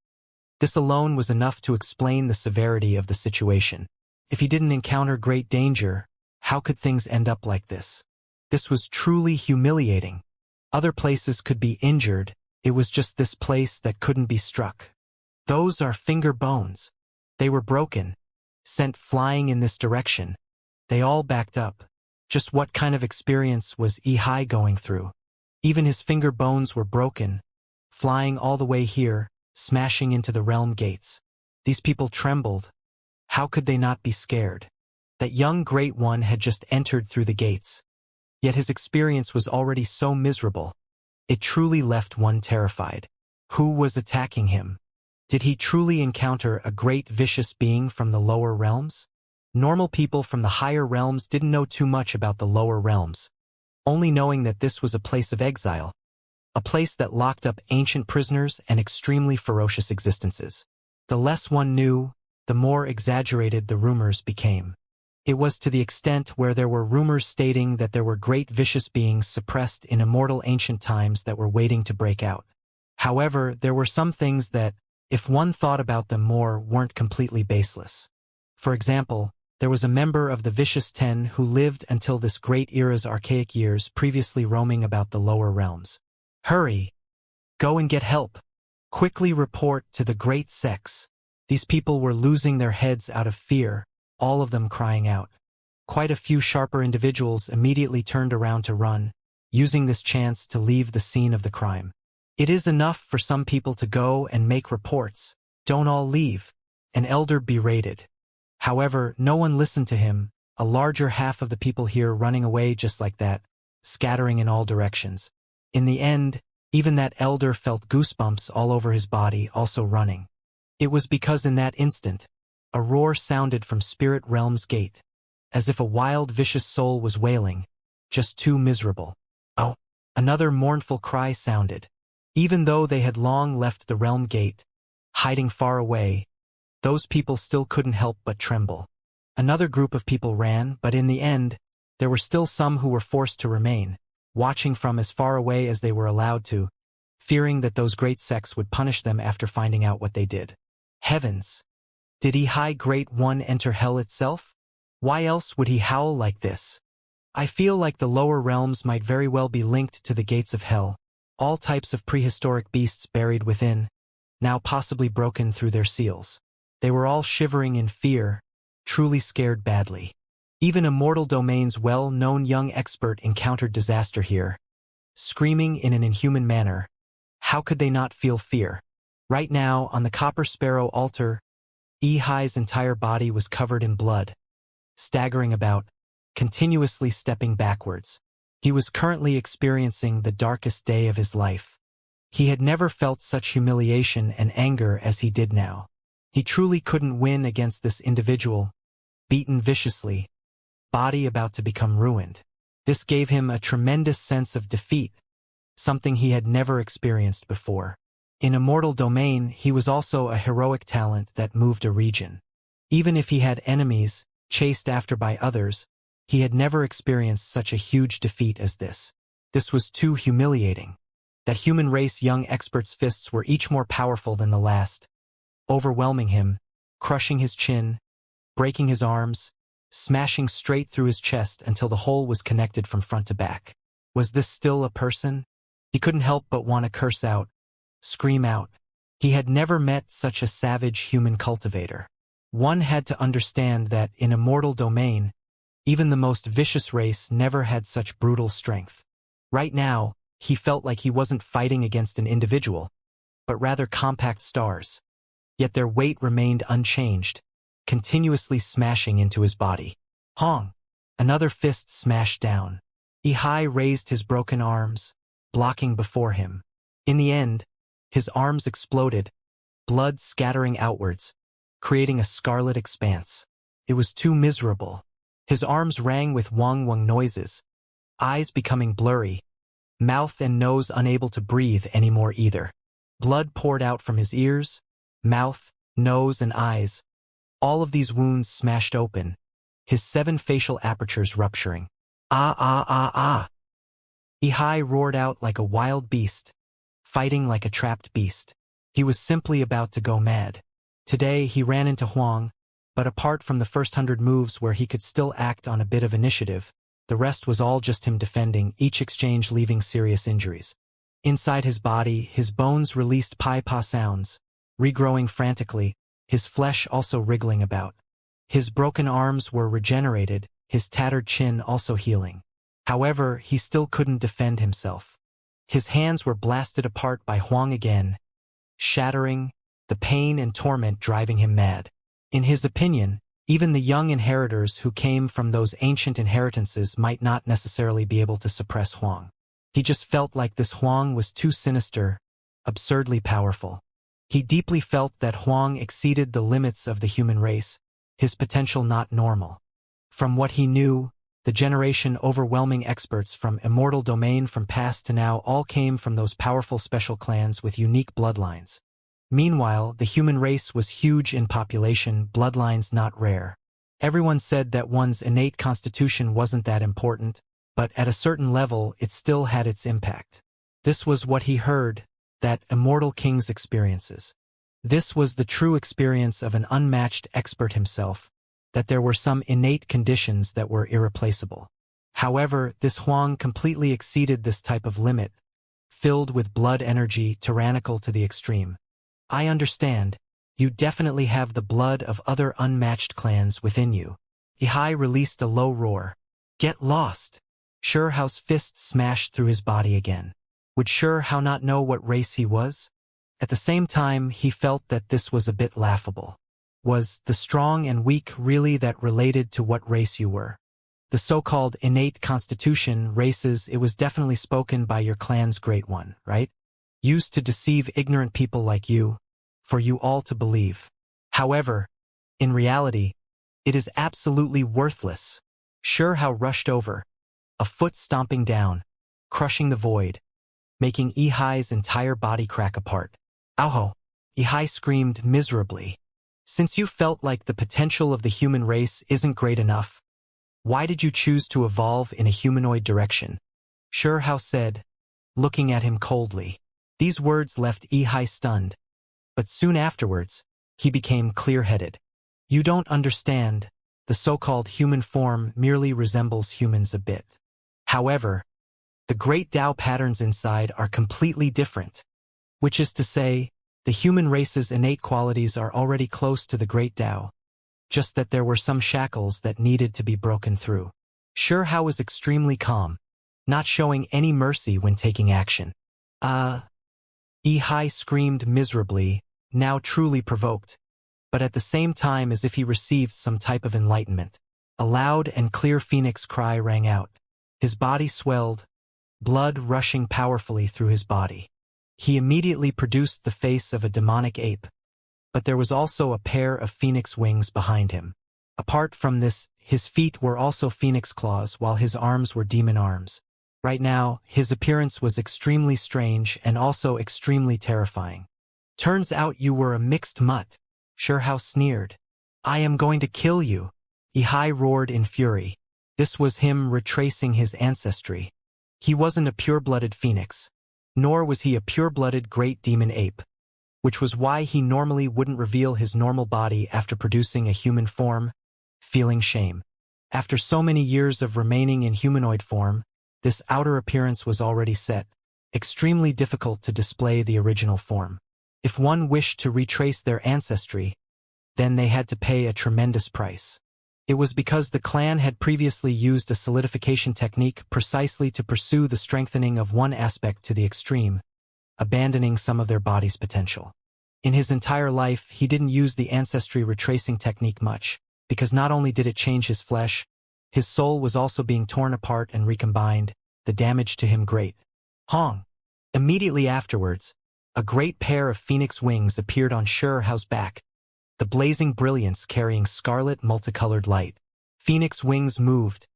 This alone was enough to explain the severity of the situation. If he didn't encounter great danger, how could things end up like this? This was truly humiliating. Other places could be injured, it was just this place that couldn't be struck. Those are finger bones. They were broken, sent flying in this direction. They all backed up. Just what kind of experience was Yihai going through? Even his finger bones were broken, flying all the way here, smashing into the realm gates. These people trembled. How could they not be scared? That young Great One had just entered through the gates. Yet his experience was already so miserable. It truly left one terrified. Who was attacking him? Did he truly encounter a great vicious being from the lower realms? Normal people from the higher realms didn't know too much about the lower realms, only knowing that this was a place of exile, a place that locked up ancient prisoners and extremely ferocious existences. The less one knew, the more exaggerated the rumors became. It was to the extent where there were rumors stating that there were great vicious beings suppressed in immortal ancient times that were waiting to break out. However, there were some things that, if one thought about them more, weren't completely baseless. For example, there was a member of the Vicious Ten who lived until this great era's archaic years, previously roaming about the lower realms. Hurry! Go and get help! Quickly report to the Great Sex. These people were losing their heads out of fear, all of them crying out. Quite a few sharper individuals immediately turned around to run, using this chance to leave the scene of the crime. It is enough for some people to go and make reports. Don't all leave. An elder berated. However, no one listened to him, a larger half of the people here running away just like that, scattering in all directions. In the end, even that elder felt goosebumps all over his body, also running. It was because in that instant, a roar sounded from Spirit Realm's gate, as if a wild, vicious soul was wailing, just too miserable. Oh! Another mournful cry sounded. Even though they had long left the realm gate, hiding far away, those people still couldn't help but tremble. Another group of people ran, but in the end, there were still some who were forced to remain, watching from as far away as they were allowed to, fearing that those great sects would punish them after finding out what they did. Heavens! Did Ihai Great One enter hell itself? Why else would he howl like this? I feel like the lower realms might very well be linked to the gates of hell, all types of prehistoric beasts buried within, now possibly broken through their seals. They were all shivering in fear, truly scared badly. Even Immortal Domain's well-known young expert encountered disaster here, screaming in an inhuman manner. How could they not feel fear? Right now, on the Copper Sparrow altar, Ihai's entire body was covered in blood, staggering about, continuously stepping backwards. He was currently experiencing the darkest day of his life. He had never felt such humiliation and anger as he did now. He truly couldn't win against this individual, beaten viciously, body about to become ruined. This gave him a tremendous sense of defeat, something he had never experienced before. In Immortal Domain, he was also a heroic talent that moved a region. Even if he had enemies, chased after by others, he had never experienced such a huge defeat as this. This was too humiliating. That human race young expert's fists were each more powerful than the last, overwhelming him, crushing his chin, breaking his arms, smashing straight through his chest until the hole was connected from front to back. Was this still a person? He couldn't help but want to curse out, scream out. He had never met such a savage human cultivator. One had to understand that in Immortal Domain, even the most vicious race never had such brutal strength. Right now, he felt like he wasn't fighting against an individual, but rather compact stars. Yet their weight remained unchanged, continuously smashing into his body. Hong! Another fist smashed down. Ihai raised his broken arms, blocking before him. In the end, his arms exploded, blood scattering outwards, creating a scarlet expanse. It was too miserable. His arms rang with wong-wong noises, eyes becoming blurry, mouth and nose unable to breathe anymore either. Blood poured out from his ears, mouth, nose, and eyes. All of these wounds smashed open, his 7 facial apertures rupturing. Ah ah ah ah! Ihai roared out like a wild beast, fighting like a trapped beast. He was simply about to go mad. Today he ran into Huang, but apart from the first 100 moves where he could still act on a bit of initiative, the rest was all just him defending, each exchange leaving serious injuries. Inside his body, his bones released pi-pa sounds, regrowing frantically, his flesh also wriggling about. His broken arms were regenerated, his tattered chin also healing. However, he still couldn't defend himself. His hands were blasted apart by Huang again, shattering, the pain and torment driving him mad. In his opinion, even the young inheritors who came from those ancient inheritances might not necessarily be able to suppress Huang. He just felt like this Huang was too sinister, absurdly powerful. He deeply felt that Huang exceeded the limits of the human race, his potential not normal. From what he knew, the generation overwhelming experts from Immortal Domain from past to now all came from those powerful special clans with unique bloodlines. Meanwhile, the human race was huge in population, bloodlines not rare. Everyone said that one's innate constitution wasn't that important, but at a certain level it still had its impact. This was what he heard, that immortal king's experiences. This was the true experience of an unmatched expert himself, that there were some innate conditions that were irreplaceable. However, this Huang completely exceeded this type of limit, filled with blood energy, tyrannical to the extreme. I understand. You definitely have the blood of other unmatched clans within you. Ihai released a low roar. Get lost. Sure-Hao's fist smashed through his body again. Would Sure-Hao not know what race he was? At the same time, he felt that this was a bit laughable. Was the strong and weak really that related to what race you were? The so-called innate constitution races, it was definitely spoken by your clan's great one, right? Used to deceive ignorant people like you, for you all to believe. However, in reality, it is absolutely worthless. Sure-Hao rushed over, a foot stomping down, crushing the void, making Ihai's entire body crack apart. Ow! Ihai screamed miserably. Since you felt like the potential of the human race isn't great enough, why did you choose to evolve in a humanoid direction? Sure-Hao said, looking at him coldly. These words left Ihai stunned, but soon afterwards, he became clear-headed. You don't understand. The so-called human form merely resembles humans a bit. However, the great Tao patterns inside are completely different, which is to say, the human race's innate qualities are already close to the great Tao, just that there were some shackles that needed to be broken through. Hao was extremely calm, not showing any mercy when taking action. Hai screamed miserably, now truly provoked, but at the same time as if he received some type of enlightenment. A loud and clear phoenix cry rang out. His body swelled, blood rushing powerfully through his body. He immediately produced the face of a demonic ape, but there was also a pair of phoenix wings behind him. Apart from this, his feet were also phoenix claws while his arms were demon arms. Right now, his appearance was extremely strange and also extremely terrifying. Turns out you were a mixed mutt, Hao sneered. I am going to kill you. Hai roared in fury. This was him retracing his ancestry. He wasn't a pure-blooded phoenix, nor was he a pure-blooded great demon ape, which was why he normally wouldn't reveal his normal body after producing a human form, feeling shame. After so many years of remaining in humanoid form, this outer appearance was already set, extremely difficult to display the original form. If one wished to retrace their ancestry, then they had to pay a tremendous price. It was because the clan had previously used a solidification technique precisely to pursue the strengthening of one aspect to the extreme, abandoning some of their body's potential. In his entire life, he didn't use the ancestry retracing technique much, because not only did it change his flesh, his soul was also being torn apart and recombined, the damage to him great. Hong! Immediately afterwards, a great pair of phoenix wings appeared on Hao's back, the blazing brilliance carrying scarlet multicolored light. Phoenix wings moved,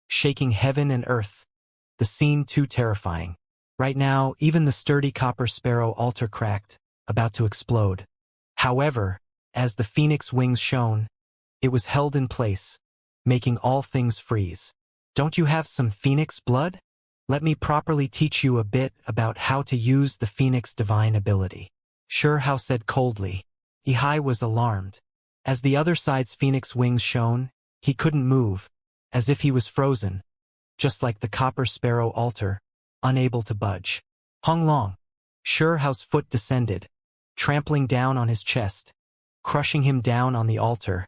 shaking heaven and earth, the scene too terrifying. Right now, even the sturdy copper sparrow altar cracked, about to explode. However, as the phoenix wings shone, it was held in place, making all things freeze. Don't you have some phoenix blood? Let me properly teach you a bit about how to use the phoenix divine ability. Hao said coldly. Hai was alarmed. As the other side's phoenix wings shone, he couldn't move, as if he was frozen, just like the copper sparrow altar, unable to budge. Hong Long. Hao's foot descended, trampling down on his chest, crushing him down on the altar,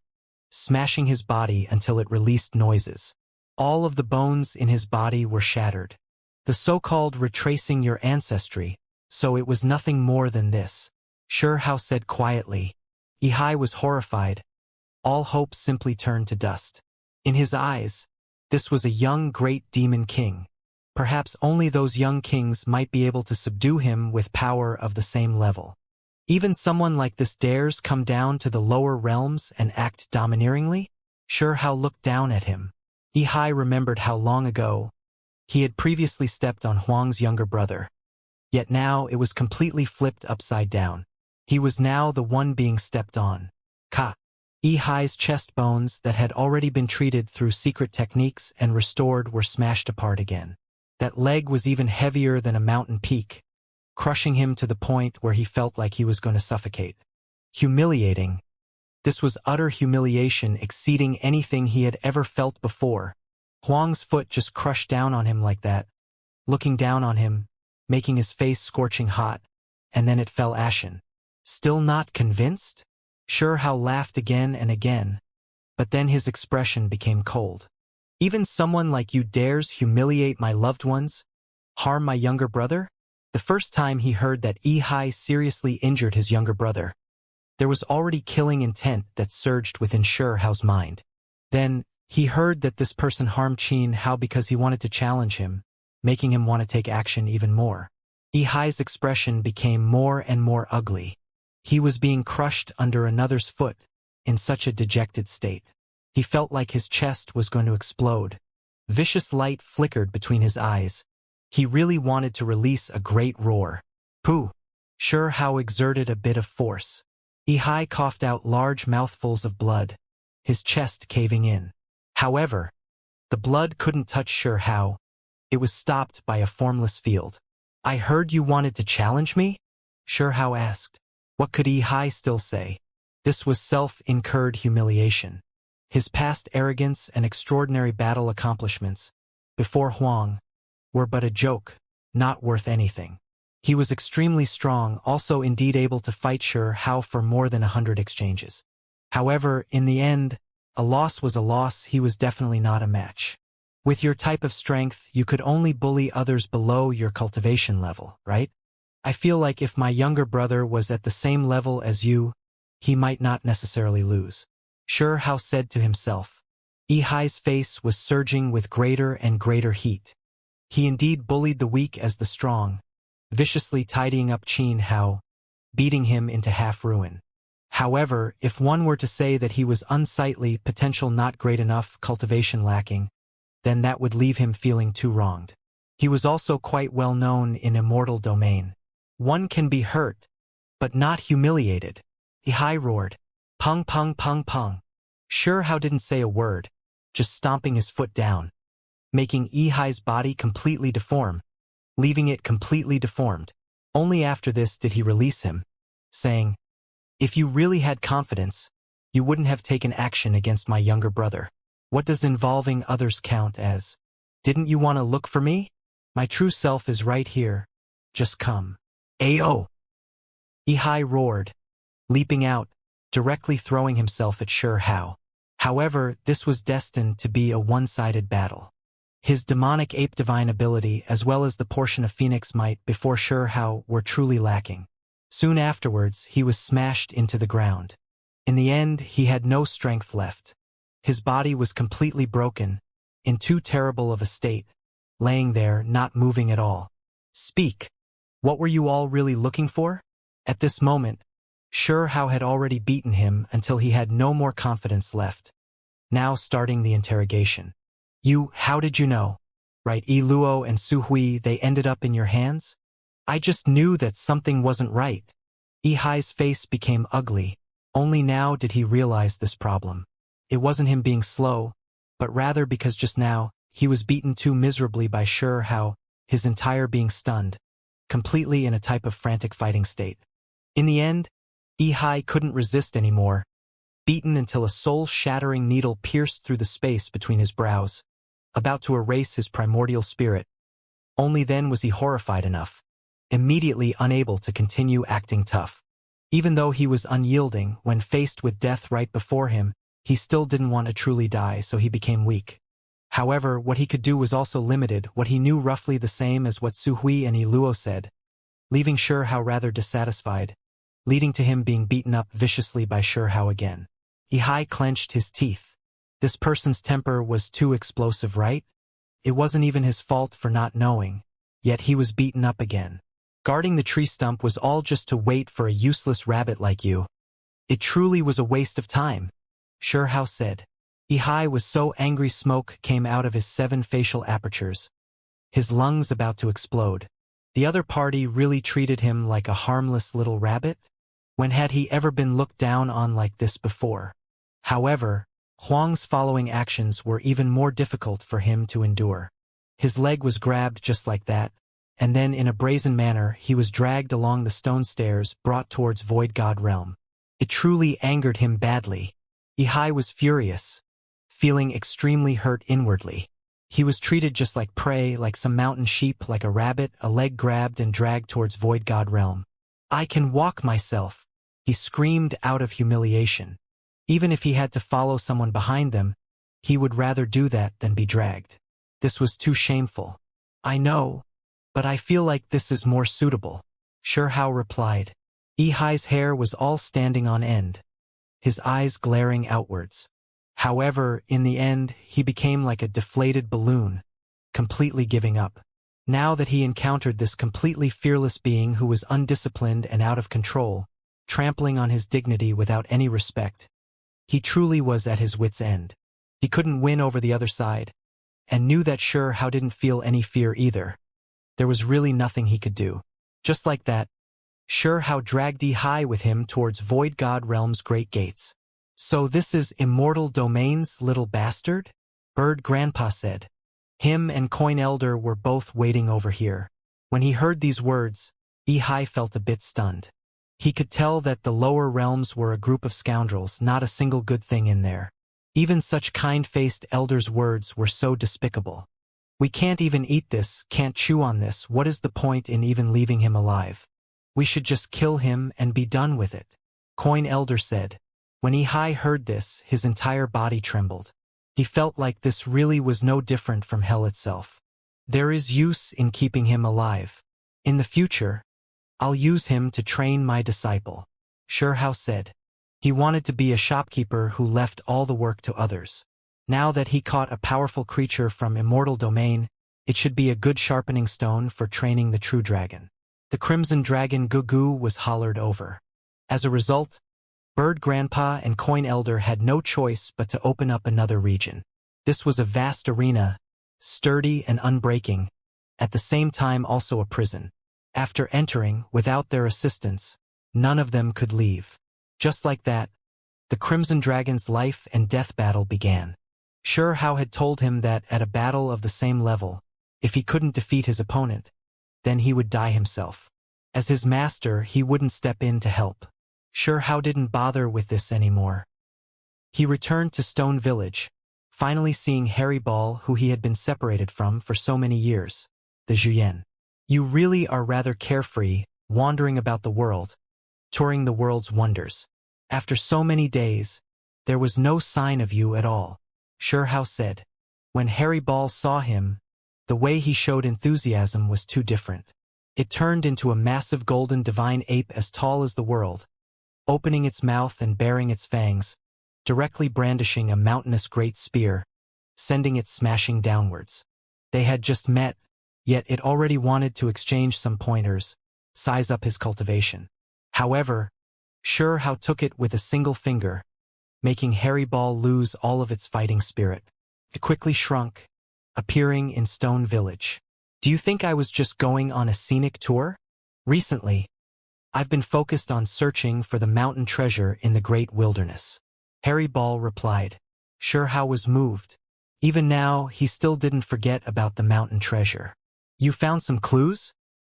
smashing his body until it released noises. All of the bones in his body were shattered. The so-called retracing your ancestry, so it was nothing more than this. Hao said quietly. Hai was horrified. All hope simply turned to dust. In his eyes, this was a young great demon king. Perhaps only those young kings might be able to subdue him with power of the same level. Even someone like this dares come down to the lower realms and act domineeringly? Hao looked down at him. Hai remembered how long ago he had previously stepped on Huang's younger brother. Yet now it was completely flipped upside down. He was now the one being stepped on. Hai's chest bones that had already been treated through secret techniques and restored were smashed apart again. That leg was even heavier than a mountain peak, crushing him to the point where he felt like he was going to suffocate. Humiliating. This was utter humiliation exceeding anything he had ever felt before. Huang's foot just crushed down on him like that, looking down on him, making his face scorching hot, and then it fell ashen. Still not convinced? Hao laughed again and again, but then his expression became cold. Even someone like you dares humiliate my loved ones? Harm my younger brother? The first time he heard that Hai seriously injured his younger brother, there was already killing intent that surged within Hao's mind. Then, he heard that this person harmed Hao because he wanted to challenge him, making him want to take action even more. Hai's expression became more and more ugly. He was being crushed under another's foot, in such a dejected state. He felt like his chest was going to explode. Vicious light flickered between his eyes. He really wanted to release a great roar. Pooh! Hao exerted a bit of force. Hai coughed out large mouthfuls of blood, his chest caving in. However, the blood couldn't touch Hao. It was stopped by a formless field. I heard you wanted to challenge me? Hao asked. What could Hai still say? This was self-incurred humiliation. His past arrogance and extraordinary battle accomplishments, before Huang, were but a joke, not worth anything. He was extremely strong, also indeed able to fight Hao for more than 100 exchanges. However, in the end, a loss was a loss. He was definitely not a match. With your type of strength, you could only bully others below your cultivation level, right? I feel like if my younger brother was at the same level as you, he might not necessarily lose. Hao said to himself. Yihai's face was surging with greater and greater heat. He indeed bullied the weak as the strong, viciously tidying up Hao, beating him into half-ruin. However, if one were to say that he was unsightly, potential not great enough, cultivation lacking, then that would leave him feeling too wronged. He was also quite well known in Immortal domain. One can be hurt, but not humiliated. Yihai roared. Pung pung pung pung. Hao didn't say a word, just stomping his foot down, making Yihai's body completely deform, leaving it completely deformed. Only after this did he release him, saying, "If you really had confidence, you wouldn't have taken action against my younger brother. What does involving others count as? Didn't you want to look for me? My true self is right here. Just come." Ayo! Yihai roared, leaping out, directly throwing himself at Hao. However, this was destined to be a one-sided battle. His demonic ape divine ability as well as the portion of Phoenix might before Hao were truly lacking. Soon afterwards, he was smashed into the ground. In the end, he had no strength left. His body was completely broken, in too terrible of a state, laying there not moving at all. Speak! What were you all really looking for? At this moment, Hao had already beaten him until he had no more confidence left. Now starting the interrogation. How did you know? Right, Luo and Su Hui, they ended up in your hands? I just knew that something wasn't right. Yihai's face became ugly. Only now did he realize this problem. It wasn't him being slow, but rather because just now, he was beaten too miserably by Hao, his entire being stunned, completely in a type of frantic fighting state. In the end, Yihai couldn't resist anymore, beaten until a soul-shattering needle pierced through the space between his brows, about to erase his primordial spirit. Only then was he horrified enough, immediately unable to continue acting tough. Even though he was unyielding, when faced with death right before him, he still didn't want to truly die, so he became weak. However, what he could do was also limited, what he knew roughly the same as what Su Hui and Luo said, leaving Hao rather dissatisfied, leading to him being beaten up viciously by Hao again. Yihai clenched his teeth. This person's temper was too explosive, right? It wasn't even his fault for not knowing, yet he was beaten up again. Guarding the tree stump was all just to wait for a useless rabbit like you. It truly was a waste of time, Hao said. Yihai was so angry smoke came out of his 7 facial apertures, his lungs about to explode. The other party really treated him like a harmless little rabbit? When had he ever been looked down on like this before? However, Huang's following actions were even more difficult for him to endure. His leg was grabbed just like that, and then in a brazen manner he was dragged along the stone stairs brought towards Void God Realm. It truly angered him badly. Yihai was furious, feeling extremely hurt inwardly. He was treated just like prey, like some mountain sheep, like a rabbit, a leg grabbed and dragged towards Void God Realm. I can walk myself, he screamed out of humiliation. Even if he had to follow someone behind them, he would rather do that than be dragged. This was too shameful. I know, but I feel like this is more suitable, Hao replied. Yihai's hair was all standing on end, his eyes glaring outwards. However, in the end, he became like a deflated balloon, completely giving up. Now that he encountered this completely fearless being who was undisciplined and out of control, trampling on his dignity without any respect, he truly was at his wit's end. He couldn't win over the other side, and knew that Hao didn't feel any fear either. There was really nothing he could do. Just like that, Hao dragged Yihai with him towards Void God Realm's great gates. So this is Immortal Domain's little bastard? Bird Grandpa said. Him and Coin Elder were both waiting over here. When he heard these words, Yihai felt a bit stunned. He could tell that the lower realms were a group of scoundrels, not a single good thing in there. Even such kind-faced elders' words were so despicable. We can't even eat this, can't chew on this, what is the point in even leaving him alive? We should just kill him and be done with it, Coin Elder said. When Ihai heard this, his entire body trembled. He felt like this really was no different from hell itself. There is use in keeping him alive. In the future, I'll use him to train my disciple, Shihao said. He wanted to be a shopkeeper who left all the work to others. Now that he caught a powerful creature from Immortal domain, it should be a good sharpening stone for training the true dragon. The crimson dragon Gugu was hollered over. As a result, Bird Grandpa and Coin Elder had no choice but to open up another region. This was a vast arena, sturdy and unbreaking, at the same time also a prison. After entering, without their assistance, none of them could leave. Just like that, the Crimson Dragon's life and death battle began. Shihao had told him that at a battle of the same level, if he couldn't defeat his opponent, then he would die himself. As his master, he wouldn't step in to help. Shihao didn't bother with this anymore. He returned to Stone Village, finally seeing Harry Ball, who he had been separated from for so many years. The Zhuyan. You really are rather carefree, wandering about the world, touring the world's wonders. After so many days, there was no sign of you at all, Shihao said. When Harry Ball saw him, the way he showed enthusiasm was too different. It turned into a massive golden divine ape as tall as the world, opening its mouth and baring its fangs, directly brandishing a mountainous great spear, sending it smashing downwards. They had just met, yet it already wanted to exchange some pointers, size up his cultivation. However, Shihao took it with a single finger, making Harry Ball lose all of its fighting spirit. It quickly shrunk, appearing in Stone Village. Do you think I was just going on a scenic tour? Recently, I've been focused on searching for the mountain treasure in the great wilderness, Harry Ball replied. Shihao was moved. Even now, he still didn't forget about the mountain treasure. You found some clues?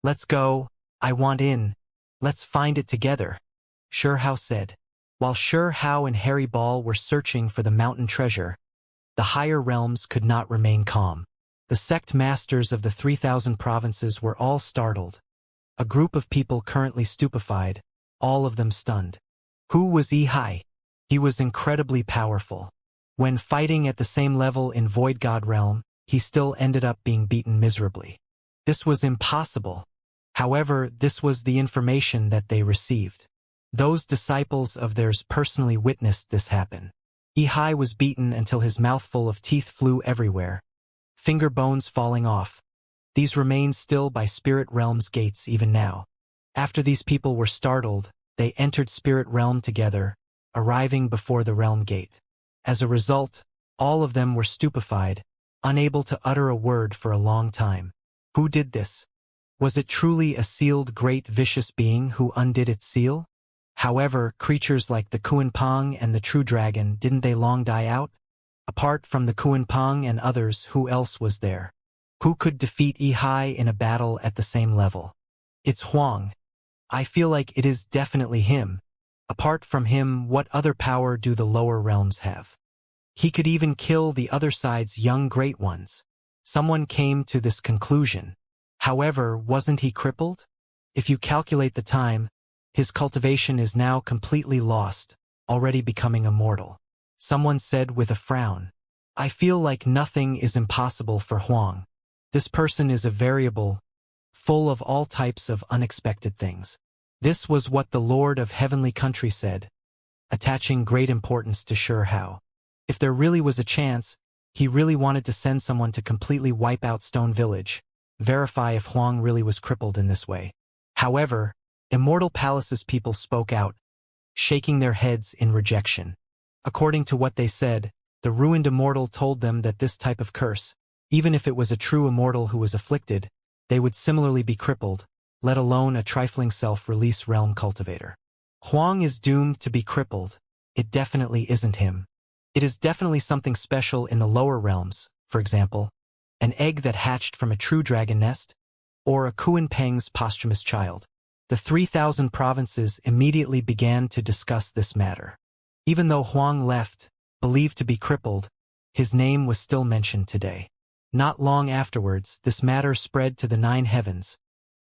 Let's go, I want in. Let's find it together, Shihao said. While Shihao and Harry Ball were searching for the mountain treasure, the higher realms could not remain calm. The sect masters of the 3,000 provinces were all startled. A group of people currently stupefied, all of them stunned. Who was Ihai? He was incredibly powerful. When fighting at the same level in Void God realm, he still ended up being beaten miserably. This was impossible. However, this was the information that they received. Those disciples of theirs personally witnessed this happen. Ihai was beaten until his mouthful of teeth flew everywhere, finger bones falling off. These remain still by Spirit Realm's gates even now. After these people were startled, they entered Spirit Realm together, arriving before the Realm Gate. As a result, all of them were stupefied, unable to utter a word for a long time. Who did this? Was it truly a sealed great vicious being who undid its seal? However, creatures like the Kuanpong and the True Dragon, didn't they long die out? Apart from the Kuanpong and others, who else was there? Who could defeat Ihai in a battle at the same level? It's Huang. I feel like it is definitely him. Apart from him, what other power do the lower realms have? He could even kill the other side's young great ones. Someone came to this conclusion. However, wasn't he crippled? If you calculate the time, his cultivation is now completely lost, already becoming immortal. Someone said with a frown. I feel like nothing is impossible for Huang. This person is a variable, full of all types of unexpected things. This was what the Lord of Heavenly Country said, attaching great importance to Shihao. If there really was a chance, he really wanted to send someone to completely wipe out Stone Village, verify if Huang really was crippled in this way. However, Immortal Palace's people spoke out, shaking their heads in rejection. According to what they said, the ruined immortal told them that this type of curse, even if it was a true immortal who was afflicted, they would similarly be crippled, let alone a trifling self-release realm cultivator. Huang is doomed to be crippled. It definitely isn't him. It is definitely something special in the lower realms, for example, an egg that hatched from a true dragon nest, or a Kuan Peng's posthumous child. The 3,000 provinces immediately began to discuss this matter. Even though Huang left, believed to be crippled, his name was still mentioned today. Not long afterwards, this matter spread to the 9 heavens,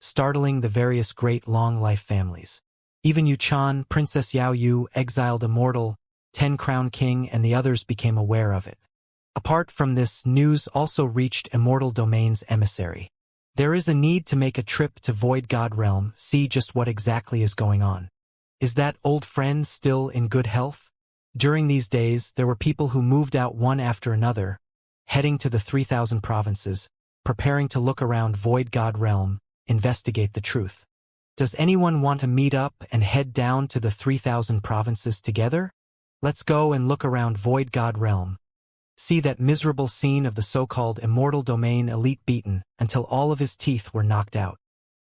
startling the various great long-life families. Even Yuchan, Princess Yao Yu, exiled Immortal, 10 Crown King, and the others became aware of it. Apart from this, news also reached Immortal Domain's emissary. There is a need to make a trip to Void God Realm, see just what exactly is going on. Is that old friend still in good health? During these days, there were people who moved out one after another, heading to the 3,000 provinces, preparing to look around Void God Realm, investigate the truth. Does anyone want to meet up and head down to the 3,000 provinces together? Let's go and look around Void God Realm. See that miserable scene of the so-called Immortal Domain elite beaten until all of his teeth were knocked out.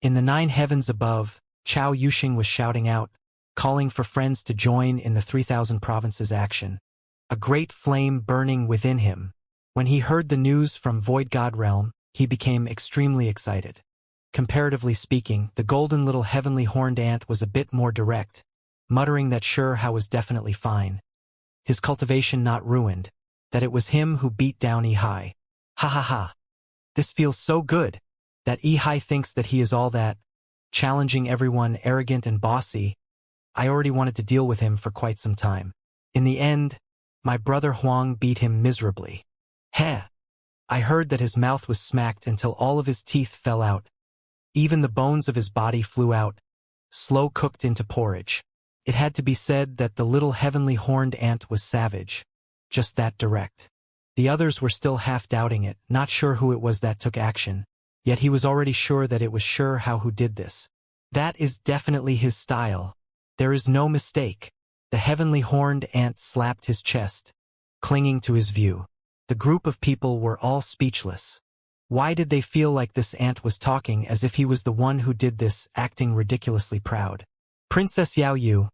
In the 9 heavens above, Chao Yuxing was shouting out, calling for friends to join in the 3,000 provinces action. A great flame burning within him. When he heard the news from Void God Realm, he became extremely excited. Comparatively speaking, the golden little heavenly horned ant was a bit more direct, muttering that sure how was definitely fine. His cultivation not ruined, that it was him who beat down Ehai. Ha ha ha. This feels so good, that Ehai thinks that he is all that, challenging everyone, arrogant and bossy. I already wanted to deal with him for quite some time. In the end, my brother Huang beat him miserably. Heh. I heard that his mouth was smacked until all of his teeth fell out. Even the bones of his body flew out, slow cooked into porridge. It had to be said that the little heavenly horned ant was savage. Just that direct. The others were still half doubting it, not sure who it was that took action, yet he was already sure that it was sure how who did this. That is definitely his style. There is no mistake. The heavenly horned ant slapped his chest, clinging to his view. The group of people were all speechless. Why did they feel like this ant was talking as if he was the one who did this, acting ridiculously proud? Princess Yao Yu,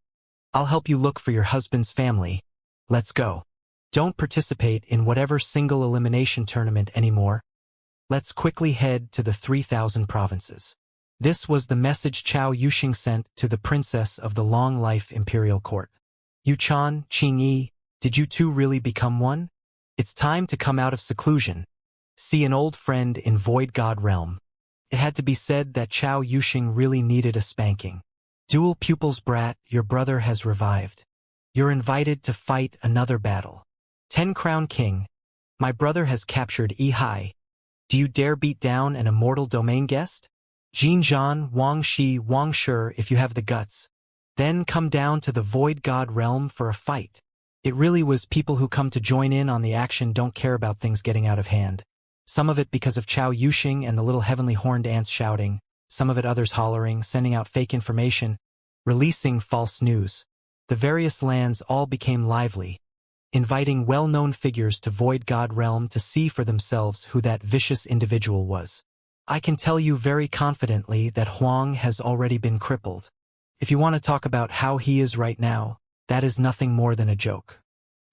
I'll help you look for your husband's family. Let's go. Don't participate in whatever single elimination tournament anymore. Let's quickly head to the 3,000 provinces. This was the message Chao Yuxing sent to the princess of the long-life imperial court. Yuchan, Qingyi, did you two really become one? It's time to come out of seclusion. See an old friend in Void God Realm. It had to be said that Chao Yuxing really needed a spanking. Dual pupils brat, your brother has revived. You're invited to fight another battle. 10 Crown King, my brother has captured Ehai. Do you dare beat down an Immortal Domain guest? Jin Zhan, Wang Shi, Wang Shi, if you have the guts. Then come down to the Void God Realm for a fight. It really was people who come to join in on the action don't care about things getting out of hand. Some of it because of Chao Yuxing and the little heavenly horned ants shouting, some of it others hollering, sending out fake information, releasing false news. The various lands all became lively, inviting well-known figures to Void God Realm to see for themselves who that vicious individual was. I can tell you very confidently that Huang has already been crippled. If you want to talk about how he is right now, that is nothing more than a joke.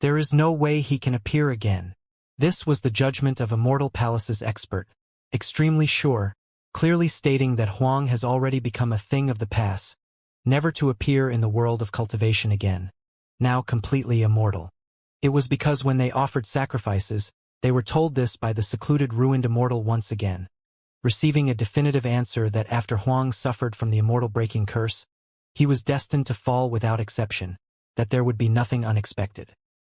There is no way he can appear again. This was the judgment of Immortal Palace's expert, extremely sure, clearly stating that Huang has already become a thing of the past, never to appear in the world of cultivation again, now completely immortal. It was because when they offered sacrifices, they were told this by the secluded ruined immortal once again, receiving a definitive answer that after Huang suffered from the immortal breaking curse, he was destined to fall without exception, that there would be nothing unexpected.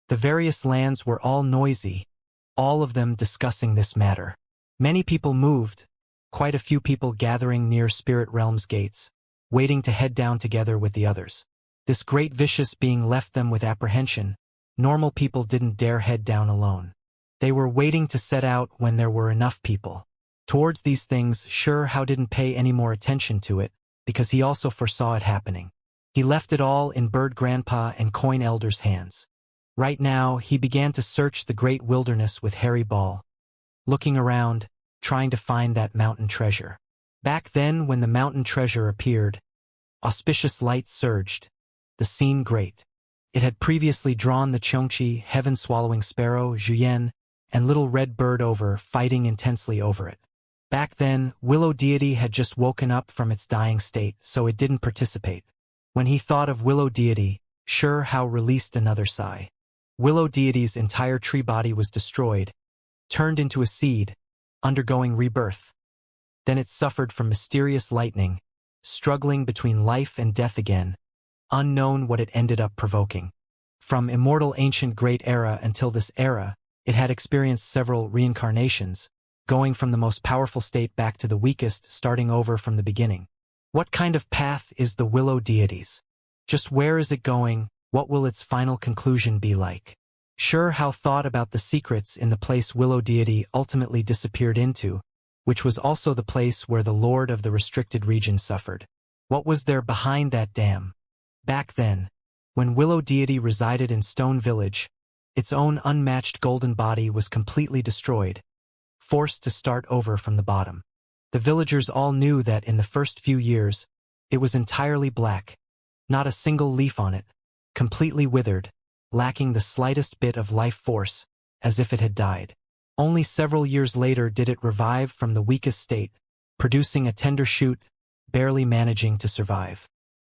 The various lands were all noisy, all of them discussing this matter. Many people moved, quite a few people gathering near Spirit Realm's gates, waiting to head down together with the others. This great vicious being left them with apprehension. Normal people didn't dare head down alone. They were waiting to set out when there were enough people. Towards these things, Sure How didn't pay any more attention to it, because he also foresaw it happening. He left it all in Bird Grandpa and Coin Elder's hands. Right now, he began to search the great wilderness with Harry Ball, looking around, trying to find that mountain treasure. Back then, when the mountain treasure appeared, auspicious light surged, the scene great. It had previously drawn the Xianxia, heaven-swallowing sparrow, Zhuyan, and little red bird over, fighting intensely over it. Back then, Willow deity had just woken up from its dying state, so it didn't participate. When he thought of Willow deity, Hao released another sigh. Willow deity's entire tree body was destroyed, turned into a seed, undergoing rebirth. Then it suffered from mysterious lightning, struggling between life and death again, unknown what it ended up provoking. From immortal ancient great era until this era, it had experienced several reincarnations, going from the most powerful state back to the weakest, starting over from the beginning. What kind of path is the Willow deity's? Just where is it going? What will its final conclusion be like? Hao thought about the secrets in the place Willow deity ultimately disappeared into, which was also the place where the Lord of the restricted region suffered. What was there behind that dam? Back then, when Willow deity resided in Stone Village, its own unmatched golden body was completely destroyed, forced to start over from the bottom. The villagers all knew that in the first few years, it was entirely black, not a single leaf on it, completely withered, lacking the slightest bit of life force, as if it had died. Only several years later did it revive from the weakest state, producing a tender shoot, barely managing to survive.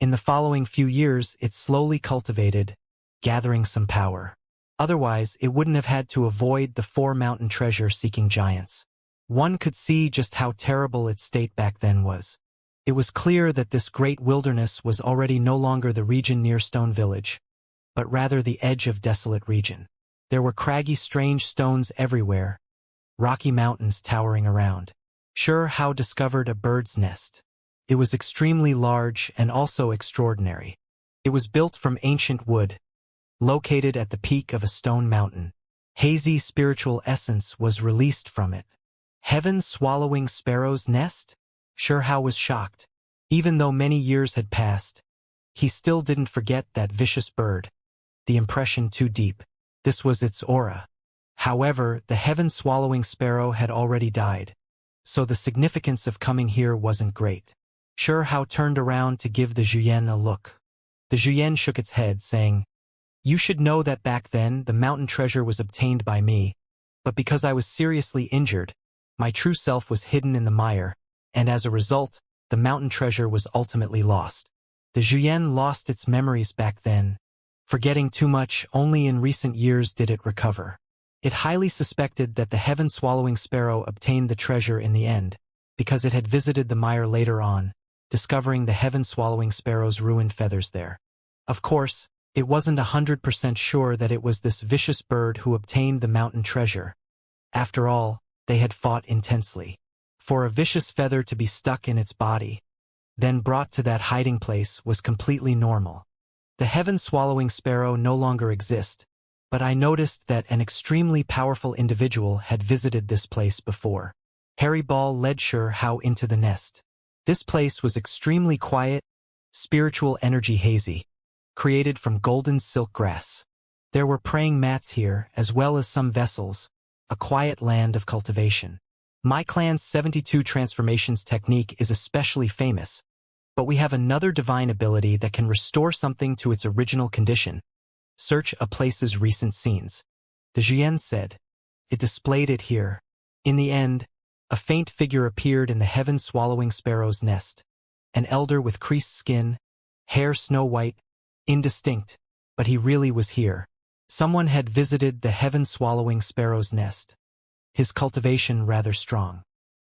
In the following few years, it slowly cultivated, gathering some power. Otherwise, it wouldn't have had to avoid the 4 mountain treasure-seeking giants. One could see just how terrible its state back then was. It was clear that this great wilderness was already no longer the region near Stone Village, but rather the edge of desolate region. There were craggy, strange stones everywhere, rocky mountains towering around. Hao discovered a bird's nest. It was extremely large and also extraordinary. It was built from ancient wood, located at the peak of a stone mountain. Hazy spiritual essence was released from it. Heaven-swallowing sparrow's nest? Hao was shocked. Even though many years had passed, he still didn't forget that vicious bird. The impression too deep. This was its aura. However, the heaven-swallowing sparrow had already died, so the significance of coming here wasn't great. Hao turned around to give the Zhuyan a look. The Zhuyan shook its head, saying, "You should know that back then the mountain treasure was obtained by me, but because I was seriously injured, my true self was hidden in the mire, and as a result, the mountain treasure was ultimately lost." The Zhuyan lost its memories back then. Forgetting too much, only in recent years did it recover. It highly suspected that the heaven-swallowing sparrow obtained the treasure in the end, because it had visited the mire later on, discovering the heaven-swallowing sparrow's ruined feathers there. Of course, it wasn't 100% sure that it was this vicious bird who obtained the mountain treasure. After all, they had fought intensely. For a vicious feather to be stuck in its body, then brought to that hiding place, was completely normal. The heaven-swallowing sparrow no longer exists, but I noticed that an extremely powerful individual had visited this place before. Harry Ball led Hao into the nest. This place was extremely quiet, spiritual energy hazy, created from golden silk grass. There were praying mats here, as well as some vessels, a quiet land of cultivation. My clan's 72 transformations technique is especially famous, but we have another divine ability that can restore something to its original condition. Search a place's recent scenes. The Zhuyan said. It displayed it here. In the end, a faint figure appeared in the heaven-swallowing sparrow's nest. An elder with creased skin, hair snow-white, indistinct, but he really was here. Someone had visited the heaven-swallowing sparrow's nest. His cultivation rather strong.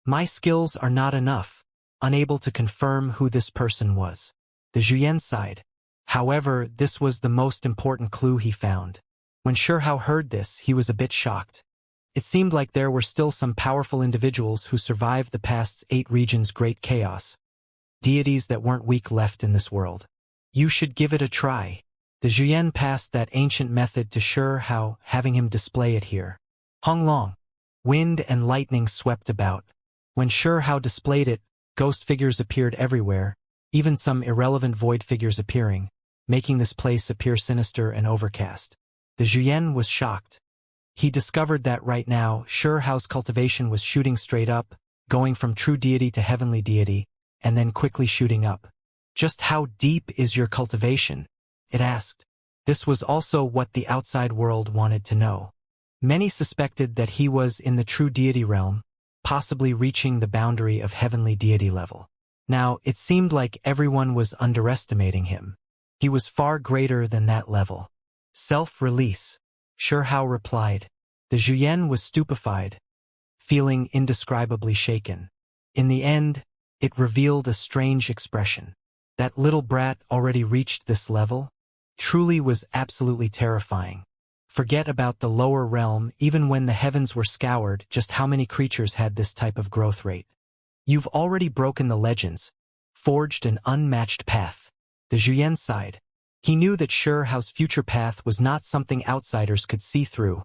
My skills are not enough, unable to confirm who this person was. The Zhuyan sighed. However, this was the most important clue he found. When Hao heard this, he was a bit shocked. It seemed like there were still some powerful individuals who survived the past 8 regions' great chaos. Deities that weren't weak left in this world. You should give it a try. The Zhuyan passed that ancient method to Hao, having him display it here. Honglong. Wind and lightning swept about. When Hao displayed it, ghost figures appeared everywhere, even some irrelevant void figures appearing, making this place appear sinister and overcast. The Zhuyan was shocked. He discovered that right now, Hao's cultivation was shooting straight up, going from true deity to heavenly deity, and then quickly shooting up. Just how deep is your cultivation? It asked. This was also what the outside world wanted to know. Many suspected that he was in the true deity realm, possibly reaching the boundary of heavenly deity level. Now, it seemed like everyone was underestimating him. He was far greater than that level. Self-release, Shihao replied. The Zhuyan was stupefied, feeling indescribably shaken. In the end, it revealed a strange expression. That little brat already reached this level? Truly was absolutely terrifying. Forget about the lower realm, even when the heavens were scoured, just how many creatures had this type of growth rate. You've already broken the legends, forged an unmatched path. The Zhuyan sighed. He knew that Shihao's future path was not something outsiders could see through,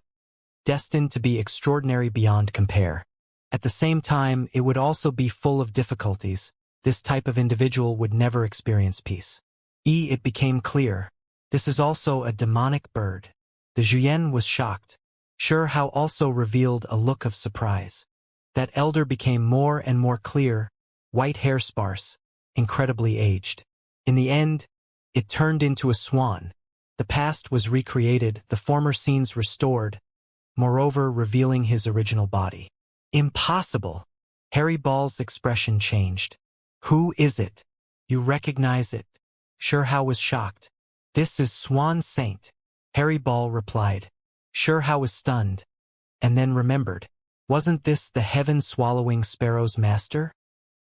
destined to be extraordinary beyond compare. At the same time, it would also be full of difficulties. This type of individual would never experience peace. It became clear. This is also a demonic bird. The Zhuyan was shocked. Shihao also revealed a look of surprise. That elder became more and more clear, white hair sparse, incredibly aged. In the end, it turned into a swan. The past was recreated, the former scenes restored, moreover revealing his original body. Impossible! Harry Ball's expression changed. Who is it? You recognize it? Shihao was shocked. This is Swan Saint, Harry Ball replied. Shihao was stunned, and then remembered. Wasn't this the heaven-swallowing sparrow's master?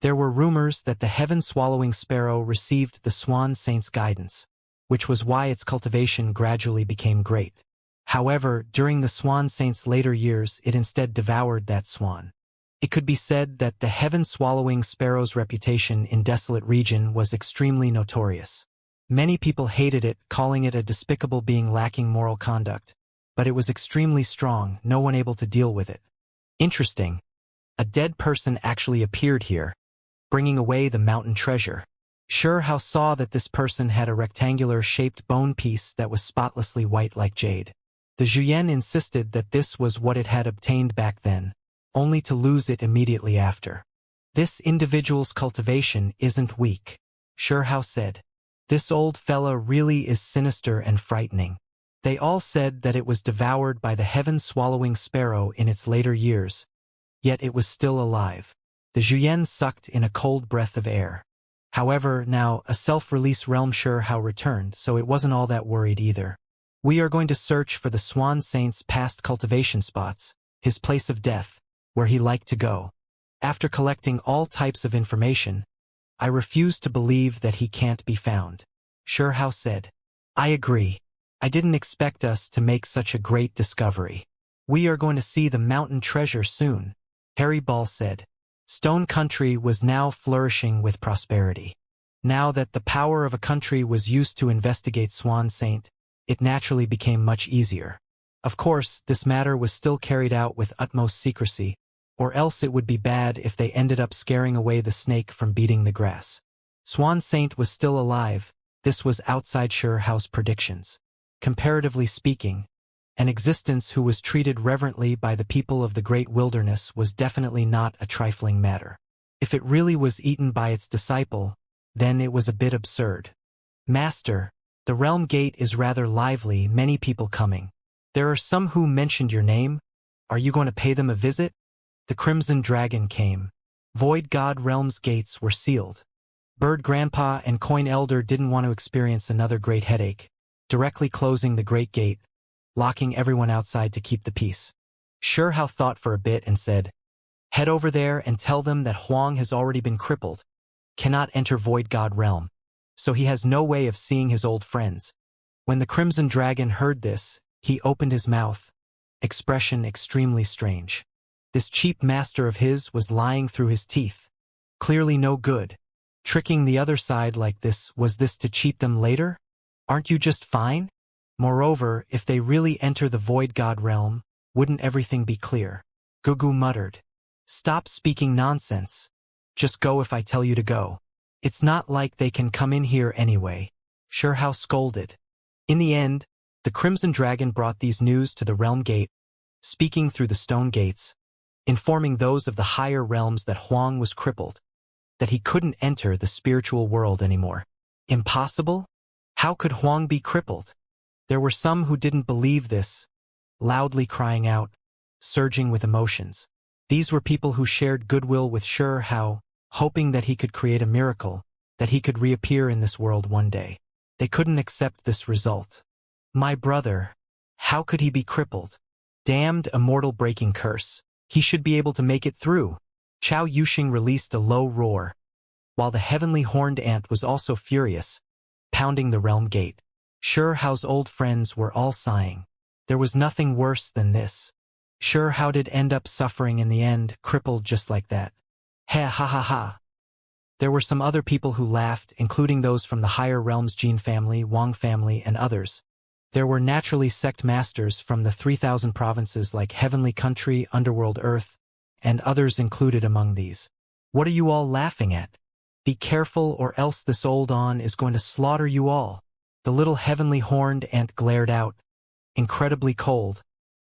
There were rumors that the heaven-swallowing sparrow received the Swan Saint's guidance, which was why its cultivation gradually became great. However, during the Swan Saint's later years, it instead devoured that swan. It could be said that the heaven-swallowing sparrow's reputation in Desolate Region was extremely notorious. Many people hated it, calling it a despicable being lacking moral conduct. But it was extremely strong, no one able to deal with it. Interesting. A dead person actually appeared here, bringing away the mountain treasure. Shihao saw that this person had a rectangular-shaped bone piece that was spotlessly white like jade. The Zhuyan insisted that this was what it had obtained back then, only to lose it immediately after. This individual's cultivation isn't weak, Shihao said. This old fella really is sinister and frightening. They all said that it was devoured by the heaven-swallowing sparrow in its later years, yet it was still alive. The Zhuyan sucked in a cold breath of air. However, now, a self-release realm Shihao returned, so it wasn't all that worried either. We are going to search for the Swan Saint's past cultivation spots, his place of death, where he liked to go. After collecting all types of information, I refuse to believe that he can't be found, Shihao said. I agree. I didn't expect us to make such a great discovery. We are going to see the mountain treasure soon, Harry Ball said. Stone Country was now flourishing with prosperity. Now that the power of a country was used to investigate Swan Saint, it naturally became much easier. Of course, this matter was still carried out with utmost secrecy, or else it would be bad if they ended up scaring away the snake from beating the grass. Swan Saint was still alive. This was outside Shihao's predictions. Comparatively speaking, an existence who was treated reverently by the people of the great wilderness was definitely not a trifling matter. If it really was eaten by its disciple, then it was a bit absurd. Master, the realm gate is rather lively, many people coming. There are some who mentioned your name. Are you going to pay them a visit? The Crimson Dragon came. Void God Realm's gates were sealed. Bird Grandpa and Coin Elder didn't want to experience another great headache, directly closing the great gate, locking everyone outside to keep the peace. Shihao thought for a bit and said, head over there and tell them that Huang has already been crippled, cannot enter Void God Realm, so he has no way of seeing his old friends. When the Crimson Dragon heard this, he opened his mouth, expression extremely strange. This cheap master of his was lying through his teeth. Clearly no good. Tricking the other side like this, was this to cheat them later? Aren't you just fine? Moreover, if they really enter the Void God Realm, wouldn't everything be clear? Gugu muttered. Stop speaking nonsense. Just go if I tell you to go. It's not like they can come in here anyway, Shihao scolded. In the end, the Crimson Dragon brought these news to the Realm Gate, speaking through the stone gates, informing those of the higher realms that Huang was crippled, that he couldn't enter the spiritual world anymore. Impossible? How could Huang be crippled? There were some who didn't believe this, loudly crying out, surging with emotions. These were people who shared goodwill with Xianxia, hoping that he could create a miracle, that he could reappear in this world one day. They couldn't accept this result. My brother. How could he be crippled? Damned immortal breaking curse. He should be able to make it through. Chao Yuxing released a low roar, while the heavenly horned ant was also furious, pounding the realm gate. Xiao's old friends were all sighing. There was nothing worse than this. Xiao did end up suffering in the end, crippled just like that. Ha ha ha ha. There were some other people who laughed, including those from the higher realms Jin family, Wang family, and others. There were naturally sect masters from the 3,000 provinces like Heavenly Country, Underworld Earth, and others included among these. What are you all laughing at? Be careful or else this old on is going to slaughter you all. The little heavenly horned ant glared out, incredibly cold,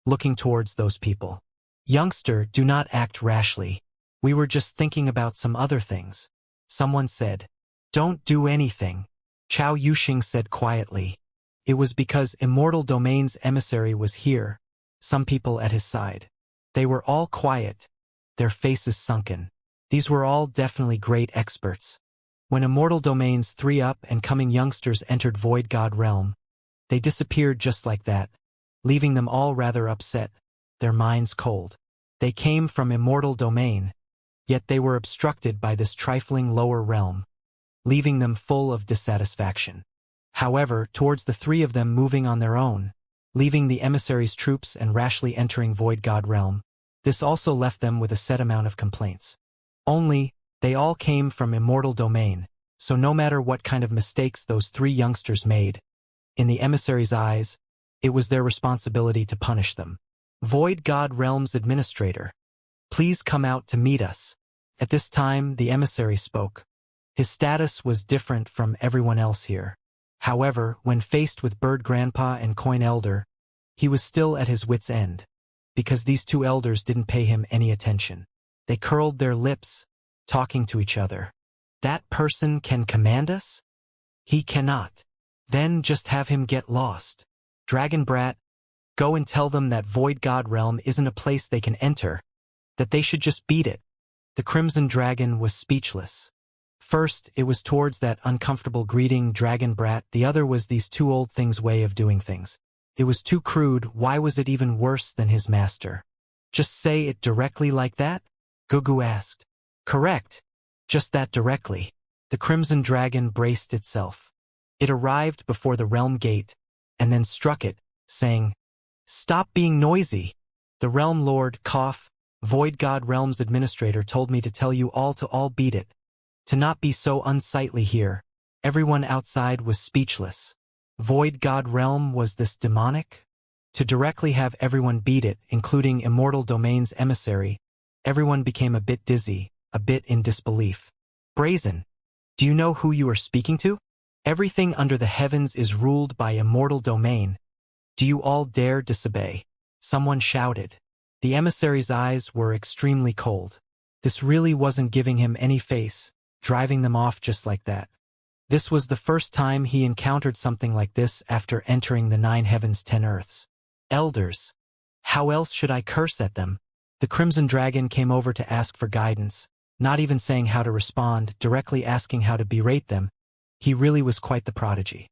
looking towards those people. Youngster, do not act rashly. We were just thinking about some other things. Someone said. Don't do anything. Chao Yuxing said quietly. It was because Immortal Domain's emissary was here, some people at his side. They were all quiet, their faces sunken. These were all definitely great experts. When Immortal Domain's 3 up and coming youngsters entered Void God Realm, they disappeared just like that, leaving them all rather upset, their minds cold. They came from Immortal Domain, yet they were obstructed by this trifling lower realm, leaving them full of dissatisfaction. However, towards the 3 of them moving on their own, leaving the emissary's troops and rashly entering Void God Realm, this also left them with a set amount of complaints. Only, they all came from Immortal Domain, so no matter what kind of mistakes those 3 youngsters made, in the emissary's eyes, it was their responsibility to punish them. Void God Realm's administrator, please come out to meet us. At this time, the emissary spoke. His status was different from everyone else here. However, when faced with Bird Grandpa and Coin Elder, he was still at his wit's end, because these 2 elders didn't pay him any attention. They curled their lips, talking to each other. That person can command us? He cannot. Then just have him get lost. Dragon Brat, go and tell them that Void God Realm isn't a place they can enter, that they should just beat it. The Crimson Dragon was speechless. First, it was towards that uncomfortable greeting Dragon Brat, the other was these 2 old things' way of doing things. It was too crude, why was it even worse than his master? Just say it directly like that? Gugu asked. Correct. Just that directly. The Crimson Dragon braced itself. It arrived before the realm gate, and then struck it, saying, Stop being noisy. The Realm Lord, cough, Void God Realm's administrator told me to tell you all to all beat it. To not be so unsightly here. Everyone outside was speechless. Void God Realm, was this demonic? To directly have everyone beat it, including Immortal Domain's emissary, everyone became a bit dizzy, a bit in disbelief. Brazen. Do you know who you are speaking to? Everything under the heavens is ruled by Immortal Domain. Do you all dare disobey? Someone shouted. The emissary's eyes were extremely cold. This really wasn't giving him any face, driving them off just like that. This was the first time he encountered something like this after entering the 9 heavens 10 earths. Elders. How else should I curse at them? The Crimson Dragon came over to ask for guidance, not even saying how to respond, directly asking how to berate them. He really was quite the prodigy.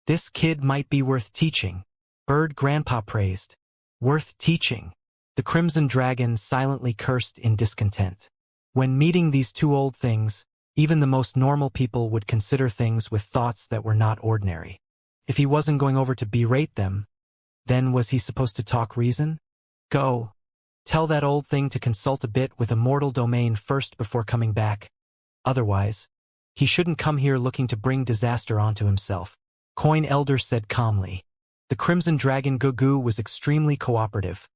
This kid might be worth teaching. Bird Grandpa praised. Worth teaching. The Crimson Dragon silently cursed in discontent. When meeting these 2 old things, even the most normal people would consider things with thoughts that were not ordinary. If he wasn't going over to berate them, then was he supposed to talk reason? Go. Tell that old thing to consult a bit with Immortal Domain first before coming back. Otherwise, he shouldn't come here looking to bring disaster onto himself. Coin Elder said calmly. The Crimson Dragon Gugu was extremely cooperative,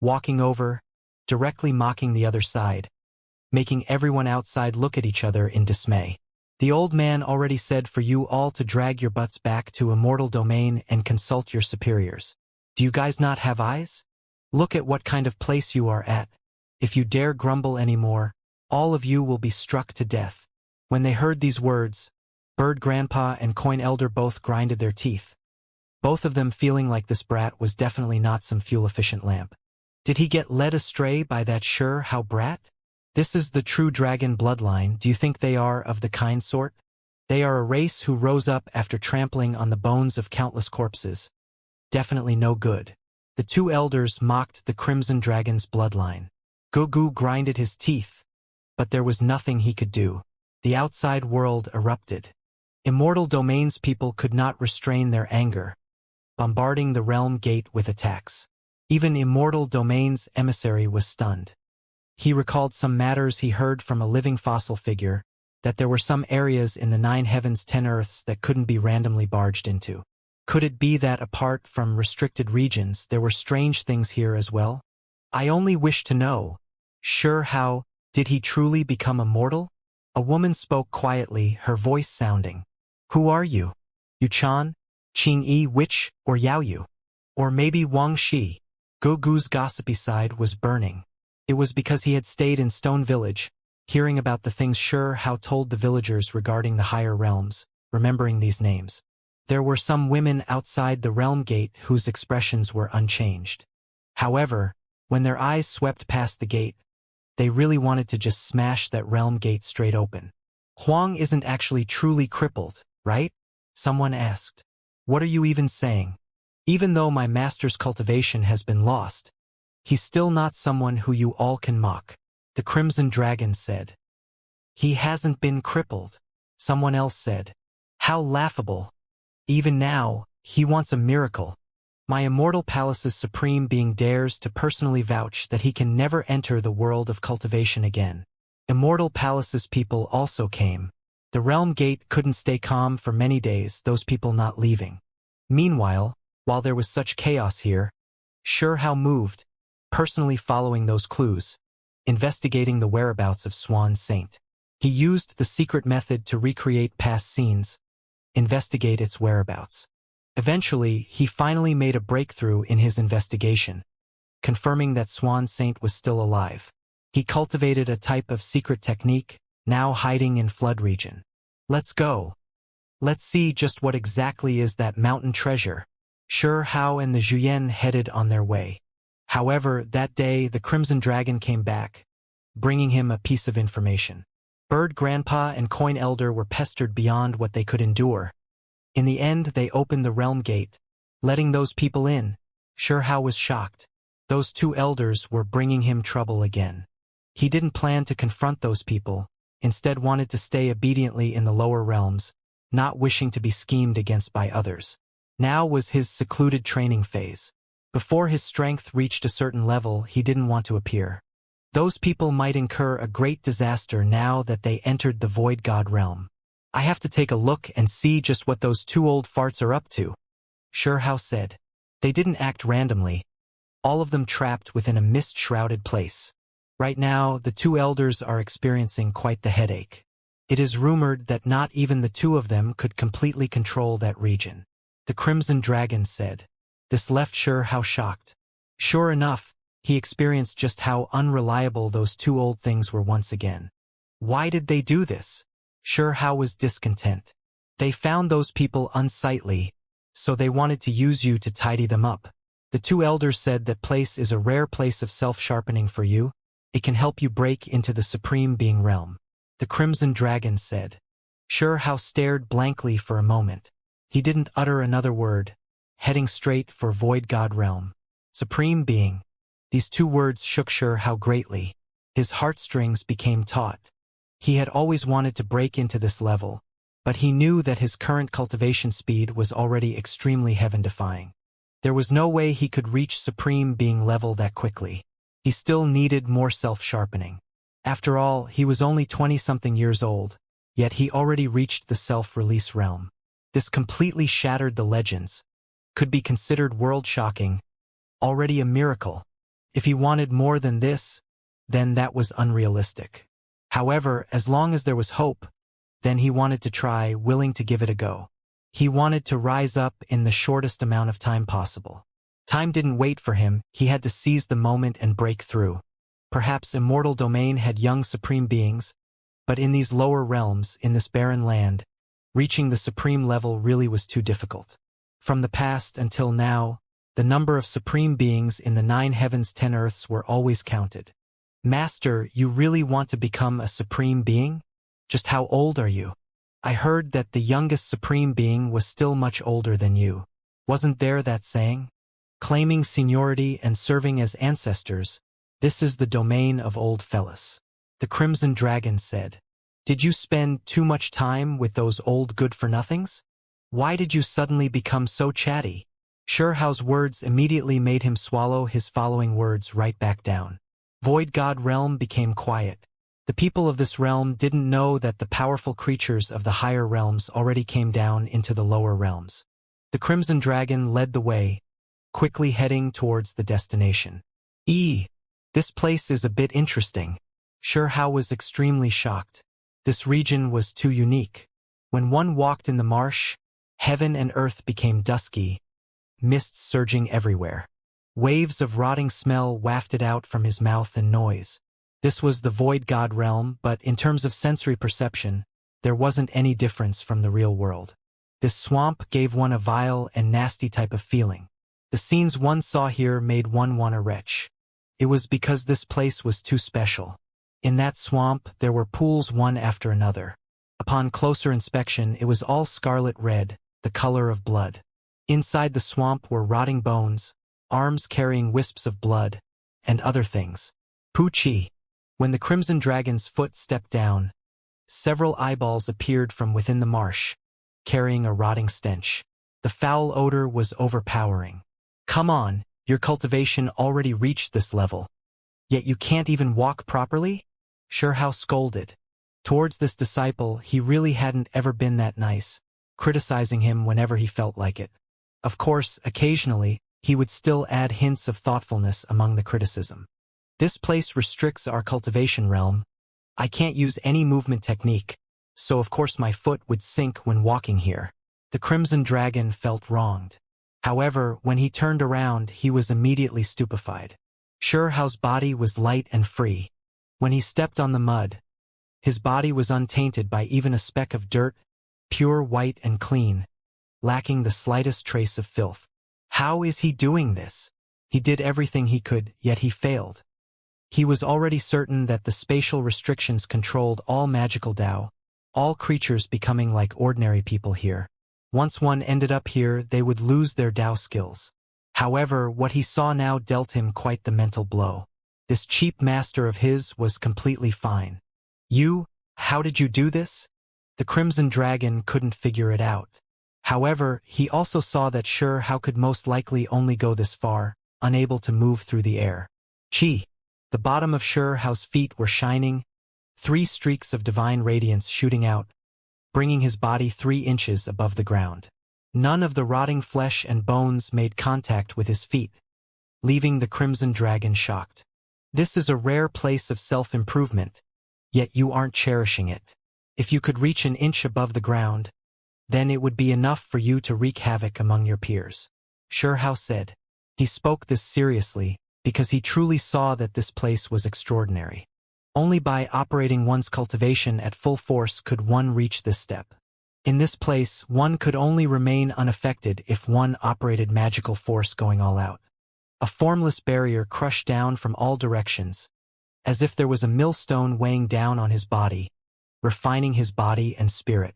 walking over, directly mocking the other side, making everyone outside look at each other in dismay. The old man already said for you all to drag your butts back to Immortal Domain and consult your superiors. Do you guys not have eyes? Look at what kind of place you are at. If you dare grumble anymore, all of you will be struck to death. When they heard these words, Bird Grandpa and Coin Elder both grinded their teeth, both of them feeling like this brat was definitely not some fuel-efficient lamp. Did he get led astray by that how brat? This is the true dragon bloodline. Do you think they are of the kind sort? They are a race who rose up after trampling on the bones of countless corpses. Definitely no good. The two elders mocked the Crimson Dragon's bloodline. Gugu grinded his teeth, but there was nothing he could do. The outside world erupted. Immortal Domain's people could not restrain their anger, bombarding the realm gate with attacks. Even Immortal Domain's emissary was stunned. He recalled some matters he heard from a living fossil figure, that there were some areas in the 9 heavens 10 earths that couldn't be randomly barged into. Could it be that apart from restricted regions there were strange things here as well? I only wish to know. How did he truly become immortal? A woman spoke quietly, her voice sounding. Who are you? Yuchan? Qing-Yi Witch, or Yao Yu? Or maybe Wang Shi? Gugu's gossipy side was burning. It was because he had stayed in Stone Village, hearing about the things How told the villagers regarding the higher realms, remembering these names. There were some women outside the realm gate whose expressions were unchanged. However, when their eyes swept past the gate, they really wanted to just smash that realm gate straight open. Huang isn't actually truly crippled, right? Someone asked. What are you even saying? Even though my master's cultivation has been lost, he's still not someone who you all can mock, the Crimson Dragon said. He hasn't been crippled, someone else said. How laughable. Even now, he wants a miracle. My immortal palace's supreme being dares to personally vouch that he can never enter the world of cultivation again. Immortal palace's people also came. The realm gate couldn't stay calm for many days, those people not leaving. Meanwhile, while there was such chaos here, How moved, personally following those clues, investigating the whereabouts of Swan Saint. He used the secret method to recreate past scenes, investigate its whereabouts. Eventually, he finally made a breakthrough in his investigation, confirming that Swan Saint was still alive. He cultivated a type of secret technique, now hiding in flood region. Let's go. Let's see just what exactly is that mountain treasure. How and the Zhuyan headed on their way. However, that day the Crimson Dragon came back, bringing him a piece of information. Bird Grandpa and Coin Elder were pestered beyond what they could endure. In the end, they opened the realm gate, letting those people in. How was shocked. Those two elders were bringing him trouble again. He didn't plan to confront those people, instead wanted to stay obediently in the lower realms, not wishing to be schemed against by others. Now was his secluded training phase. Before his strength reached a certain level, he didn't want to appear. Those people might incur a great disaster now that they entered the Void God realm. I have to take a look and see just what those two old farts are up to. How said. They didn't act randomly. All of them trapped within a mist-shrouded place. Right now, the two elders are experiencing quite the headache. It is rumored that not even the two of them could completely control that region. The Crimson Dragon said. This left How shocked. Sure enough, he experienced just how unreliable those two old things were once again. Why did they do this? How was discontent. They found those people unsightly, so they wanted to use you to tidy them up. The two elders said that place is a rare place of self-sharpening for you. It can help you break into the Supreme Being realm. The Crimson Dragon said. How stared blankly for a moment. He didn't utter another word, heading straight for Void God realm. Supreme Being. These two words shook How greatly. His heartstrings became taut. He had always wanted to break into this level, but he knew that his current cultivation speed was already extremely heaven-defying. There was no way he could reach Supreme Being level that quickly. He still needed more self-sharpening. After all, he was only 20-something years old, yet he already reached the self-release realm. This completely shattered the legends. Could be considered world-shocking. Already a miracle. If he wanted more than this, then that was unrealistic. However, as long as there was hope, then he wanted to try, willing to give it a go. He wanted to rise up in the shortest amount of time possible. Time didn't wait for him, he had to seize the moment and break through. Perhaps Immortal Domain had young supreme beings, but in these lower realms, in this barren land, reaching the supreme level really was too difficult. From the past until now, The number of supreme beings in the 9 heavens 10 earths were always counted. Master, you really want to become a supreme being? Just how old are you? I heard that the youngest supreme being was still much older than you. Wasn't there that saying? Claiming seniority and serving as ancestors, this is the domain of old fellas. The Crimson Dragon said. Did you spend too much time with those old good-for-nothings? Why did you suddenly become so chatty? Sherhao's words immediately made him swallow his following words right back down. Void God realm became quiet. The people of this realm didn't know that the powerful creatures of the higher realms already came down into the lower realms. The Crimson Dragon led the way, quickly heading towards the destination. This place is a bit interesting. Sherhao was extremely shocked. This region was too unique. When one walked in the marsh, heaven and earth became dusky, mists surging everywhere. Waves of rotting smell wafted out from his mouth and noise. This was the Void God realm, but in terms of sensory perception, there wasn't any difference from the real world. This swamp gave one a vile and nasty type of feeling. The scenes one saw here made one want to retch. It was because this place was too special. In that swamp, there were pools one after another. Upon closer inspection, it was all scarlet red, the color of blood. Inside the swamp were rotting bones, arms carrying wisps of blood, and other things. Poochie. When the Crimson Dragon's foot stepped down, several eyeballs appeared from within the marsh, carrying a rotting stench. The foul odor was overpowering. Come on, your cultivation already reached this level. Yet you can't even walk properly? Sherhao scolded. Towards this disciple, he really hadn't ever been that nice, criticizing him whenever he felt like it. Of course, occasionally, he would still add hints of thoughtfulness among the criticism. This place restricts our cultivation realm. I can't use any movement technique, so of course my foot would sink when walking here. The Crimson Dragon felt wronged. However, when he turned around, he was immediately stupefied. Sherhao's body was light and free. When he stepped on the mud, his body was untainted by even a speck of dirt, pure white and clean, lacking the slightest trace of filth. How is he doing this? He did everything he could, yet he failed. He was already certain that the spatial restrictions controlled all magical Dao, all creatures becoming like ordinary people here. Once one ended up here, they would lose their Dao skills. However, what he saw now dealt him quite the mental blow. This cheap master of his was completely fine. How did you do this? The Crimson Dragon couldn't figure it out. However, he also saw that Sherhao could most likely only go this far, unable to move through the air. The bottom of Sherhao's feet were shining, 3 streaks of divine radiance shooting out, bringing his body 3 inches above the ground. None of the rotting flesh and bones made contact with his feet, leaving the Crimson Dragon shocked. This is a rare place of self-improvement, yet you aren't cherishing it. If you could reach an inch above the ground, then it would be enough for you to wreak havoc among your peers. Sherhao said. He spoke this seriously, because he truly saw that this place was extraordinary. Only by operating one's cultivation at full force could one reach this step. In this place, one could only remain unaffected if one operated magical force going all out. A formless barrier crushed down from all directions, as if there was a millstone weighing down on his body, refining his body and spirit.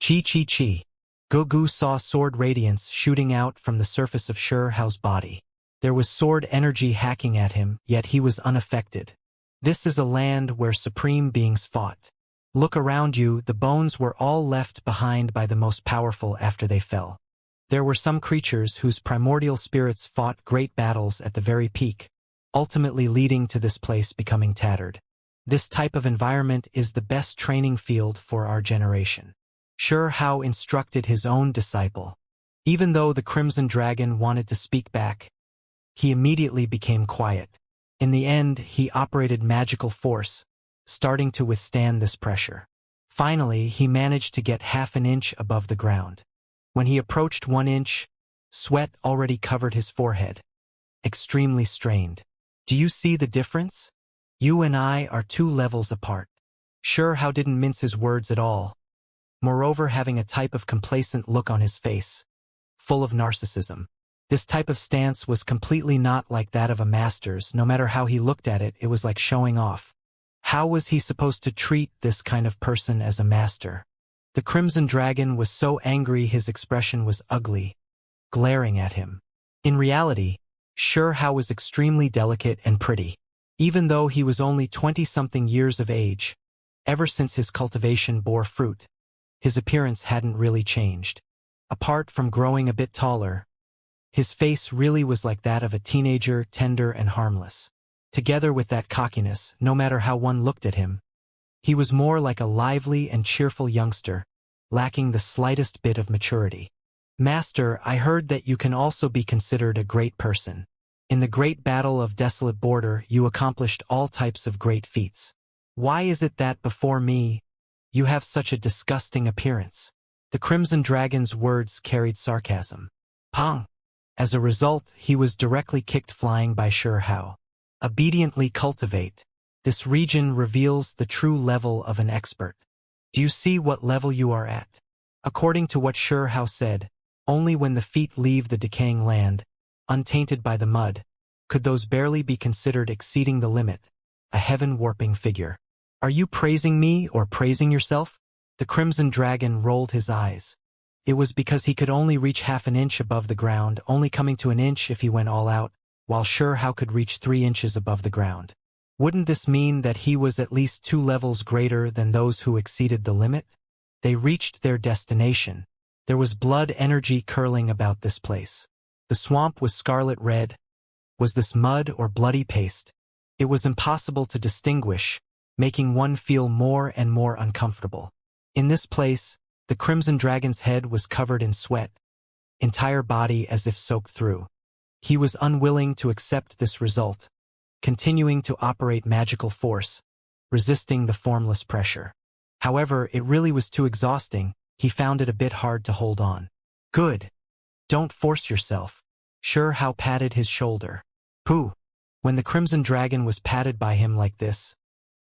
Chi. Gugu saw sword radiance shooting out from the surface of Sherhao's body. There was sword energy hacking at him, yet he was unaffected. This is a land where supreme beings fought. Look around you, the bones were all left behind by the most powerful after they fell. There were some creatures whose primordial spirits fought great battles at the very peak, ultimately leading to this place becoming tattered. This type of environment is the best training field for our generation. Sherhao instructed his own disciple. Even though the Crimson Dragon wanted to speak back, he immediately became quiet. In the end, he operated magical force, starting to withstand this pressure. Finally, he managed to get half an inch above the ground. When he approached 1 inch, sweat already covered his forehead. Extremely strained. Do you see the difference? You and I are 2 levels apart. Sherhao didn't mince his words at all, moreover having a type of complacent look on his face, full of narcissism. This type of stance was completely not like that of a master's. No matter how he looked at it, it was like showing off. How was he supposed to treat this kind of person as a master? The Crimson Dragon was so angry his expression was ugly, glaring at him. In reality, Hao was extremely delicate and pretty. Even though he was only 20-something years of age, ever since his cultivation bore fruit, his appearance hadn't really changed. Apart from growing a bit taller, his face really was like that of a teenager, tender and harmless. Together with that cockiness, no matter how one looked at him, he was more like a lively and cheerful youngster, lacking the slightest bit of maturity. Master, I heard that you can also be considered a great person. In the great battle of Desolate Border, you accomplished all types of great feats. Why is it that before me, you have such a disgusting appearance? The Crimson Dragon's words carried sarcasm. Pong! As a result, he was directly kicked flying by Hao. Obediently cultivate. This region reveals the true level of an expert. Do you see what level you are at? According to what Hao said, only when the feet leave the decaying land, untainted by the mud, could those barely be considered exceeding the limit, a heaven-warping figure. Are you praising me or praising yourself? The Crimson Dragon rolled his eyes. It was because he could only reach half an inch above the ground, only coming to an inch if he went all out, while Hao could reach 3 inches above the ground. Wouldn't this mean that he was at least 2 levels greater than those who exceeded the limit? They reached their destination. There was blood energy curling about this place. The swamp was scarlet red. Was this mud or bloody paste? It was impossible to distinguish, making one feel more and more uncomfortable. In this place, the Crimson Dragon's head was covered in sweat, entire body as if soaked through. He was unwilling to accept this result, continuing to operate magical force, resisting the formless pressure. However, it really was too exhausting. He found it a bit hard to hold on. Good. Don't force yourself. Hao patted his shoulder. Pooh. When the Crimson Dragon was patted by him like this,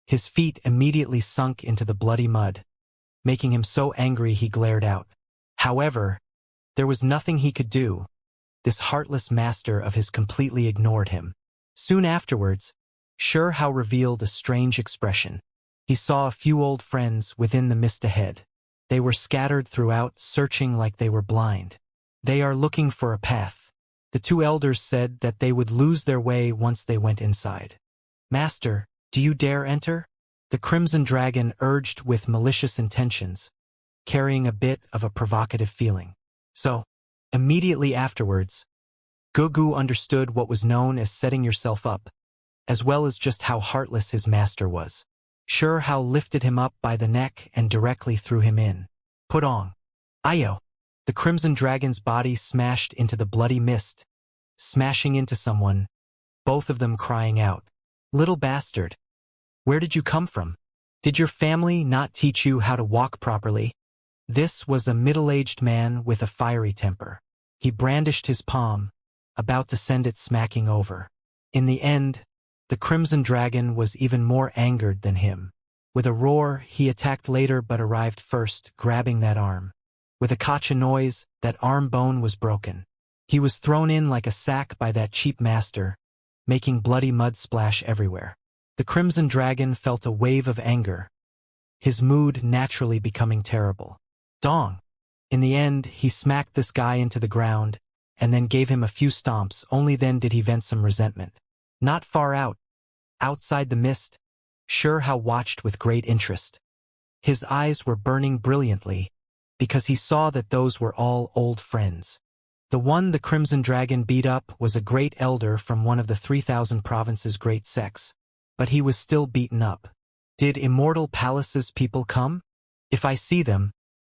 his feet immediately sunk into the bloody mud, making him so angry he glared out. However, there was nothing he could do. This heartless master of his completely ignored him. Soon afterwards, Hao revealed a strange expression. He saw a few old friends within the mist ahead. They were scattered throughout, searching like they were blind. They are looking for a path. The 2 elders said that they would lose their way once they went inside. Master, do you dare enter? The Crimson Dragon urged with malicious intentions, carrying a bit of a provocative feeling. So, immediately afterwards, Gugu understood what was known as setting yourself up, as well as just how heartless his master was. Hao lifted him up by the neck and directly threw him in. Put on. Ayo! The Crimson Dragon's body smashed into the bloody mist, smashing into someone, both of them crying out. Little bastard! Where did you come from? Did your family not teach you how to walk properly? This was a middle-aged man with a fiery temper. He brandished his palm, about to send it smacking over. In the end, the Crimson Dragon was even more angered than him. With a roar, he attacked later but arrived first, grabbing that arm. With a kacha noise, that arm bone was broken. He was thrown in like a sack by that cheap master, making bloody mud splash everywhere. The Crimson Dragon felt a wave of anger, his mood naturally becoming terrible. Dong! In the end, he smacked this guy into the ground, and then gave him a few stomps. Only then did he vent some resentment. Not far out, outside the mist, Hao watched with great interest. His eyes were burning brilliantly, because he saw that those were all old friends. The one the Crimson Dragon beat up was a great elder from one of the 3,000 provinces' great sects, but he was still beaten up. Did Immortal Palace's people come? If I see them,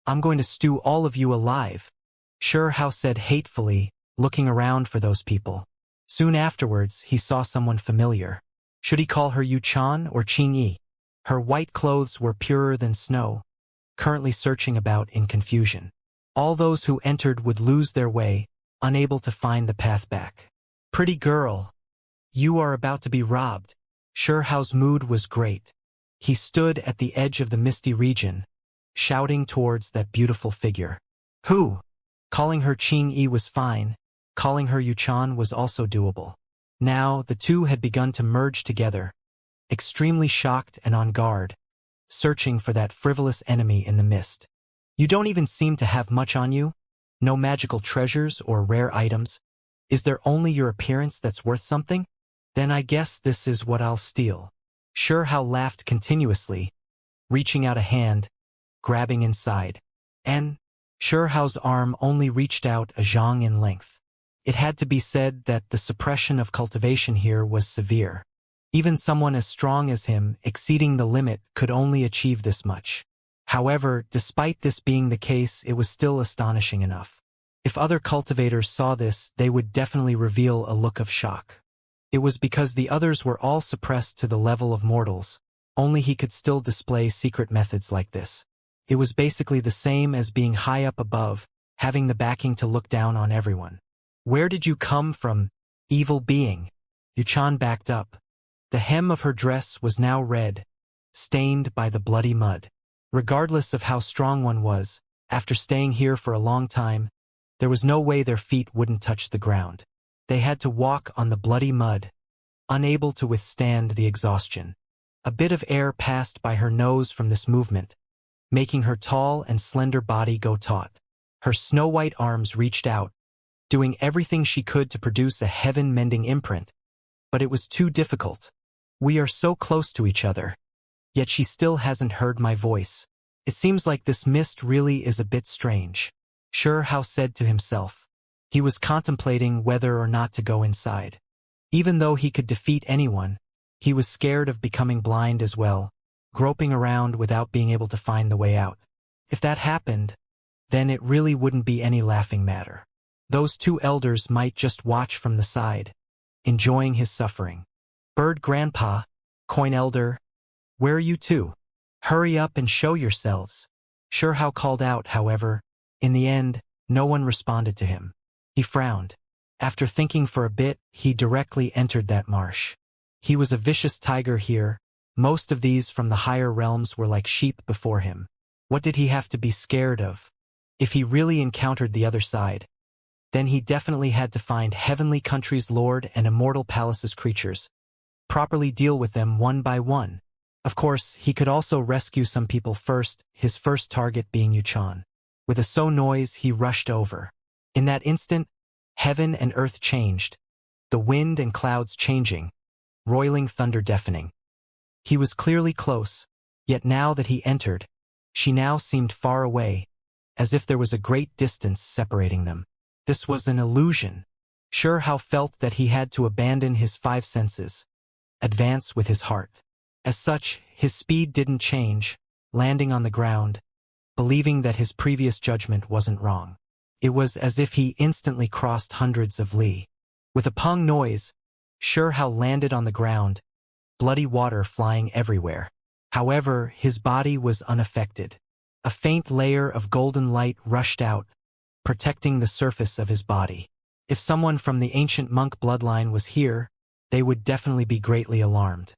I'm going to stew all of you alive, Hao said hatefully, looking around for those people. Soon afterwards, he saw someone familiar. Should he call her Yu-chan or Qing-yi? Her white clothes were purer than snow, currently searching about in confusion. All those who entered would lose their way, unable to find the path back. Pretty girl, you are about to be robbed. Hao's mood was great. He stood at the edge of the misty region, shouting towards that beautiful figure. Who? Calling her Qing-yi was fine. calling her Yuchan was also doable. Now, the two had begun to merge together, extremely shocked and on guard, searching for that frivolous enemy in the mist. You don't even seem to have much on you? No magical treasures or rare items? Is there only your appearance that's worth something? Then I guess this is what I'll steal. Hao laughed continuously, reaching out a hand, grabbing inside. And Hao's arm only reached out a zhang in length. It had to be said that the suppression of cultivation here was severe. Even someone as strong as him, exceeding the limit, could only achieve this much. However, despite this being the case, it was still astonishing enough. If other cultivators saw this, they would definitely reveal a look of shock. It was because the others were all suppressed to the level of mortals, only he could still display secret methods like this. It was basically the same as being high up above, having the backing to look down on everyone. Where did you come from, evil being? Yuchan backed up. The hem of her dress was now red, stained by the bloody mud. Regardless of how strong one was, after staying here for a long time, there was no way their feet wouldn't touch the ground. They had to walk on the bloody mud, unable to withstand the exhaustion. A bit of air passed by her nose from this movement, making her tall and slender body go taut. Her snow-white arms reached out, doing everything she could to produce a heaven-mending imprint. But it was too difficult. We are so close to each other. Yet she still hasn't heard my voice. It seems like this mist really is a bit strange. Hao said to himself. He was contemplating whether or not to go inside. Even though he could defeat anyone, he was scared of becoming blind as well, groping around without being able to find the way out. If that happened, then it really wouldn't be any laughing matter. Those two elders might just watch from the side, enjoying his suffering. Bird Grandpa, Coin Elder, where are you two? Hurry up and show yourselves. Hao called out, however. In the end, no one responded to him. He frowned. After thinking for a bit, he directly entered that marsh. He was a vicious tiger here. Most of these from the higher realms were like sheep before him. What did he have to be scared of? If he really encountered the other side, then he definitely had to find Heavenly Country's Lord and Immortal Palace's creatures, properly deal with them one by one. Of course, he could also rescue some people first, his first target being Yuchan. With a so noise, he rushed over. In that instant, heaven and earth changed, the wind and clouds changing, roiling thunder deafening. He was clearly close, yet now that he entered, she now seemed far away, as if there was a great distance separating them. This was an illusion. Hao felt that he had to abandon his five senses, advance with his heart. As such, his speed didn't change, landing on the ground, believing that his previous judgment wasn't wrong. It was as if he instantly crossed hundreds of li. With a pung noise, Hao landed on the ground, bloody water flying everywhere. However, his body was unaffected. A faint layer of golden light rushed out, protecting the surface of his body. If someone from the ancient monk bloodline was here, they would definitely be greatly alarmed.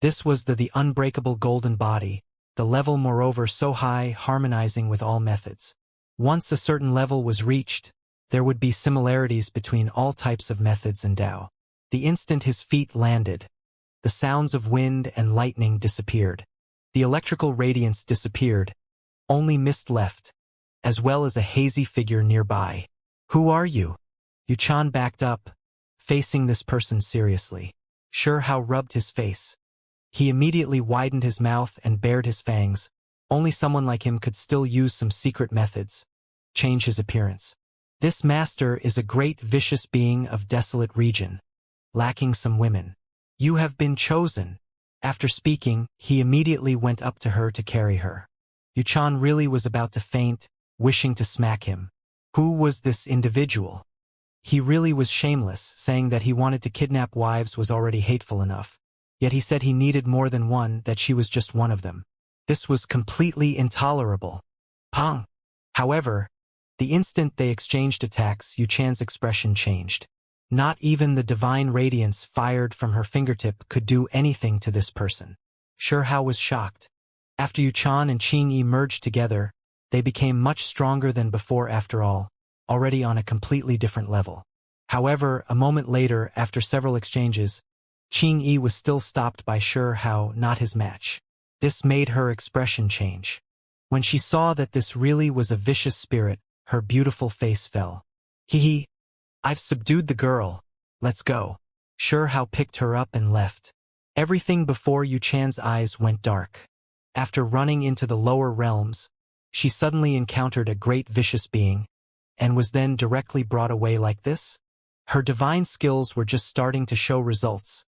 This was the unbreakable golden body, the level moreover so high, harmonizing with all methods. Once a certain level was reached, there would be similarities between all types of methods and Tao. The instant his feet landed, the sounds of wind and lightning disappeared. The electrical radiance disappeared, only mist left, as well as a hazy figure nearby. Who are you? Yuchan backed up, facing this person seriously. Hao rubbed his face. He immediately widened his mouth and bared his fangs. Only someone like him could still use some secret methods, change his appearance. This master is a great vicious being of desolate region, lacking some women. You have been chosen. After speaking, he immediately went up to her to carry her. Yuchan really was about to faint, wishing to smack him. Who was this individual? He really was shameless, saying that he wanted to kidnap wives was already hateful enough. Yet he said he needed more than one, that she was just one of them. This was completely intolerable. Pong! However, the instant they exchanged attacks, Yuchan's expression changed. Not even the divine radiance fired from her fingertip could do anything to this person. Hao was shocked. After Yuchan and Qingyi merged together, they became much stronger than before after all, already on a completely different level. However, a moment later, after several exchanges, Qing Yi was still stopped by Sure Hao, not his match. This made her expression change. When she saw that this really was a vicious spirit, her beautiful face fell. Hee, I've subdued the girl. Let's go. Sure Hao picked her up and left. Everything before Yu Chan's eyes went dark. After running into the lower realms, she suddenly encountered a great vicious being, and was then directly brought away like this? Her divine skills were just starting to show results.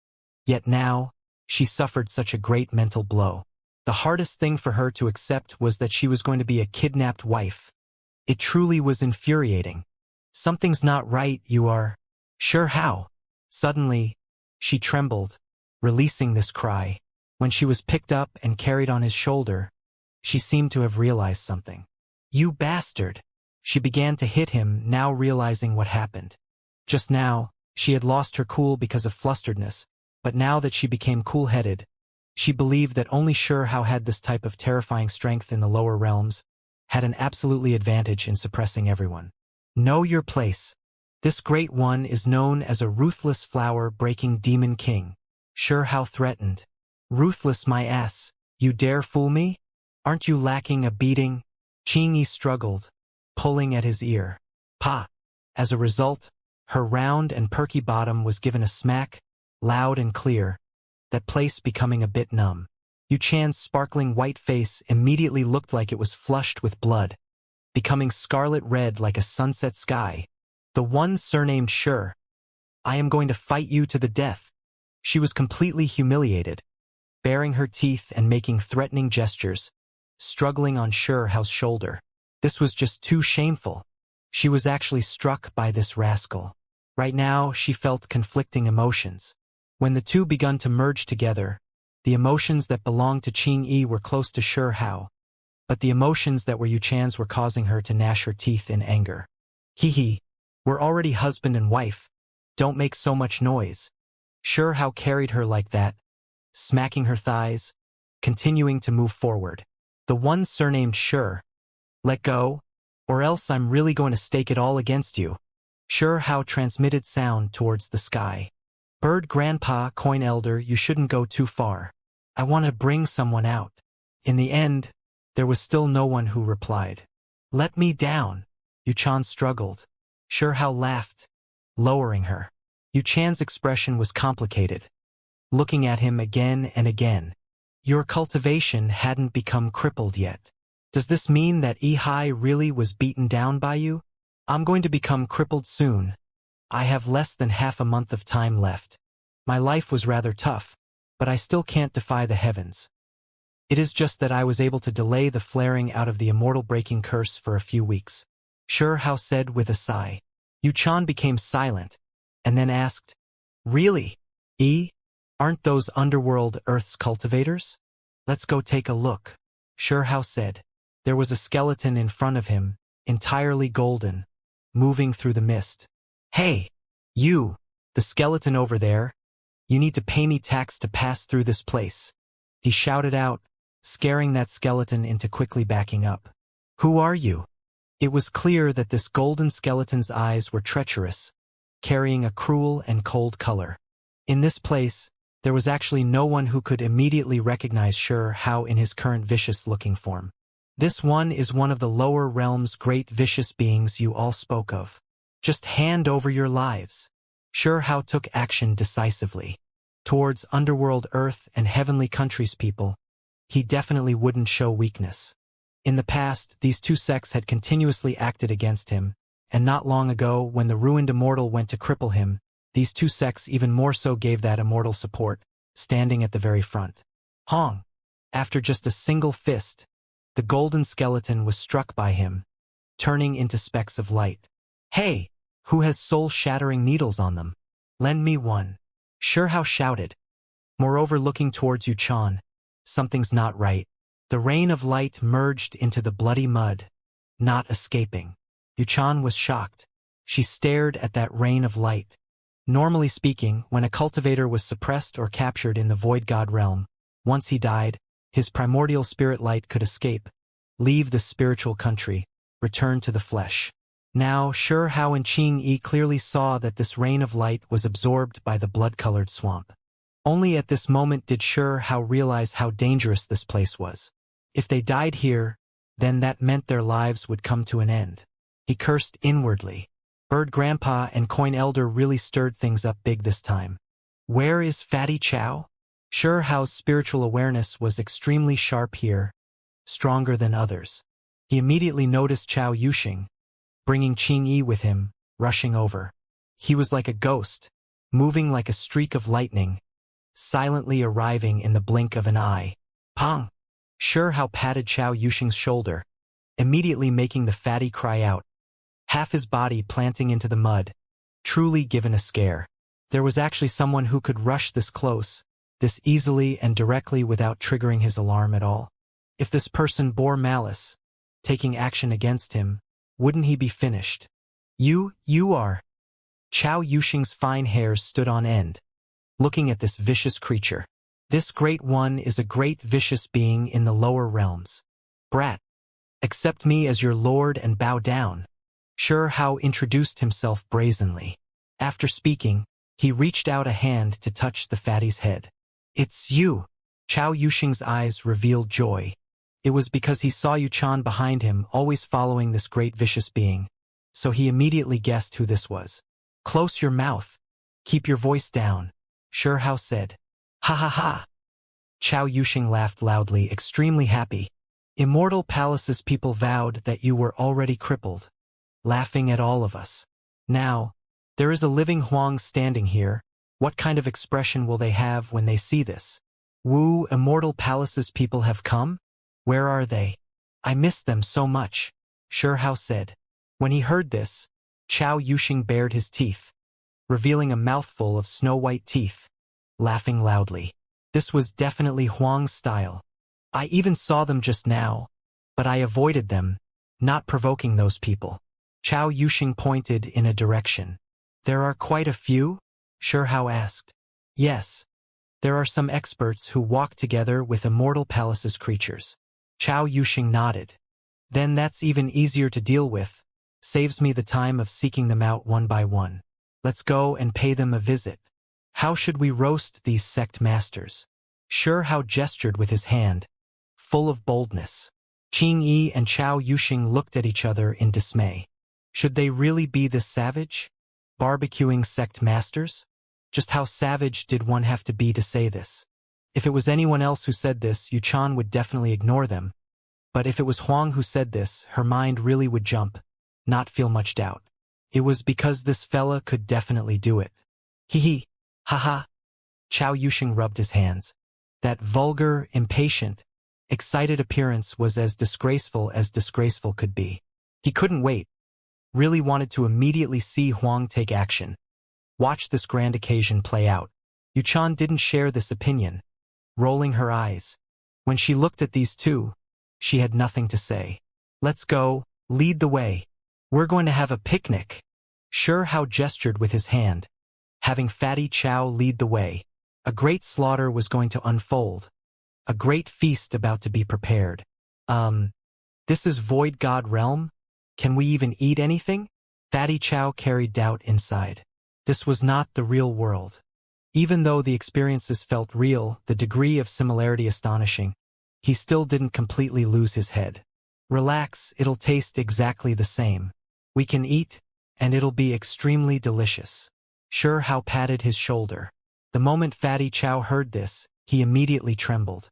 Yet now, she suffered such a great mental blow. The hardest thing for her to accept was that she was going to be a kidnapped wife. It truly was infuriating. Something's not right, you are. Sure how? Suddenly, she trembled, releasing this cry. When she was picked up and carried on his shoulder, she seemed to have realized something. You bastard! She began to hit him, now realizing what happened. Just now, she had lost her cool because of flusteredness, but now that she became cool-headed, she believed that only Sure Hao had this type of terrifying strength in the lower realms, had an absolutely advantage in suppressing everyone. Know your place. This great one is known as a ruthless flower-breaking demon king. Sure Hao threatened. Ruthless my ass, you dare fool me? Aren't you lacking a beating? Qing Yi struggled, pulling at his ear. Pa! As a result, her round and perky bottom was given a smack, loud and clear, that place becoming a bit numb. Yu Chan's sparkling white face immediately looked like it was flushed with blood, becoming scarlet red like a sunset sky. The one surnamed Sure. I am going to fight you to the death. She was completely humiliated, baring her teeth and making threatening gestures, struggling on Sure Hao's shoulder. This was just too shameful. She was actually struck by this rascal. Right now, she felt conflicting emotions. When the two begun to merge together, the emotions that belonged to Qing Yi were close to Sure Hao, but the emotions that were Yu Chan's were causing her to gnash her teeth in anger. Hee, we're already husband and wife. Don't make so much noise. Sure Hao carried her like that, smacking her thighs, continuing to move forward. The one surnamed Sure. Let go, or else I'm really going to stake it all against you. Sure Hao transmitted sound towards the sky. Bird Grandpa, Coin Elder, you shouldn't go too far. I want to bring someone out. In the end, there was still no one who replied. Let me down. Yu Chan struggled. Sure Hao laughed, lowering her. Yu Chan's expression was complicated, looking at him again and again. Your cultivation hadn't become crippled yet. Does this mean that Yi really was beaten down by you? I'm going to become crippled soon. I have less than half a month of time left. My life was rather tough, but I still can't defy the heavens. It is just that I was able to delay the flaring out of the immortal breaking curse for a few weeks. Sure Hao said with a sigh. Yu Chan became silent, and then asked, Really? Aren't those underworld Earth's cultivators? Let's go take a look. Sure Hao said. There was a skeleton in front of him, entirely golden, moving through the mist. Hey, you, the skeleton over there, you need to pay me tax to pass through this place. He shouted out, scaring that skeleton into quickly backing up. Who are you? It was clear that this golden skeleton's eyes were treacherous, carrying a cruel and cold color. In this place, there was actually no one who could immediately recognize Sure Hao in his current vicious-looking form. This one is one of the lower realms' great vicious beings you all spoke of. Just hand over your lives. Sure Hao took action decisively. Towards underworld Earth and heavenly countries people, he definitely wouldn't show weakness. In the past, these two sects had continuously acted against him, and not long ago, when the ruined Immortal went to cripple him, these two sects even more so gave that Immortal support, standing at the very front. Hong! After just a single fist, the golden skeleton was struck by him, turning into specks of light. Hey! Who has soul-shattering needles on them? Lend me one. Sure Hao shouted. Moreover, looking towards Yu Chan, something's not right. The rain of light merged into the bloody mud, not escaping. Yu Chan was shocked. She stared at that rain of light. Normally speaking, when a cultivator was suppressed or captured in the Void God realm, once he died, his primordial spirit light could escape, leave the spiritual country, return to the flesh. Now, Sure Hao and Qing Yi clearly saw that this rain of light was absorbed by the blood-colored swamp. Only at this moment did Sure Hao realize how dangerous this place was. If they died here, then that meant their lives would come to an end. He cursed inwardly. Bird Grandpa and Coin Elder really stirred things up big this time. Where is Fatty Chow? Sure Hao's spiritual awareness was extremely sharp here, stronger than others. He immediately noticed Chao Yuxing, bringing Qing Yi with him, rushing over. He was like a ghost, moving like a streak of lightning, silently arriving in the blink of an eye. Pong! Sure Hao patted Chao Yuxing's shoulder, immediately making the fatty cry out, half his body planting into the mud, truly given a scare. There was actually someone who could rush this close, this easily and directly without triggering his alarm at all. If this person bore malice, taking action against him, wouldn't he be finished? You are. Chao Yuxing's fine hairs stood on end, looking at this vicious creature. This great one is a great vicious being in the lower realms. Brat, accept me as your lord and bow down. Sure Hao introduced himself brazenly. After speaking, he reached out a hand to touch the fatty's head. It's you. Chao Yuxing's eyes revealed joy. It was because he saw Yuchan behind him, always following this great vicious being. So he immediately guessed who this was. Close your mouth. Keep your voice down, Sure Hao said. Ha ha ha. Chao Yuxing laughed loudly, extremely happy. Immortal Palace's people vowed that you were already crippled, laughing at all of us. Now, there is a living Huang standing here. What kind of expression will they have when they see this? Wu, Immortal Palace's people have come? Where are they? I miss them so much, Sure Hao said. When he heard this, Chao Yuxing bared his teeth, revealing a mouthful of snow-white teeth, laughing loudly. This was definitely Huang's style. I even saw them just now, but I avoided them, not provoking those people. Chao Yuxing pointed in a direction. There are quite a few? Sure Hao asked. Yes. There are some experts who walk together with Immortal Palace's creatures. Chao Yuxing nodded. Then that's even easier to deal with. Saves me the time of seeking them out one by one. Let's go and pay them a visit. How should we roast these sect masters? Sure Hao gestured with his hand, full of boldness. Qing Yi and Chao Yuxing looked at each other in dismay. Should they really be this savage? Barbecuing sect masters? Just how savage did one have to be to say this? If it was anyone else who said this, Yuchan would definitely ignore them. But if it was Huang who said this, her mind really would jump, not feel much doubt. It was because this fella could definitely do it. Hee. Ha. Chao Yuxing rubbed his hands. That vulgar, impatient, excited appearance was as disgraceful could be. He couldn't wait. Really wanted to immediately see Huang take action. Watch this grand occasion play out. Yuchan didn't share this opinion, rolling her eyes. When she looked at these two, she had nothing to say. Let's go, lead the way. We're going to have a picnic. Sure Hao gestured with his hand, having Fatty Chow lead the way. A great slaughter was going to unfold. A great feast about to be prepared. This is Void God Realm? Can we even eat anything? Fatty Chow carried doubt inside. This was not the real world. Even though the experiences felt real, the degree of similarity astonishing, he still didn't completely lose his head. Relax, it'll taste exactly the same. We can eat, and it'll be extremely delicious. Sure Hao patted his shoulder. The moment Fatty Chow heard this, he immediately trembled.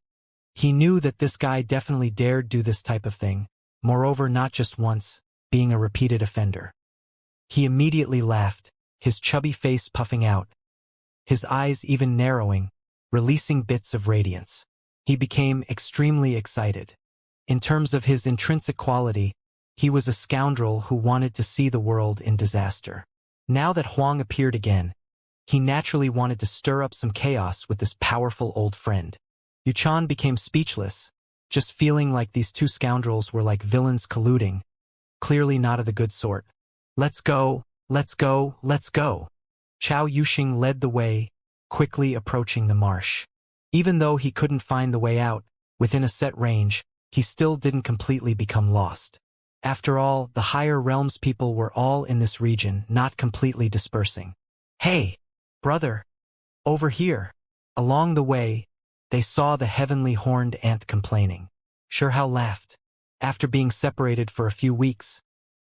He knew that this guy definitely dared do this type of thing, moreover not just once, being a repeated offender. He immediately laughed, his chubby face puffing out, his eyes even narrowing, releasing bits of radiance. He became extremely excited. In terms of his intrinsic quality, he was a scoundrel who wanted to see the world in disaster. Now that Huang appeared again, he naturally wanted to stir up some chaos with this powerful old friend. Yuchan became speechless, just feeling like these two scoundrels were like villains colluding, clearly not of the good sort. Let's go, let's go, let's go. Chao Yuxing led the way, quickly approaching the marsh. Even though he couldn't find the way out, within a set range, he still didn't completely become lost. After all, the higher realms people were all in this region, not completely dispersing. "Hey, brother, over here." Along the way, they saw the heavenly horned ant complaining. How laughed. After being separated for a few weeks,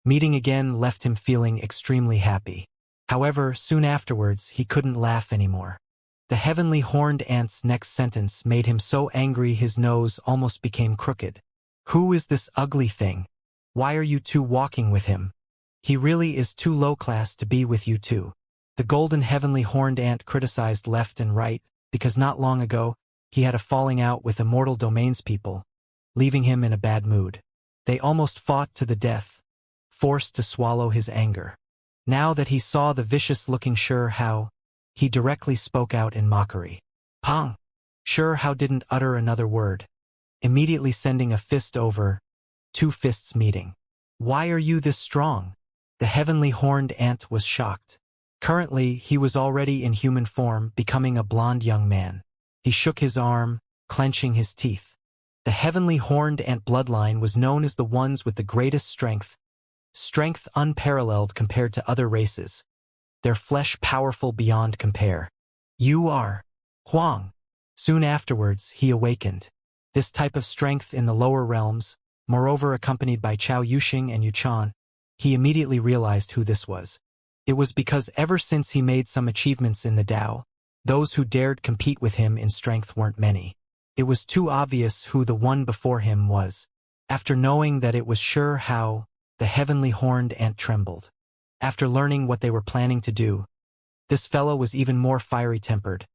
meeting again left him feeling extremely happy. However, soon afterwards, he couldn't laugh anymore. The heavenly horned ant's next sentence made him so angry his nose almost became crooked. "Who is this ugly thing? Why are you two walking with him? He really is too low class to be with you two." The golden heavenly horned ant criticized left and right, because not long ago, he had a falling out with Immortal Domains people, leaving him in a bad mood. They almost fought to the death, forced to swallow his anger. Now that he saw the vicious-looking How, he directly spoke out in mockery. "Pong!" How didn't utter another word, immediately sending a fist over, two fists meeting. "Why are you this strong?" The heavenly horned ant was shocked. Currently, he was already in human form, becoming a blond young man. He shook his arm, clenching his teeth. The heavenly horned ant bloodline was known as the ones with the greatest strength unparalleled compared to other races, their flesh powerful beyond compare. "You are Huang." Soon afterwards, he awakened. This type of strength in the lower realms, moreover accompanied by Chao Yuxing and Yuchan, he immediately realized who this was. It was because ever since he made some achievements in the Tao, those who dared compete with him in strength weren't many. It was too obvious who the one before him was. After knowing that it was How, the heavenly horned ant trembled. After learning what they were planning to do, this fellow was even more fiery-tempered,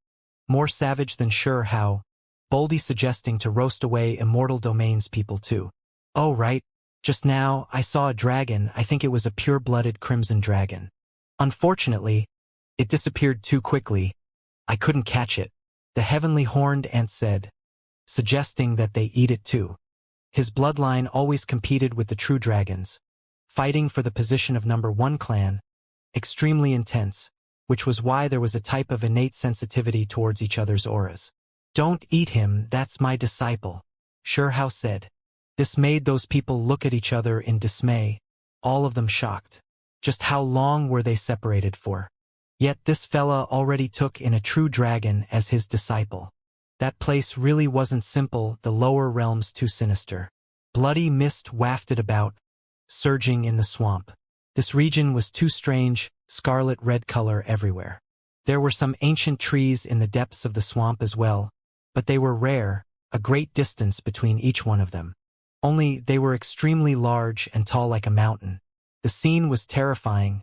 more savage than How, boldly suggesting to roast away Immortal Domains people too. "Oh right, just now I saw a dragon. I think it was a pure-blooded crimson dragon. Unfortunately, it disappeared too quickly. I couldn't catch it," the heavenly horned ant said, suggesting that they eat it too. His bloodline always competed with the true dragons, fighting for the position of #1 clan, extremely intense, which was why there was a type of innate sensitivity towards each other's auras. "Don't eat him, that's my disciple," How said. This made those people look at each other in dismay, all of them shocked. Just how long were they separated for? Yet this fella already took in a true dragon as his disciple. That place really wasn't simple, the lower realms too sinister. Bloody mist wafted about, surging in the swamp. This region was too strange, scarlet-red color everywhere. There were some ancient trees in the depths of the swamp as well, but they were rare, a great distance between each one of them. Only they were extremely large and tall like a mountain. The scene was terrifying,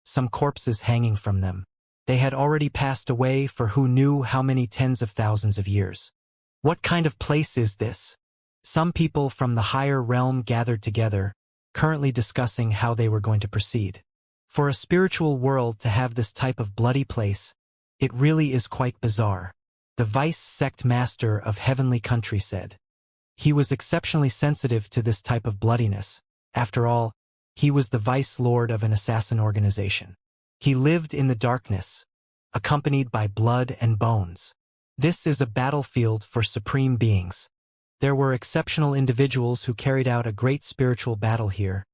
some corpses hanging from them. They had already passed away for who knew how many tens of thousands of years. What kind of place is this? Some people from the higher realm gathered together, currently discussing how they were going to proceed. For a spiritual world to have this type of bloody place, it really is quite bizarre. The vice sect master of Heavenly Country said. He was exceptionally sensitive to this type of bloodiness. After all, he was the vice lord of an assassin organization. He lived in the darkness, accompanied by blood and bones. This is a battlefield for supreme beings. There were exceptional individuals who carried out a great spiritual battle here,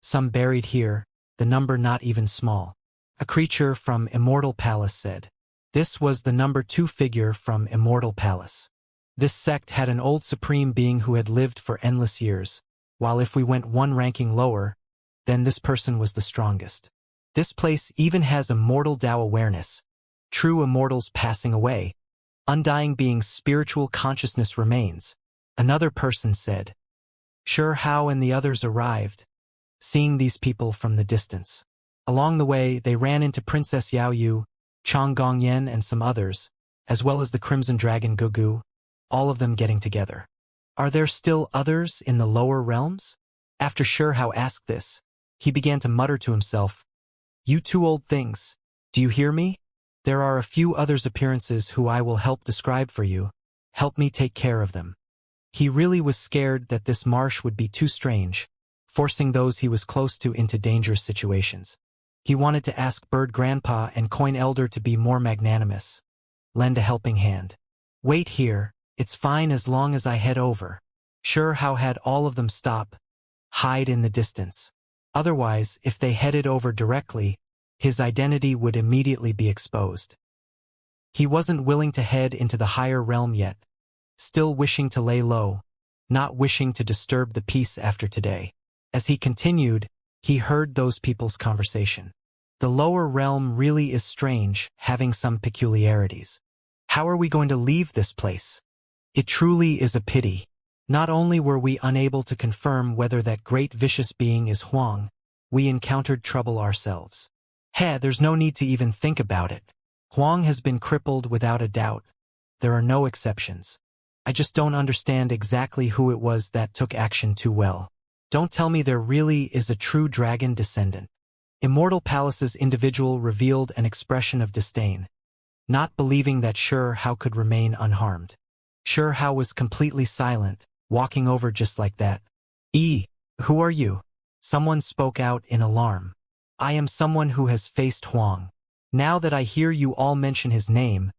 some buried here, the number not even small. A creature from Immortal Palace said. This was the #2 figure from Immortal Palace. This sect had an old supreme being who had lived for endless years, while if we went one ranking lower, then this person was the strongest. This place even has immortal Tao awareness, true immortals passing away, undying beings' spiritual consciousness remains. Another person said. How and the others arrived, seeing these people from the distance. Along the way, they ran into Princess Yao Yu, Chang Gongyan and some others, as well as the Crimson Dragon Gugu, all of them getting together. Are there still others in the lower realms? After How asked this, he began to mutter to himself, "You two old things, do you hear me? There are a few others appearances who I will help describe for you. Help me take care of them." He really was scared that this marsh would be too strange, forcing those he was close to into dangerous situations. He wanted to ask Bird Grandpa and Coin Elder to be more magnanimous, lend a helping hand. "Wait here, it's fine as long as I head over." How had all of them stop, hide in the distance. Otherwise, if they headed over directly, his identity would immediately be exposed. He wasn't willing to head into the higher realm yet, still wishing to lay low, not wishing to disturb the peace after today. As he continued, he heard those people's conversation. The lower realm really is strange, having some peculiarities. How are we going to leave this place? It truly is a pity. Not only were we unable to confirm whether that great vicious being is Huang, we encountered trouble ourselves. There's no need to even think about it. Huang has been crippled without a doubt. There are no exceptions. I just don't understand exactly who it was that took action too well. Don't tell me there really is a true dragon descendant. Immortal Palace's individual revealed an expression of disdain, not believing that Xianxia could remain unharmed. Xianxia was completely silent, walking over just like that. Who are you? Someone spoke out in alarm. I am someone who has faced Huang. Now that I hear you all mention his name,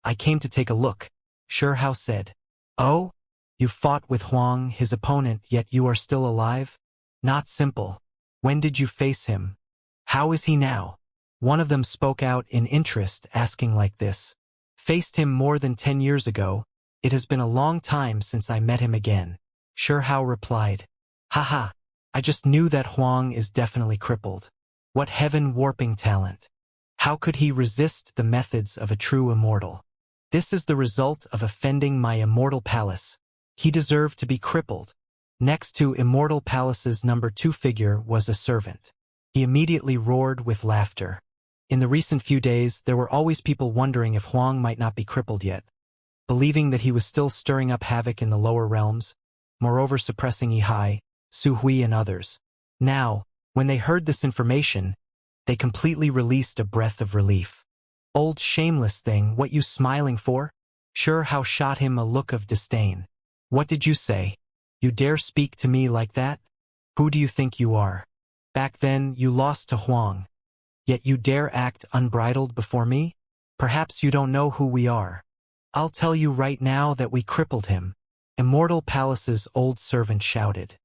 I came to take a look, Xianxia said. Oh? You fought with Huang, his opponent, yet you are still alive? Not simple. When did you face him? How is he now? One of them spoke out in interest, asking like this. Faced him more than 10 years ago. It has been a long time since I met him again. Xianxia replied. Haha, I just knew that Huang is definitely crippled. What heaven-warping talent. How could he resist the methods of a true immortal? This is the result of offending my Immortal Palace. He deserved to be crippled. Next to Immortal Palace's number 2 figure was a servant. He immediately roared with laughter. In the recent few days, there were always people wondering if Huang might not be crippled yet, believing that he was still stirring up havoc in the lower realms, moreover suppressing Yihai, Su Hui and others. Now, when they heard this information, they completely released a breath of relief. Old shameless thing, what you smiling for? Xianxia shot him a look of disdain. What did you say? You dare speak to me like that? Who do you think you are? Back then, you lost to Huang. Yet you dare act unbridled before me? Perhaps you don't know who we are. I'll tell you right now that we crippled him. Immortal Palace's old servant shouted.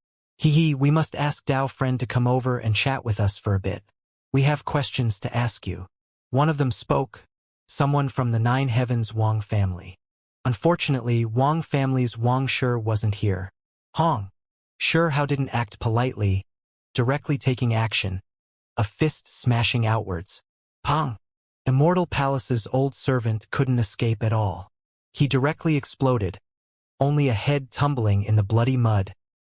We must ask Dao friend to come over and chat with us for a bit. We have questions to ask you. One of them spoke, someone from the 9 Heavens Wang family. Unfortunately, Wang family's Wang Shi wasn't here. Xianxia didn't act politely, directly taking action, a fist smashing outwards. Pong! Immortal Palace's old servant couldn't escape at all. He directly exploded, only a head tumbling in the bloody mud,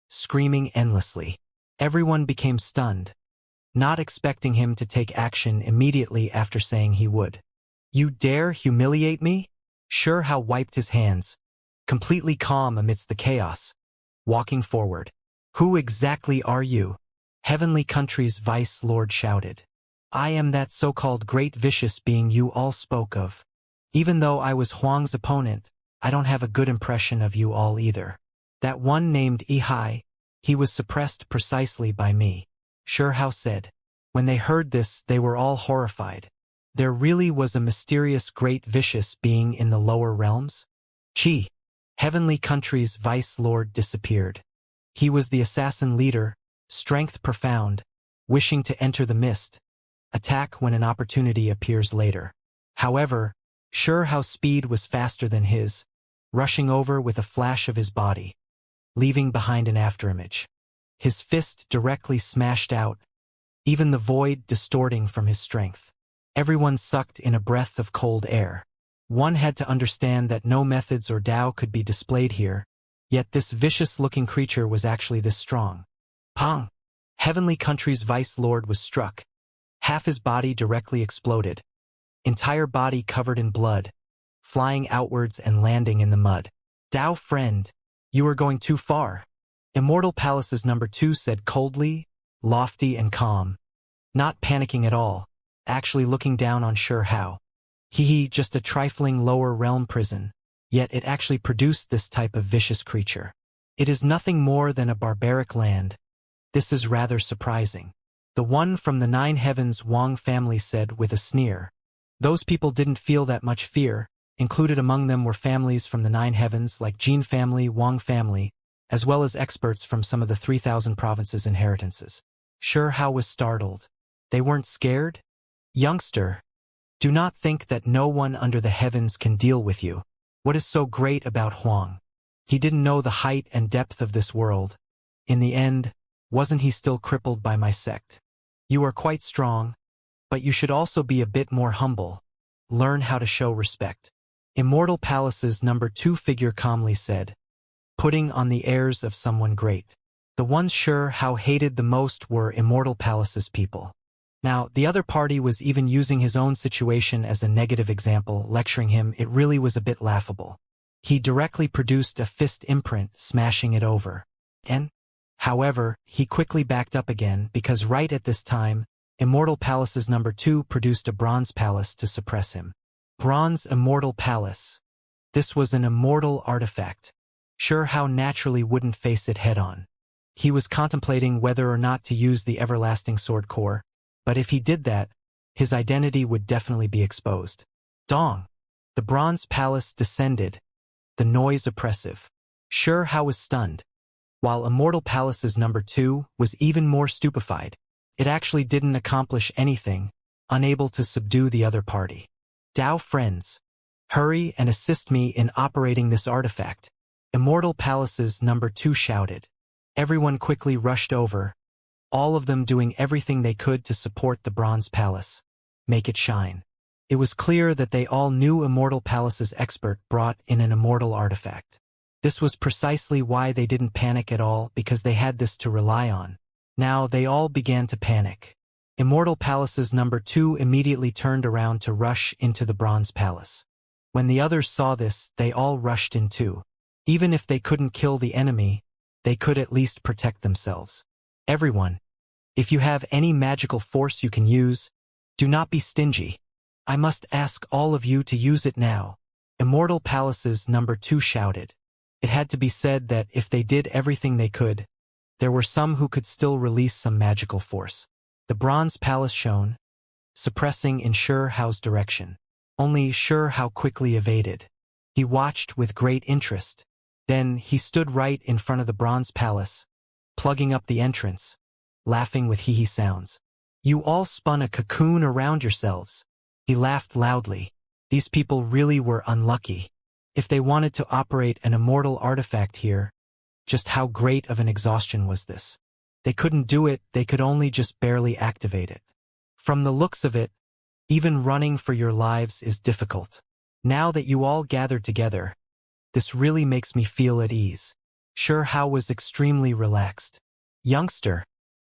screaming endlessly. Everyone became stunned, not expecting him to take action immediately after saying he would. You dare humiliate me? Xianxia wiped his hands, completely calm amidst the chaos, walking forward. Who exactly are you? Heavenly Country's Vice Lord shouted. I am that so-called great vicious being you all spoke of. Even though I was Huang's opponent, I don't have a good impression of you all either. That one named Yihai, he was suppressed precisely by me, Xianxia said. When they heard this, they were all horrified. There really was a mysterious great vicious being in the lower realms? Heavenly Country's Vice Lord disappeared. He was the assassin leader, strength profound, wishing to enter the mist, attack when an opportunity appears later. However, Xianxia's speed was faster than his, rushing over with a flash of his body, leaving behind an afterimage. His fist directly smashed out, even the void distorting from his strength. Everyone sucked in a breath of cold air. One had to understand that no methods or Dao could be displayed here, yet this vicious-looking creature was actually this strong. Pong! Heavenly Country's Vice Lord was struck. Half his body directly exploded, entire body covered in blood, flying outwards and landing in the mud. Dao friend, you are going too far. Immortal Palace's number 2 said coldly, lofty and calm, not panicking at all, actually looking down on Xianxia. Just a trifling lower realm prison, yet it actually produced this type of vicious creature. It is nothing more than a barbaric land. This is rather surprising. The one from the 9 Heavens Wang family said with a sneer. Those people didn't feel that much fear. Included among them were families from the 9 Heavens like Jin family, Wang family, as well as experts from some of the 3,000 provinces' inheritances. Sure Hao was startled. They weren't scared? Youngster, do not think that no one under the heavens can deal with you. What is so great about Huang? He didn't know the height and depth of this world. In the end, wasn't he still crippled by my sect? You are quite strong, but you should also be a bit more humble. Learn how to show respect. Immortal Palace's number 2 figure calmly said, putting on the airs of someone great. The ones Sure Hao hated the most were Immortal Palace's people. Now, the other party was even using his own situation as a negative example, lecturing him. It really was a bit laughable. He directly produced a fist imprint, smashing it over. And, however, he quickly backed up again because right at this time, Immortal Palace's number 2 produced a bronze palace to suppress him. Bronze Immortal Palace. This was an immortal artifact. Sure Hao naturally wouldn't face it head-on. He was contemplating whether or not to use the everlasting sword core, but if he did that, his identity would definitely be exposed. Dong! The bronze palace descended, the noise oppressive. Sure Hao was stunned, while Immortal Palace's number 2 was even more stupefied. It actually didn't accomplish anything, unable to subdue the other party. Dao friends, hurry and assist me in operating this artifact. Immortal Palace's number 2 shouted. Everyone quickly rushed over, all of them doing everything they could to support the bronze palace. Make it shine. It was clear that they all knew Immortal Palace's expert brought in an immortal artifact. This was precisely why they didn't panic at all, because they had this to rely on. Now they all began to panic. Immortal Palace's number 2 immediately turned around to rush into the bronze palace. When the others saw this, they all rushed in too. Even if they couldn't kill the enemy, they could at least protect themselves. Everyone, if you have any magical force you can use, do not be stingy. I must ask all of you to use it now. Immortal Palace's number 2 shouted. It had to be said that if they did everything they could, there were some who could still release some magical force. The bronze palace shone, suppressing in Sure Hao's direction. Only Sure Hao quickly evaded. He watched with great interest. Then he stood right in front of the bronze palace, plugging up the entrance, laughing with hee-hee sounds. You all spun a cocoon around yourselves. He laughed loudly. These people really were unlucky. If they wanted to operate an immortal artifact here, just how great of an exhaustion was this? They couldn't do it, they could only just barely activate it. From the looks of it, even running for your lives is difficult. Now that you all gathered together, this really makes me feel at ease. Sure Hao was extremely relaxed. Youngster,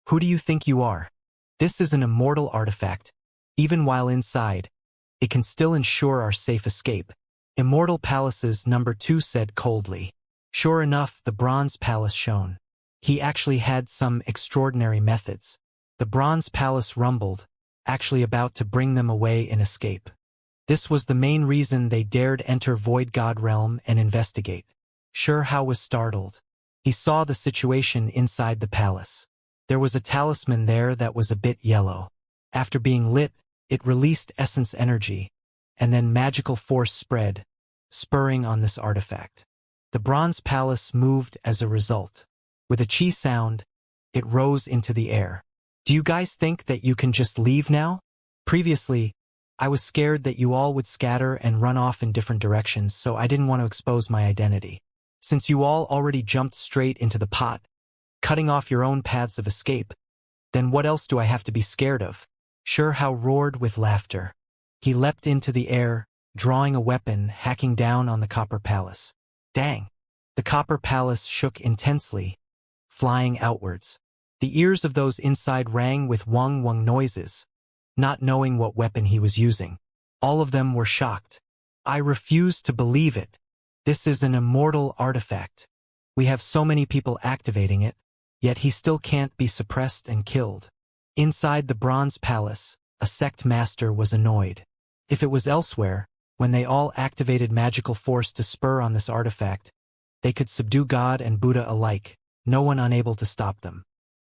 who do you think you are? This is an immortal artifact. Even while inside, it can still ensure our safe escape. Immortal Palace's number 2 said coldly. Sure enough, the bronze palace shone. He actually had some extraordinary methods. The bronze palace rumbled, actually about to bring them away in escape. This was the main reason they dared enter Void God Realm and investigate. Sure Hao was startled. He saw the situation inside the palace. There was a talisman there that was a bit yellow. After being lit, it released essence energy, and then magical force spread, spurring on this artifact. The bronze palace moved as a result. With a chi sound, it rose into the air. Do you guys think that you can just leave now? Previously, I was scared that you all would scatter and run off in different directions, so I didn't want to expose my identity. Since you all already jumped straight into the pot, cutting off your own paths of escape, then what else do I have to be scared of? Sure Hao roared with laughter. He leapt into the air, drawing a weapon, hacking down on the copper palace. Dang! The copper palace shook intensely, flying outwards. The ears of those inside rang with wong-wong noises, not knowing what weapon he was using. All of them were shocked. I refuse to believe it. This is an immortal artifact. We have so many people activating it, yet he still can't be suppressed and killed. Inside the bronze palace, a sect master was annoyed. If it was elsewhere, when they all activated magical force to spur on this artifact, they could subdue God and Buddha alike, no one unable to stop them.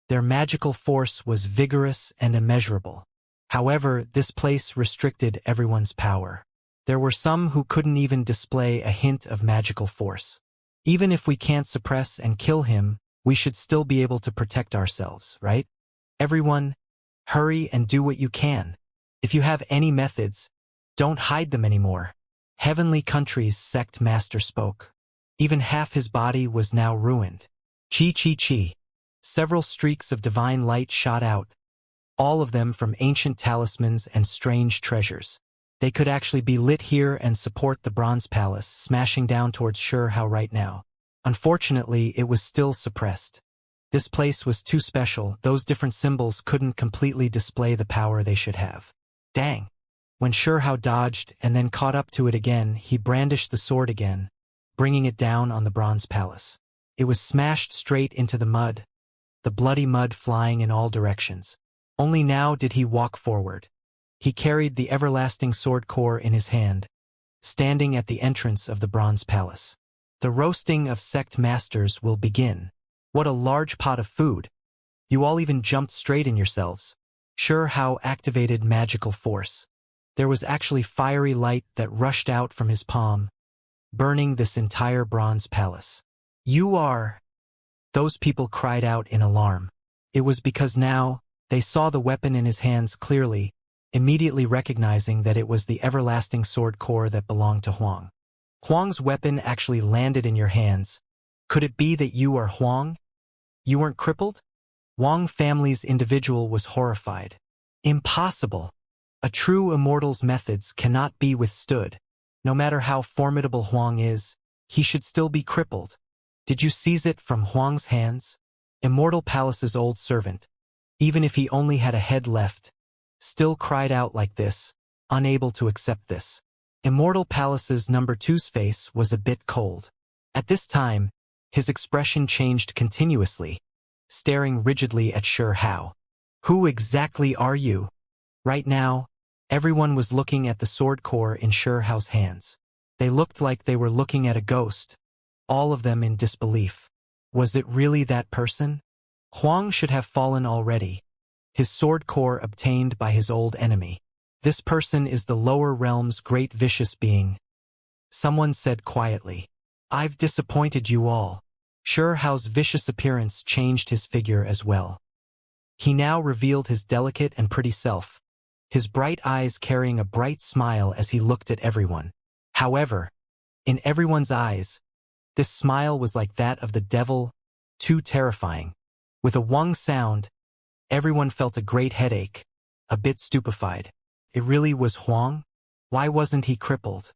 Their magical force was vigorous and immeasurable. However, this place restricted everyone's power. There were some who couldn't even display a hint of magical force. Even if we can't suppress and kill him, we should still be able to protect ourselves, right? Everyone, hurry and do what you can. If you have any methods, don't hide them anymore. Heavenly Country's sect master spoke. Even half his body was now ruined. Chi chi chi. Several streaks of divine light shot out, all of them from ancient talismans and strange treasures. They could actually be lit here and support the Bronze Palace, smashing down towards Shurhao right now. Unfortunately, it was still suppressed. This place was too special. Those different symbols couldn't completely display the power they should have. Dang. When Shurhao dodged and then caught up to it again, he brandished the sword again, bringing it down on the Bronze Palace. It was smashed straight into the mud, the bloody mud flying in all directions. Only now did he walk forward. He carried the everlasting sword core in his hand, standing at the entrance of the Bronze Palace. The roasting of sect masters will begin. What a large pot of food. You all even jumped straight in yourselves. Shurhao activated magical force. There was actually fiery light that rushed out from his palm, burning this entire Bronze Palace. You are... Those people cried out in alarm. It was because now they saw the weapon in his hands clearly, immediately recognizing that it was the everlasting sword core that belonged to Huang. Huang's weapon actually landed in your hands. Could it be that you are Huang? You weren't crippled? Wang family's individual was horrified. Impossible. A true immortal's methods cannot be withstood. No matter how formidable Huang is, he should still be crippled. Did you seize it from Huang's hands? Immortal Palace's old servant, even if he only had a head left, still cried out like this, unable to accept this. Immortal Palace's number 2's face was a bit cold. At this time, his expression changed continuously, staring rigidly at Shurhao. Who exactly are you? Right now, everyone was looking at the sword core in Shurhao's hands. They looked like they were looking at a ghost, all of them in disbelief. Was it really that person? Huang should have fallen already. His sword core obtained by his old enemy. This person is the lower realm's great vicious being. Someone said quietly. I've disappointed you all. Shurhao's vicious appearance changed his figure as well. He now revealed his delicate and pretty self, his bright eyes carrying a bright smile as he looked at everyone. However, in everyone's eyes, this smile was like that of the devil, too terrifying. With a Wang sound, everyone felt a great headache, a bit stupefied. It really was Huang? Why wasn't he crippled?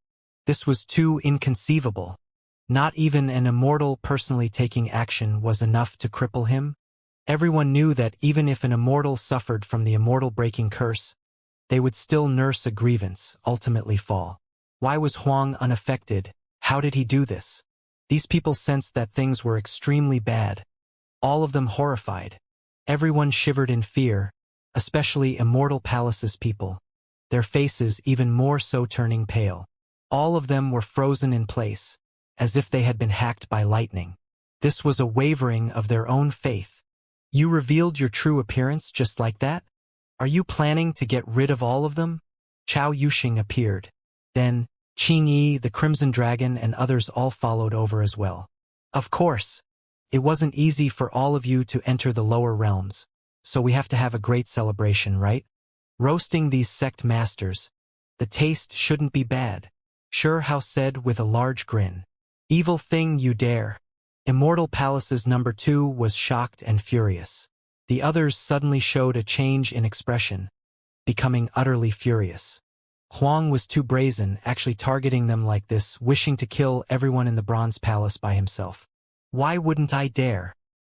This was too inconceivable. Not even an immortal personally taking action was enough to cripple him. Everyone knew that even if an immortal suffered from the immortal breaking curse, they would still nurse a grievance, ultimately fall. Why was Huang unaffected? How did he do this? These people sensed that things were extremely bad, all of them horrified. Everyone shivered in fear, especially Immortal Palace's people, their faces even more so turning pale. All of them were frozen in place, as if they had been hacked by lightning. This was a wavering of their own faith. You revealed your true appearance just like that? Are you planning to get rid of all of them? Chao Yuxing appeared. Then, Qing Yi, the Crimson Dragon, and others all followed over as well. Of course. It wasn't easy for all of you to enter the lower realms, so we have to have a great celebration, right? Roasting these sect masters. The taste shouldn't be bad, Shurhao said with a large grin. Evil thing you dare. Immortal Palace's number 2 was shocked and furious. The others suddenly showed a change in expression, becoming utterly furious. Huang was too brazen, actually targeting them like this, wishing to kill everyone in the Bronze Palace by himself. Why wouldn't I dare?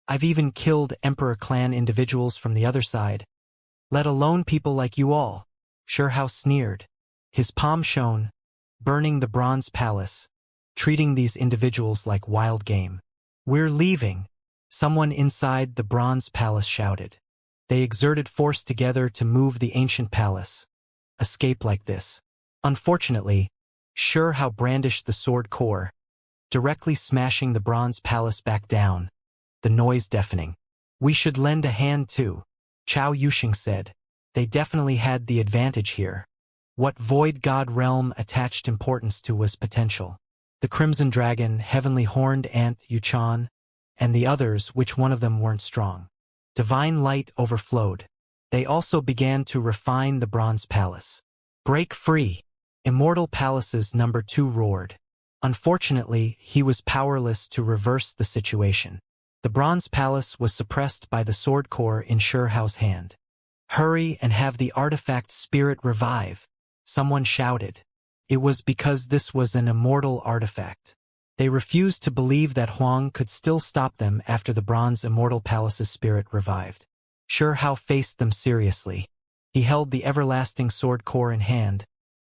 I've even killed Emperor Clan individuals from the other side, let alone people like you all. Shurhao sneered. His palm shone, burning the Bronze Palace, treating these individuals like wild game. We're leaving, someone inside the Bronze Palace shouted. They exerted force together to move the ancient palace. Escape like this. Unfortunately, Shurhao brandished the sword core, directly smashing the Bronze Palace back down, the noise deafening. We should lend a hand too, Chao Yuxing said. They definitely had the advantage here. What Void God realm attached importance to was potential. the Crimson Dragon, Heavenly Horned Ant, Yuchan, and the others, which one of them weren't strong. Divine light overflowed. They also began to refine the Bronze Palace. Break free! Immortal Palace's number 2 roared. Unfortunately, he was powerless to reverse the situation. The Bronze Palace was suppressed by the sword core in Xiao's hand. Hurry and have the artifact spirit revive, someone shouted. It was because this was an immortal artifact. They refused to believe that Huang could still stop them after the Bronze Immortal Palace's spirit revived. Xiao faced them seriously. He held the everlasting sword core in hand,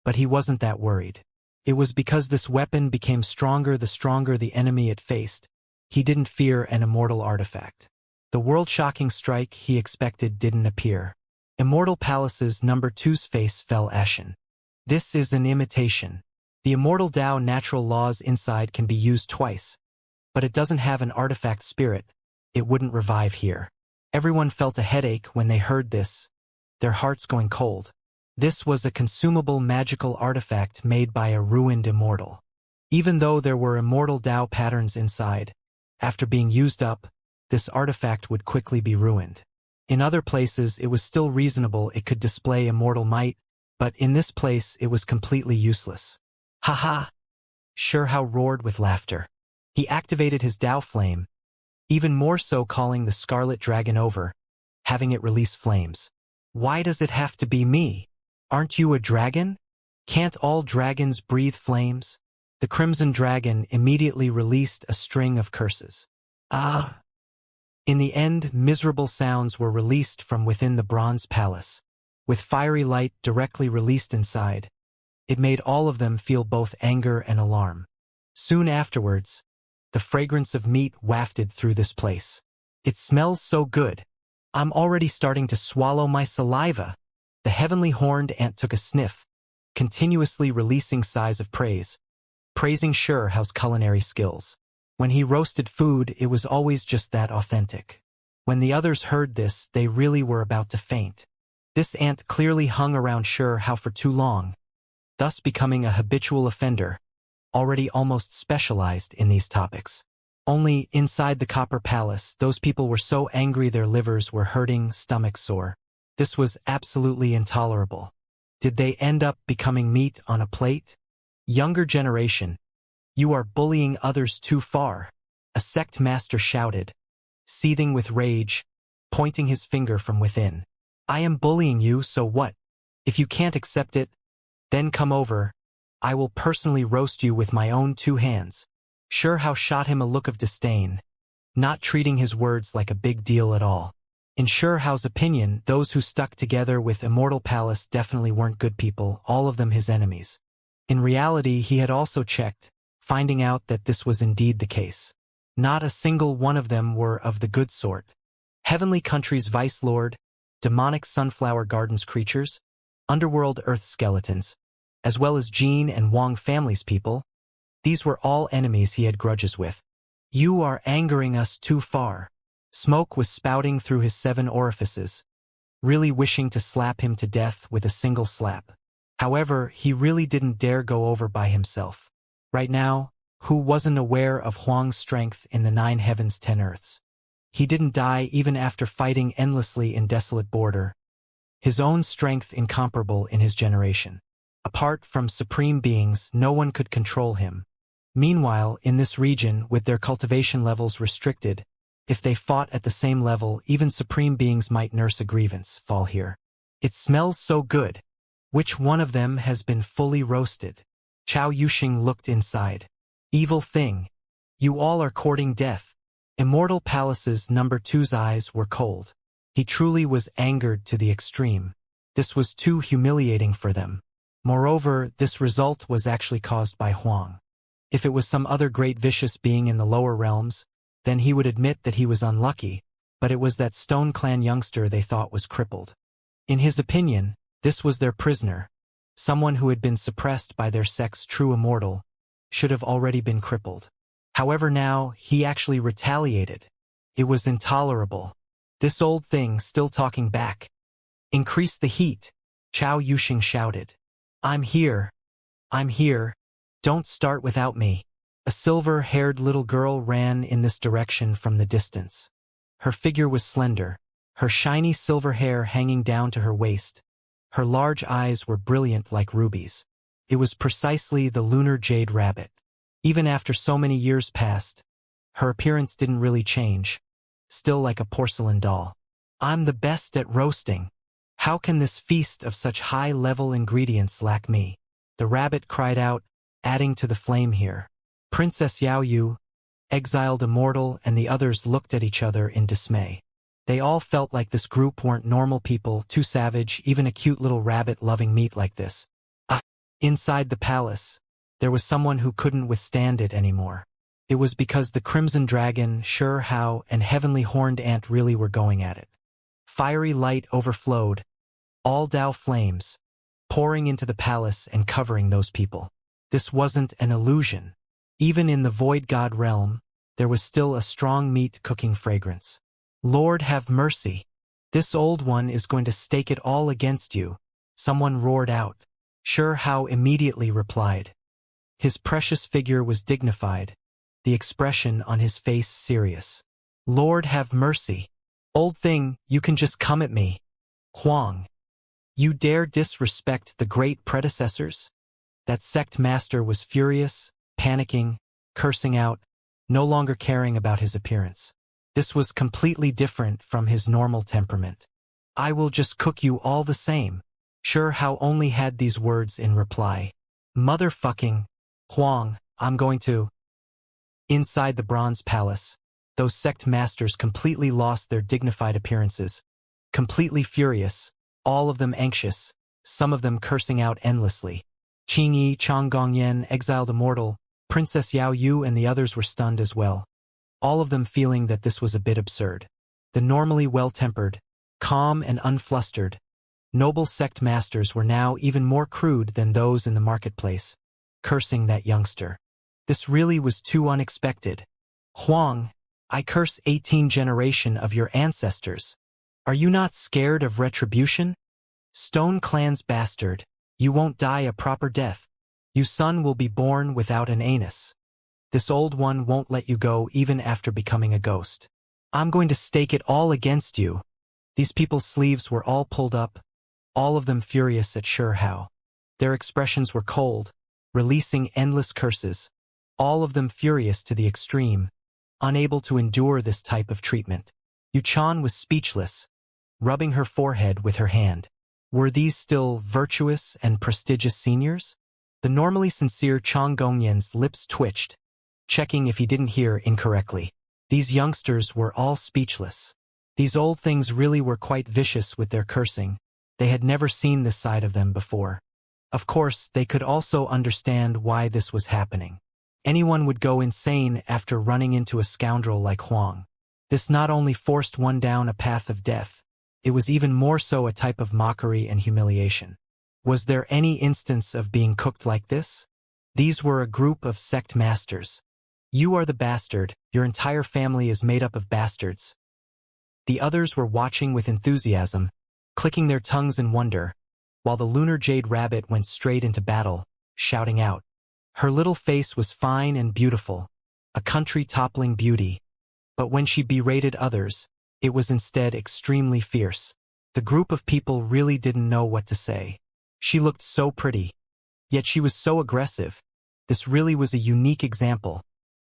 but he wasn't that worried. It was because this weapon became stronger the stronger the enemy it faced. He didn't fear an immortal artifact. The world-shocking strike he expected didn't appear. Immortal Palace's number 2's face fell ashen. This is an imitation. The immortal Tao natural laws inside can be used twice, but it doesn't have an artifact spirit. It wouldn't revive here. Everyone felt a headache when they heard this, their hearts going cold. This was a consumable magical artifact made by a ruined immortal. Even though there were immortal Tao patterns inside, after being used up, this artifact would quickly be ruined. In other places it was still reasonable it could display immortal might, but in this place it was completely useless. Ha ha! Xiao roared with laughter. He activated his Tao flame, even more so calling the Scarlet Dragon over, having it release flames. Why does it have to be me? Aren't you a dragon? Can't all dragons breathe flames? The Crimson Dragon immediately released a string of curses. Ah! In the end, miserable sounds were released from within the Bronze Palace. With fiery light directly released inside, it made all of them feel both anger and alarm. Soon afterwards, the fragrance of meat wafted through this place. It smells so good. I'm already starting to swallow my saliva. The Heavenly Horned Ant took a sniff, continuously releasing sighs of praise, praising Xiao's culinary skills. When he roasted food, it was always just that authentic. When the others heard this, they really were about to faint. This ant clearly hung around Xiao for too long, thus becoming a habitual offender, already almost specialized in these topics. Only inside the Copper Palace, those people were so angry their livers were hurting, stomachs sore. This was absolutely intolerable. Did they end up becoming meat on a plate? Younger generation, you are bullying others too far, a sect master shouted, seething with rage, pointing his finger from within. I am bullying you, so what? If you can't accept it, then come over. I will personally roast you with my own 2 hands. Xiao shot him a look of disdain, not treating his words like a big deal at all. In Xiao's opinion, those who stuck together with Immortal Palace definitely weren't good people, all of them his enemies. In reality, he had also checked, finding out that this was indeed the case. Not a single one of them were of the good sort. Heavenly Country's Vice Lord, demonic Sunflower Gardens creatures, underworld Earth skeletons, as well as Jin and Wang family's people, these were all enemies he had grudges with. You are angering us too far. Smoke was spouting through his 7 orifices, really wishing to slap him to death with a single slap. However, he really didn't dare go over by himself. Right now, who wasn't aware of Huang's strength in the 9 heavens 10 earths? He didn't die even after fighting endlessly in Desolate Border. His own strength incomparable in his generation. Apart from supreme beings, no one could control him. Meanwhile, in this region, with their cultivation levels restricted, if they fought at the same level, even supreme beings might nurse a grievance, fall here. It smells so good. Which one of them has been fully roasted? Chao Yuxing looked inside. Evil thing. You all are courting death. Immortal Palace's number 2's eyes were cold. He truly was angered to the extreme. This was too humiliating for them. Moreover, this result was actually caused by Huang. If it was some other great vicious being in the lower realms, then he would admit that he was unlucky, but it was that Stone Clan youngster they thought was crippled. In his opinion, this was their prisoner. Someone who had been suppressed by their sect's true immortal should have already been crippled. However, now, he actually retaliated. It was intolerable. This old thing still talking back. Increase the heat, Chao Yuxing shouted. I'm here. I'm here. Don't start without me. A silver-haired little girl ran in this direction from the distance. Her figure was slender, her shiny silver hair hanging down to her waist. Her large eyes were brilliant like rubies. It was precisely the lunar jade rabbit. Even after so many years passed, her appearance didn't really change, still like a porcelain doll. I'm the best at roasting. How can this feast of such high-level ingredients lack me? The rabbit cried out, adding to the flame here. Princess Xiaoyu, exiled Immortal, and the others looked at each other in dismay. They all felt like this group weren't normal people, too savage, even a cute little rabbit loving meat like this. Inside the palace, there was someone who couldn't withstand it anymore. It was because the Crimson Dragon, Sure Hao, and Heavenly Horned Ant really were going at it. Fiery light overflowed, all Dao flames, pouring into the palace and covering those people. This wasn't an illusion. Even in the Void God realm, there was still a strong meat-cooking fragrance. Lord have mercy. This old one is going to stake it all against you, someone roared out. Sure Hao immediately replied. His precious figure was dignified, the expression on his face serious. Lord have mercy. Old thing, you can just come at me. Huang. You dare disrespect the great predecessors? That sect master was furious, panicking, cursing out, no longer caring about his appearance. This was completely different from his normal temperament. I will just cook you all the same. Sure Hao only had these words in reply. Motherfucking Huang, I'm going to. Inside the Bronze Palace, those sect masters completely lost their dignified appearances. Completely furious, all of them anxious, some of them cursing out endlessly. Qingyi, Changgongyan, exiled Immortal, Princess Xiaoyu, and the others were stunned as well. All of them feeling that this was a bit absurd. The normally well-tempered, calm and unflustered, noble sect masters were now even more crude than those in the marketplace, cursing that youngster. This really was too unexpected. Huang, I curse 18 generation of your ancestors. Are you not scared of retribution? Stone Clan's bastard, you won't die a proper death. You son will be born without an anus. This old one won't let you go even after becoming a ghost. I'm going to stake it all against you. These people's sleeves were all pulled up, all of them furious at Sure Hao. Their expressions were cold, releasing endless curses, all of them furious to the extreme, unable to endure this type of treatment. Yuchan was speechless, rubbing her forehead with her hand. Were these still virtuous and prestigious seniors? The normally sincere Chang Gongyan's lips twitched, checking if he didn't hear incorrectly. These youngsters were all speechless. These old things really were quite vicious with their cursing. They had never seen this side of them before. Of course, they could also understand why this was happening. Anyone would go insane after running into a scoundrel like Huang. This not only forced one down a path of death, it was even more so a type of mockery and humiliation. Was there any instance of being cooked like this? These were a group of sect masters. You are the bastard, your entire family is made up of bastards. The others were watching with enthusiasm, clicking their tongues in wonder, while the lunar jade rabbit went straight into battle, shouting out. Her little face was fine and beautiful, a country-toppling beauty, but when she berated others, it was instead extremely fierce. The group of people really didn't know what to say. She looked so pretty, yet she was so aggressive. This really was a unique example.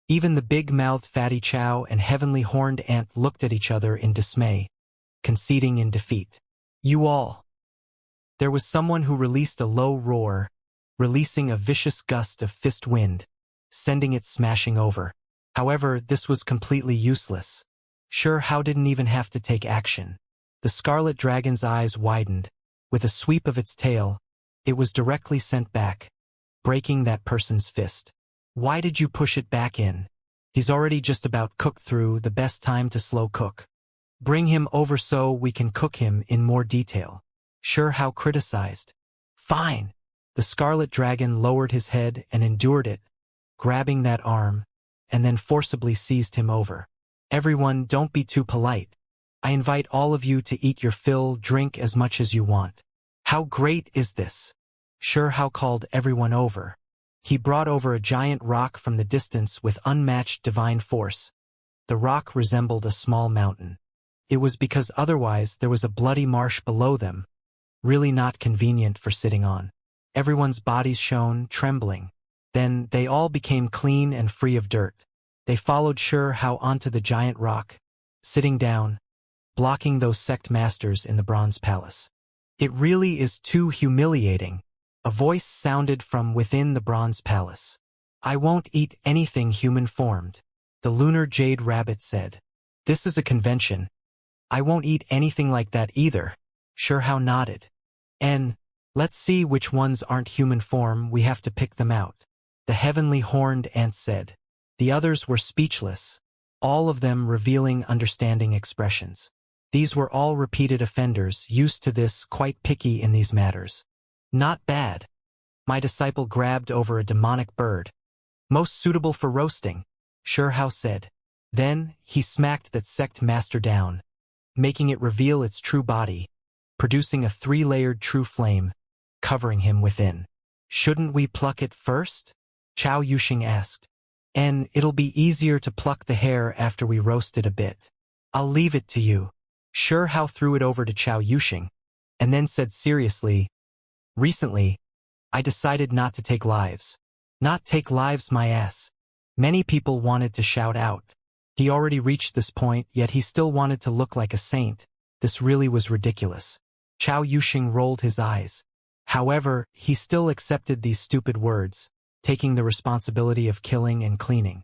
Even the big-mouthed Fatty Chow and Heavenly Horned Ant looked at each other in dismay, conceding in defeat. You all. There was someone who released a low roar, releasing a vicious gust of fist wind, sending it smashing over. However, this was completely useless. Sure Hao didn't even have to take action. The scarlet dragon's eyes widened. With a sweep of its tail, it was directly sent back, breaking that person's fist. Why did you push it back in? He's already just about cooked through, the best time to slow cook. Bring him over so we can cook him in more detail. Sure Hao criticized. Fine. The scarlet dragon lowered his head and endured it, grabbing that arm, and then forcibly seized him over. Everyone, don't be too polite. I invite all of you to eat your fill, drink as much as you want. How great is this? Sure Hao called everyone over. He brought over a giant rock from the distance with unmatched divine force. The rock resembled a small mountain. It was because otherwise there was a bloody marsh below them, really not convenient for sitting on. Everyone's bodies shone, trembling. Then they all became clean and free of dirt. They followed Xianxia onto the giant rock, sitting down, blocking those sect masters in the bronze palace. It really is too humiliating. A voice sounded from within the bronze palace. I won't eat anything human-formed, the lunar jade rabbit said. This is a convention. I won't eat anything like that either. Xianxia nodded. And let's see which ones aren't human form, we have to pick them out. The heavenly horned ant said. The others were speechless, all of them revealing understanding expressions. These were all repeated offenders, used to this, quite picky in these matters. Not bad. My disciple grabbed over a demonic bird. Most suitable for roasting, Xianxia said. Then he smacked that sect master down, making it reveal its true body, producing a 3-layered true flame, covering him within. Shouldn't we pluck it first? Xiao Yuxing asked. And it'll be easier to pluck the hair after we roast it a bit. I'll leave it to you. Xianxia threw it over to Xiao Yuxing, and then said seriously, recently, I decided not to take lives. Not take lives, my ass. Many people wanted to shout out. He already reached this point, yet he still wanted to look like a saint. This really was ridiculous. Xiao Yuxing rolled his eyes. However, he still accepted these stupid words, taking the responsibility of killing and cleaning.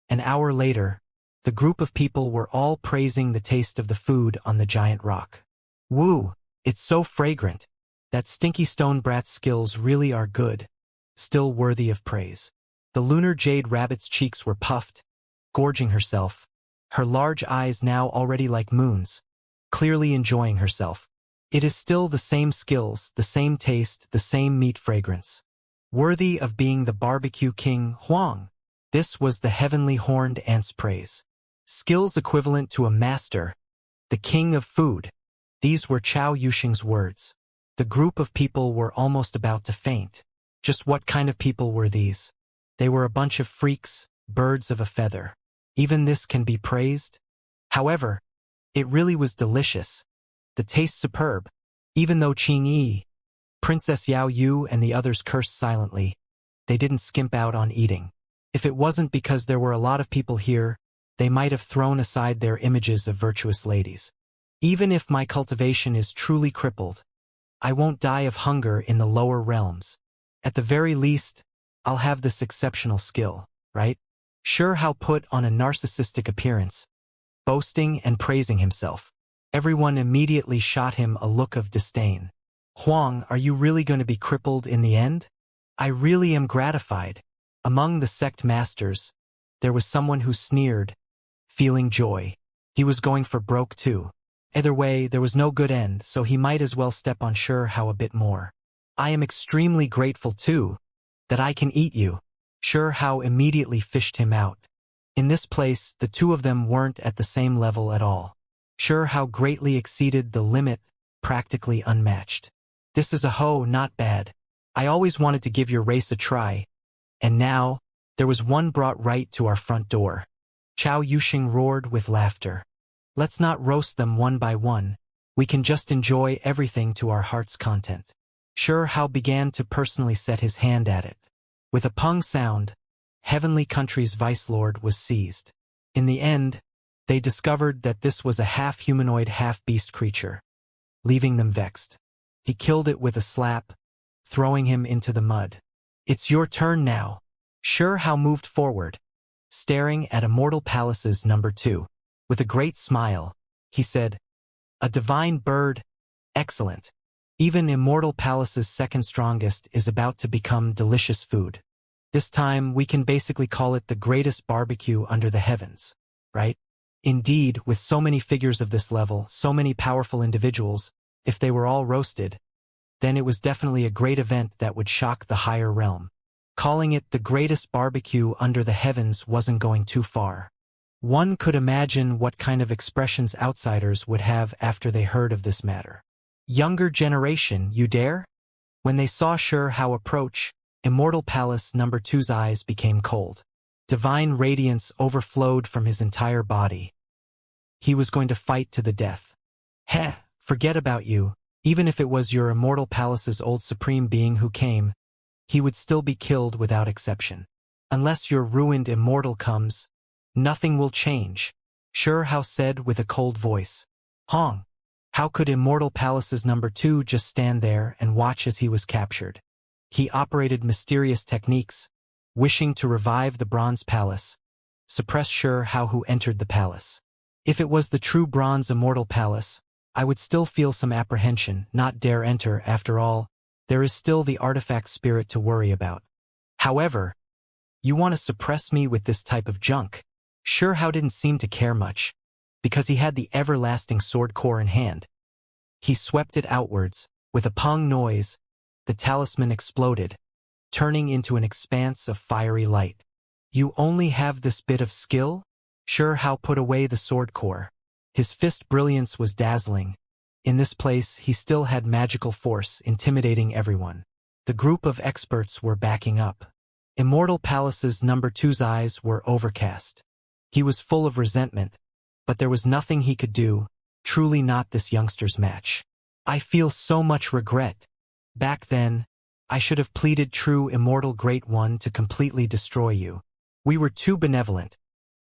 An hour later, the group of people were all praising the taste of the food on the giant rock. Woo, it's so fragrant. That stinky stone brat's skills really are good, still worthy of praise. The lunar jade rabbit's cheeks were puffed, gorging herself, her large eyes now already like moons, clearly enjoying herself. It is still the same skills, the same taste, the same meat fragrance. Worthy of being the barbecue king, Huang. This was the heavenly horned ant's praise. Skills equivalent to a master, the king of food. These were Xiao Yuxing's words. The group of people were almost about to faint. Just what kind of people were these? They were a bunch of freaks, birds of a feather. Even this can be praised? However, it really was delicious. The taste superb. Even though Qing Yi, Princess Yao Yu and the others cursed silently, they didn't skimp out on eating. If it wasn't because there were a lot of people here, they might have thrown aside their images of virtuous ladies. Even if my cultivation is truly crippled, I won't die of hunger in the lower realms. At the very least, I'll have this exceptional skill, right? Xianxia put on a narcissistic appearance, boasting and praising himself. Everyone immediately shot him a look of disdain. Huang, are you really going to be crippled in the end? I really am gratified. Among the sect masters, there was someone who sneered, feeling joy. He was going for broke too. Either way, there was no good end, so he might as well step on Xianxia a bit more. I am extremely grateful too, that I can eat you. Xianxia immediately fished him out. In this place, the two of them weren't at the same level at all. Xianxia greatly exceeded the limit, practically unmatched. This is a hoe, not bad. I always wanted to give your race a try. And now, there was one brought right to our front door. Xiao Yuxing roared with laughter. Let's not roast them one by one. We can just enjoy everything to our heart's content. Xianxia began to personally set his hand at it. With a pung sound, Heavenly Country's vice-lord was seized. In the end, they discovered that this was a half-humanoid, half-beast creature, leaving them vexed. He killed it with a slap, throwing him into the mud. It's your turn now. Xianxia moved forward, staring at Immortal Palace's number 2. With a great smile, he said, a divine bird, excellent. Even Immortal Palace's second strongest is about to become delicious food. This time, we can basically call it the greatest barbecue under the heavens, right? Indeed, with so many figures of this level, so many powerful individuals, if they were all roasted, then it was definitely a great event that would shock the higher realm. Calling it the greatest barbecue under the heavens wasn't going too far. One could imagine what kind of expressions outsiders would have after they heard of this matter. Younger generation, you dare? When they saw Xianxia approach, Immortal Palace number two's eyes became cold. Divine radiance overflowed from his entire body. He was going to fight to the death. Heh, forget about you. Even if it was your Immortal Palace's old supreme being who came, he would still be killed without exception. Unless your ruined immortal comes, nothing will change, Xianxia said with a cold voice. Hong, how could Immortal Palace's number two just stand there and watch as he was captured? He operated mysterious techniques, wishing to revive the Bronze Palace, suppress Xianxia who entered the palace. If it was the true Bronze Immortal Palace, I would still feel some apprehension, not dare enter. After all, there is still the artifact spirit to worry about. However, you want to suppress me with this type of junk? Xianxia didn't seem to care much, because he had the everlasting sword core in hand. He swept it outwards. With a pong noise, the talisman exploded, turning into an expanse of fiery light. You only have this bit of skill? Xianxia put away the sword core. His fist brilliance was dazzling. In this place, he still had magical force, intimidating everyone. The group of experts were backing up. Immortal Palace's number two's eyes were overcast. He was full of resentment, but there was nothing he could do, truly not this youngster's match. I feel so much regret. Back then, I should have pleaded true Immortal Great One to completely destroy you. We were too benevolent.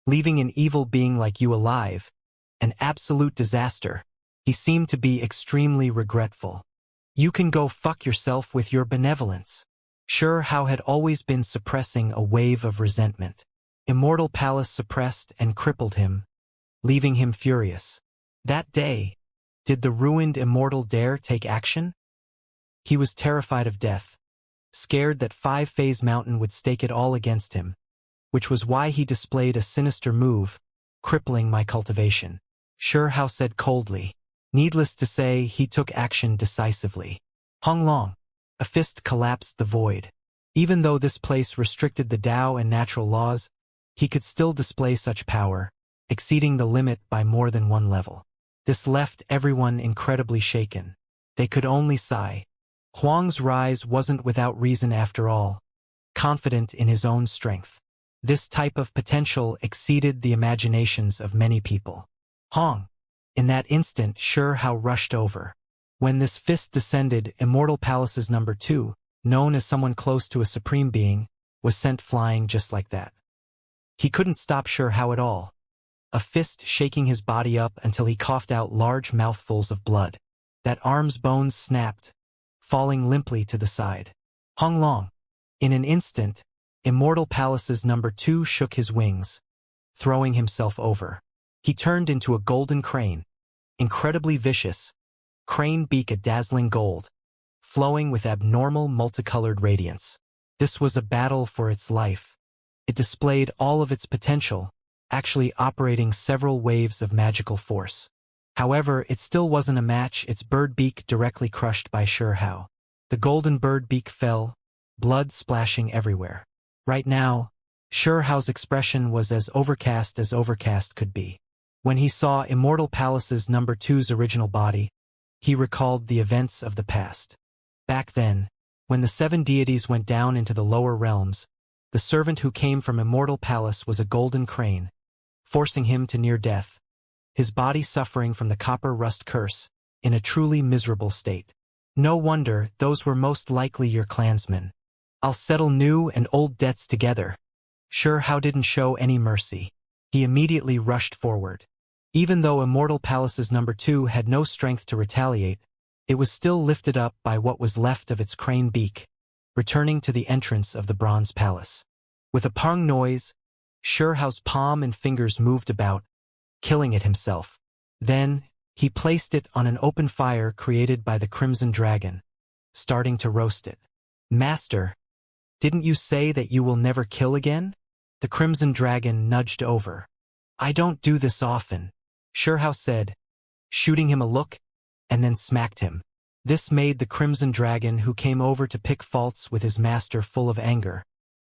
Leaving an evil being like you alive, an absolute disaster. He seemed to be extremely regretful. You can go fuck yourself with your benevolence. Xianxia had always been suppressing a wave of resentment. Immortal Palace suppressed and crippled him, leaving him furious. That day, did the ruined Immortal dare take action? He was terrified of death, scared that Five-Phase Mountain would stake it all against him, which was why he displayed a sinister move, crippling my cultivation. Xianxia said coldly. Needless to say, he took action decisively. Hong Long. A fist collapsed the void. Even though this place restricted the Tao and natural laws, he could still display such power, exceeding the limit by more than one level. This left everyone incredibly shaken. They could only sigh. Huang's rise wasn't without reason after all, confident in his own strength. This type of potential exceeded the imaginations of many people. Hong. In that instant, Xianxia rushed over. When this fist descended, Immortal Palace's number two, known as someone close to a supreme being, was sent flying just like that. He couldn't stop Xianxia at all, a fist shaking his body up until he coughed out large mouthfuls of blood. That arm's bones snapped, falling limply to the side. Hong Long. In an instant, Immortal Palace's number two shook his wings, throwing himself over. He turned into a golden crane, incredibly vicious, crane beak a dazzling gold, flowing with abnormal multicolored radiance. This was a battle for its life. It displayed all of its potential, actually operating several waves of magical force. However, it still wasn't a match. Its bird beak directly crushed by Xianxia. The golden bird beak fell, blood splashing everywhere. Right now, Xianxia's expression was as overcast could be. When he saw Immortal Palace's number two's original body, he recalled the events of the past. Back then, when the 7 deities went down into the lower realms, the servant who came from Immortal Palace was a golden crane, forcing him to near death, his body suffering from the copper rust curse, in a truly miserable state. No wonder, those were most likely your clansmen. I'll settle new and old debts together. Xianxia didn't show any mercy. He immediately rushed forward. Even though Immortal Palace's number two had no strength to retaliate, it was still lifted up by what was left of its crane beak, returning to the entrance of the Bronze Palace. With a pong noise, Xianxia's palm and fingers moved about, killing it himself. Then, he placed it on an open fire created by the Crimson Dragon, starting to roast it. Master, didn't you say that you will never kill again? The Crimson Dragon nudged over. I don't do this often, Xianxia said, shooting him a look, and then smacked him. This made the Crimson Dragon, who came over to pick faults with his master, full of anger.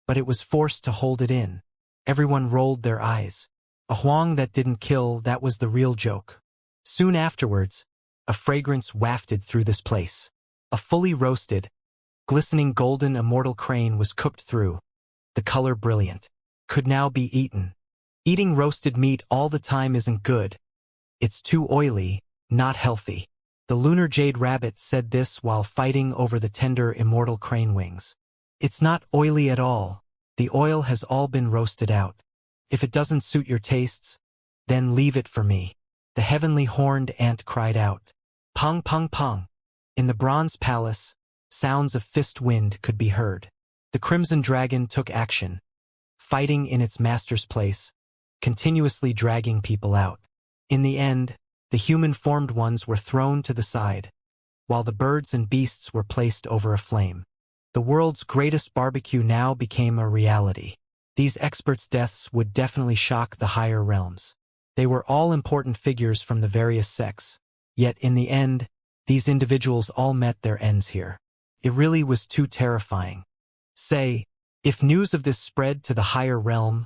But it was forced to hold it in. Everyone rolled their eyes. A Huang that didn't kill, that was the real joke. Soon afterwards, a fragrance wafted through this place. A fully roasted, Glistening golden immortal crane was cooked through, the color brilliant. Could now be eaten. Eating roasted meat all the time isn't good. It's too oily, not healthy. The lunar jade rabbit said this while fighting over the tender immortal crane wings. It's not oily at all. The oil has all been roasted out. If it doesn't suit your tastes, then leave it for me. The heavenly horned ant cried out. Pong pong pong. In the bronze palace, sounds of fist wind could be heard. The crimson dragon took action, fighting in its master's place, continuously dragging people out. In the end, the human-formed ones were thrown to the side, while the birds and beasts were placed over a flame. The world's greatest barbecue now became a reality. These experts' deaths would definitely shock the higher realms. They were all important figures from the various sects, yet in the end, these individuals all met their ends here. It really was too terrifying. Say, if news of this spread to the higher realm,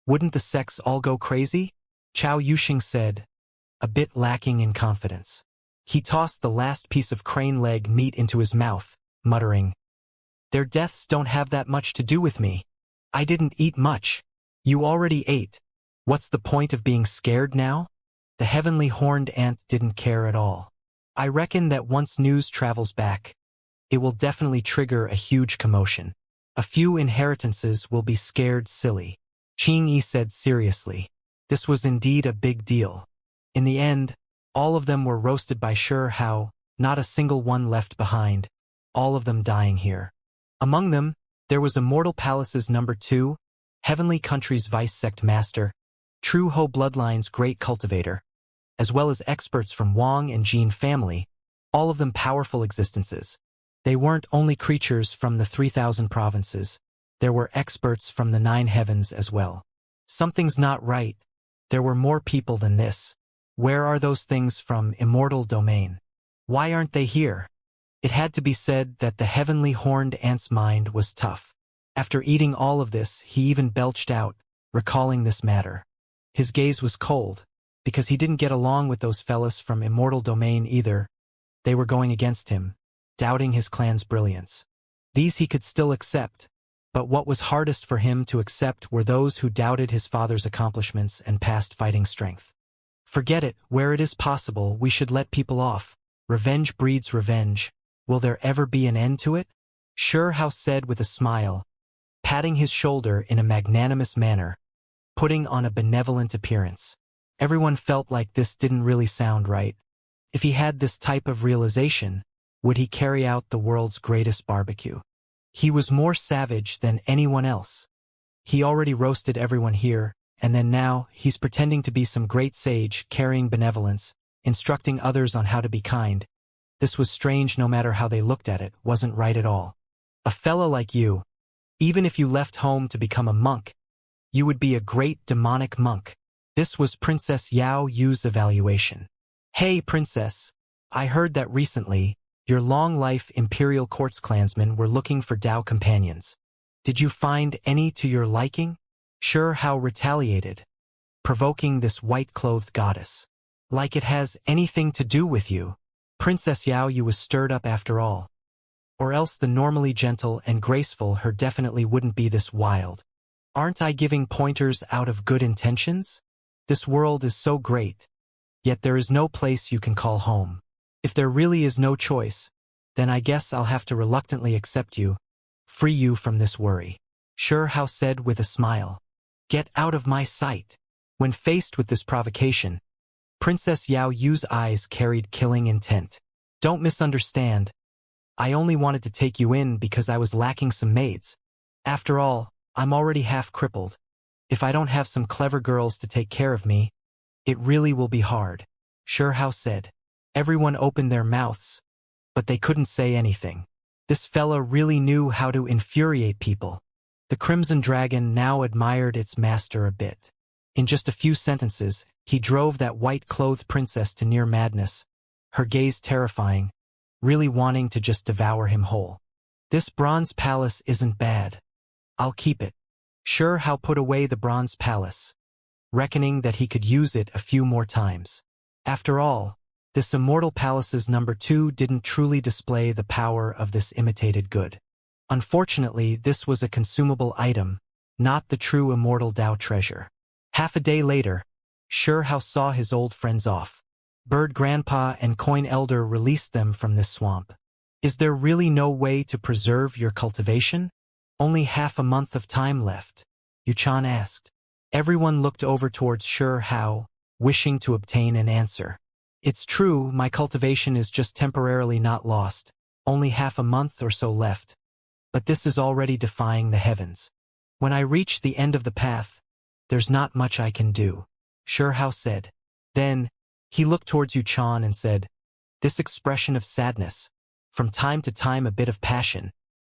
wouldn't the sects all go crazy? Chao Yuxing said, a bit lacking in confidence. He tossed the last piece of crane leg meat into his mouth, muttering, their deaths don't have that much to do with me. I didn't eat much. You already ate. What's the point of being scared now? The heavenly horned ant didn't care at all. I reckon that once news travels back, it will definitely trigger a huge commotion. A few inheritances will be scared silly. Qing said seriously. This was indeed a big deal. In the end, all of them were roasted by Hao, not a single one left behind, all of them dying here. Among them, there was Immortal Palace's number 2, Heavenly Country's vice sect master, True Ho Bloodline's great cultivator, as well as experts from Wang and Jin family, all of them powerful existences. They weren't only creatures from the 3,000 provinces, there were experts from the 9 heavens as well. Something's not right. There were more people than this. Where are those things from Immortal Domain? Why aren't they here? It had to be said that the heavenly horned ant's mind was tough. After eating all of this, he even belched out, recalling this matter. His gaze was cold, because he didn't get along with those fellas from Immortal Domain either. They were going against him, doubting his clan's brilliance. These he could still accept, but what was hardest for him to accept were those who doubted his father's accomplishments and past fighting strength. Forget it, where it is possible, we should let people off. Revenge breeds revenge. Will there ever be an end to it? Hao said with a smile, patting his shoulder in a magnanimous manner, putting on a benevolent appearance. Everyone felt like this didn't really sound right. If he had this type of realization, would he carry out the world's greatest barbecue? He was more savage than anyone else. He already roasted everyone here, and then now he's pretending to be some great sage carrying benevolence, instructing others on how to be kind. This was strange no matter how they looked at it, wasn't right at all. A fella like you, even if you left home to become a monk, you would be a great demonic monk. This was Princess Yao Yu's evaluation. Hey, Princess, I heard that recently, your long-life Imperial Courts clansmen were looking for Dao companions. Did you find any to your liking? Hao retaliated, provoking this white-clothed goddess. Like it has anything to do with you. Princess Yao Yu was stirred up after all. Or else the normally gentle and graceful her definitely wouldn't be this wild. Aren't I giving pointers out of good intentions? This world is so great, yet there is no place you can call home. If there really is no choice, then I guess I'll have to reluctantly accept you, free you from this worry. Hao said with a smile. Get out of my sight. When faced with this provocation, Princess Yao Yu's eyes carried killing intent. Don't misunderstand. I only wanted to take you in because I was lacking some maids. After all, I'm already half crippled. If I don't have some clever girls to take care of me, it really will be hard. Hao said. Everyone opened their mouths, but they couldn't say anything. This fella really knew how to infuriate people. The Crimson Dragon now admired its master a bit. In just a few sentences, he drove that white-clothed princess to near madness, her gaze terrifying, really wanting to just devour him whole. This bronze palace isn't bad. I'll keep it. Hao put away the bronze palace, reckoning that he could use it a few more times. After all, This Immortal Palace's #2 didn't truly display the power of this imitated good. Unfortunately, this was a consumable item, not the true Immortal Dao treasure. Half a day later, Shurhao saw his old friends off. Bird Grandpa and Coin Elder released them from this swamp. Is there really no way to preserve your cultivation? Only half a month of time left, Yuchan asked. Everyone looked over towards Shurhao, wishing to obtain an answer. It's true, my cultivation is just temporarily not lost, only half a month or so left. But this is already defying the heavens. When I reach the end of the path, there's not much I can do, Shurhao said. Then, he looked towards Yuchan and said, this expression of sadness, from time to time a bit of passion,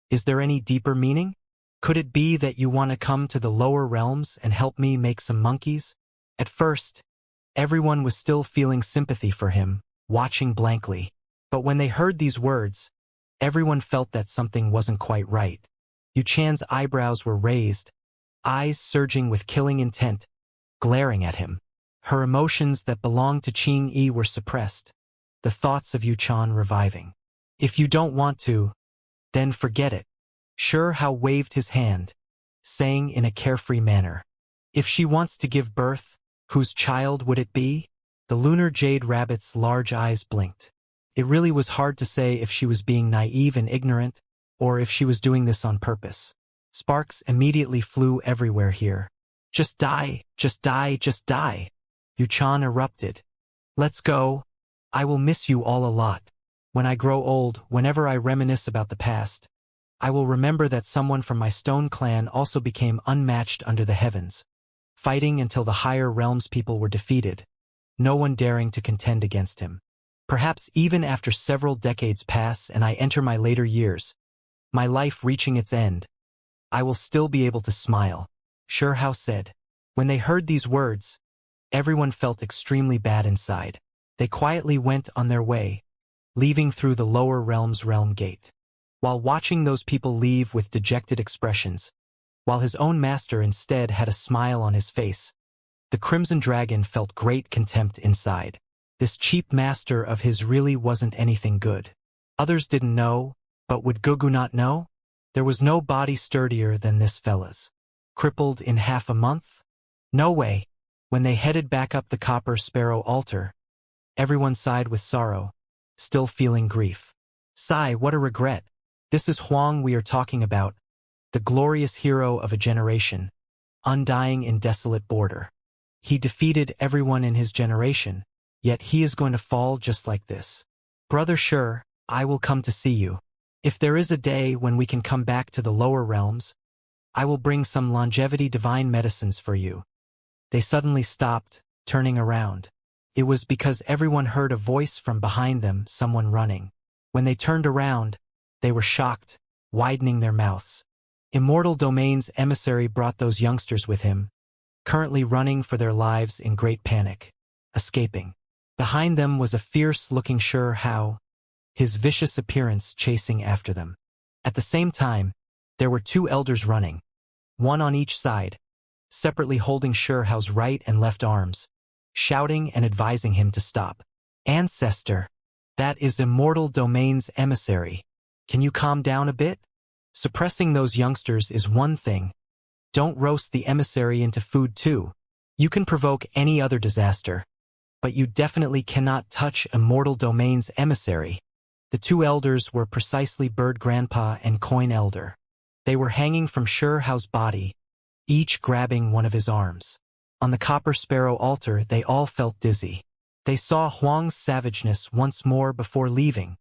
is there any deeper meaning? Could it be that you want to come to the lower realms and help me make some monkeys? At first, everyone was still feeling sympathy for him, watching blankly. But when they heard these words, everyone felt that something wasn't quite right. Yuchan's eyebrows were raised, eyes surging with killing intent, glaring at him. Her emotions that belonged to Qing Yi were suppressed, the thoughts of Yuchan reviving. If you don't want to, then forget it. Shurhao waved his hand, saying in a carefree manner, if she wants to give birth, whose child would it be? The lunar jade rabbit's large eyes blinked. It really was hard to say if she was being naive and ignorant, or if she was doing this on purpose. Sparks immediately flew everywhere here. Just die, just die, just die. Yuchan erupted. Let's go. I will miss you all a lot. When I grow old, whenever I reminisce about the past, I will remember that someone from my stone clan also became unmatched under the heavens, fighting until the higher realms people were defeated, no one daring to contend against him. Perhaps even after several decades pass and I enter my later years, my life reaching its end, I will still be able to smile, Shurhao said. When they heard these words, everyone felt extremely bad inside. They quietly went on their way, leaving through the lower realm's realm gate. While watching those people leave with dejected expressions, while his own master instead had a smile on his face, the Crimson Dragon felt great contempt inside. This cheap master of his really wasn't anything good. Others didn't know, but would Gugu not know? There was no body sturdier than this fella's. Crippled in half a month? No way. When they headed back up the Copper Sparrow altar, everyone sighed with sorrow, still feeling grief. Sigh, what a regret. This is Huang we are talking about, the glorious hero of a generation, undying in desolate border. He defeated everyone in his generation, yet he is going to fall just like this. Brother Sure, I will come to see you. If there is a day when we can come back to the lower realms, I will bring some longevity divine medicines for you. They suddenly stopped, turning around. It was because everyone heard a voice from behind them, someone running. When they turned around, they were shocked, widening their mouths. Immortal Domain's emissary brought those youngsters with him, currently running for their lives in great panic, escaping. Behind them was a fierce-looking Shurhao, his vicious appearance chasing after them. At the same time, there were two elders running, one on each side, separately holding Shurhao's right and left arms, shouting and advising him to stop. Ancestor, that is Immortal Domain's emissary. Can you calm down a bit? Suppressing those youngsters is one thing. Don't roast the emissary into food too. You can provoke any other disaster, but you definitely cannot touch Immortal Domain's emissary. The two elders were precisely Bird Grandpa and Coin Elder. They were hanging from Shurhao's body, each grabbing one of his arms. On the Copper Sparrow altar, they all felt dizzy. They saw Huang's savageness once more before leaving.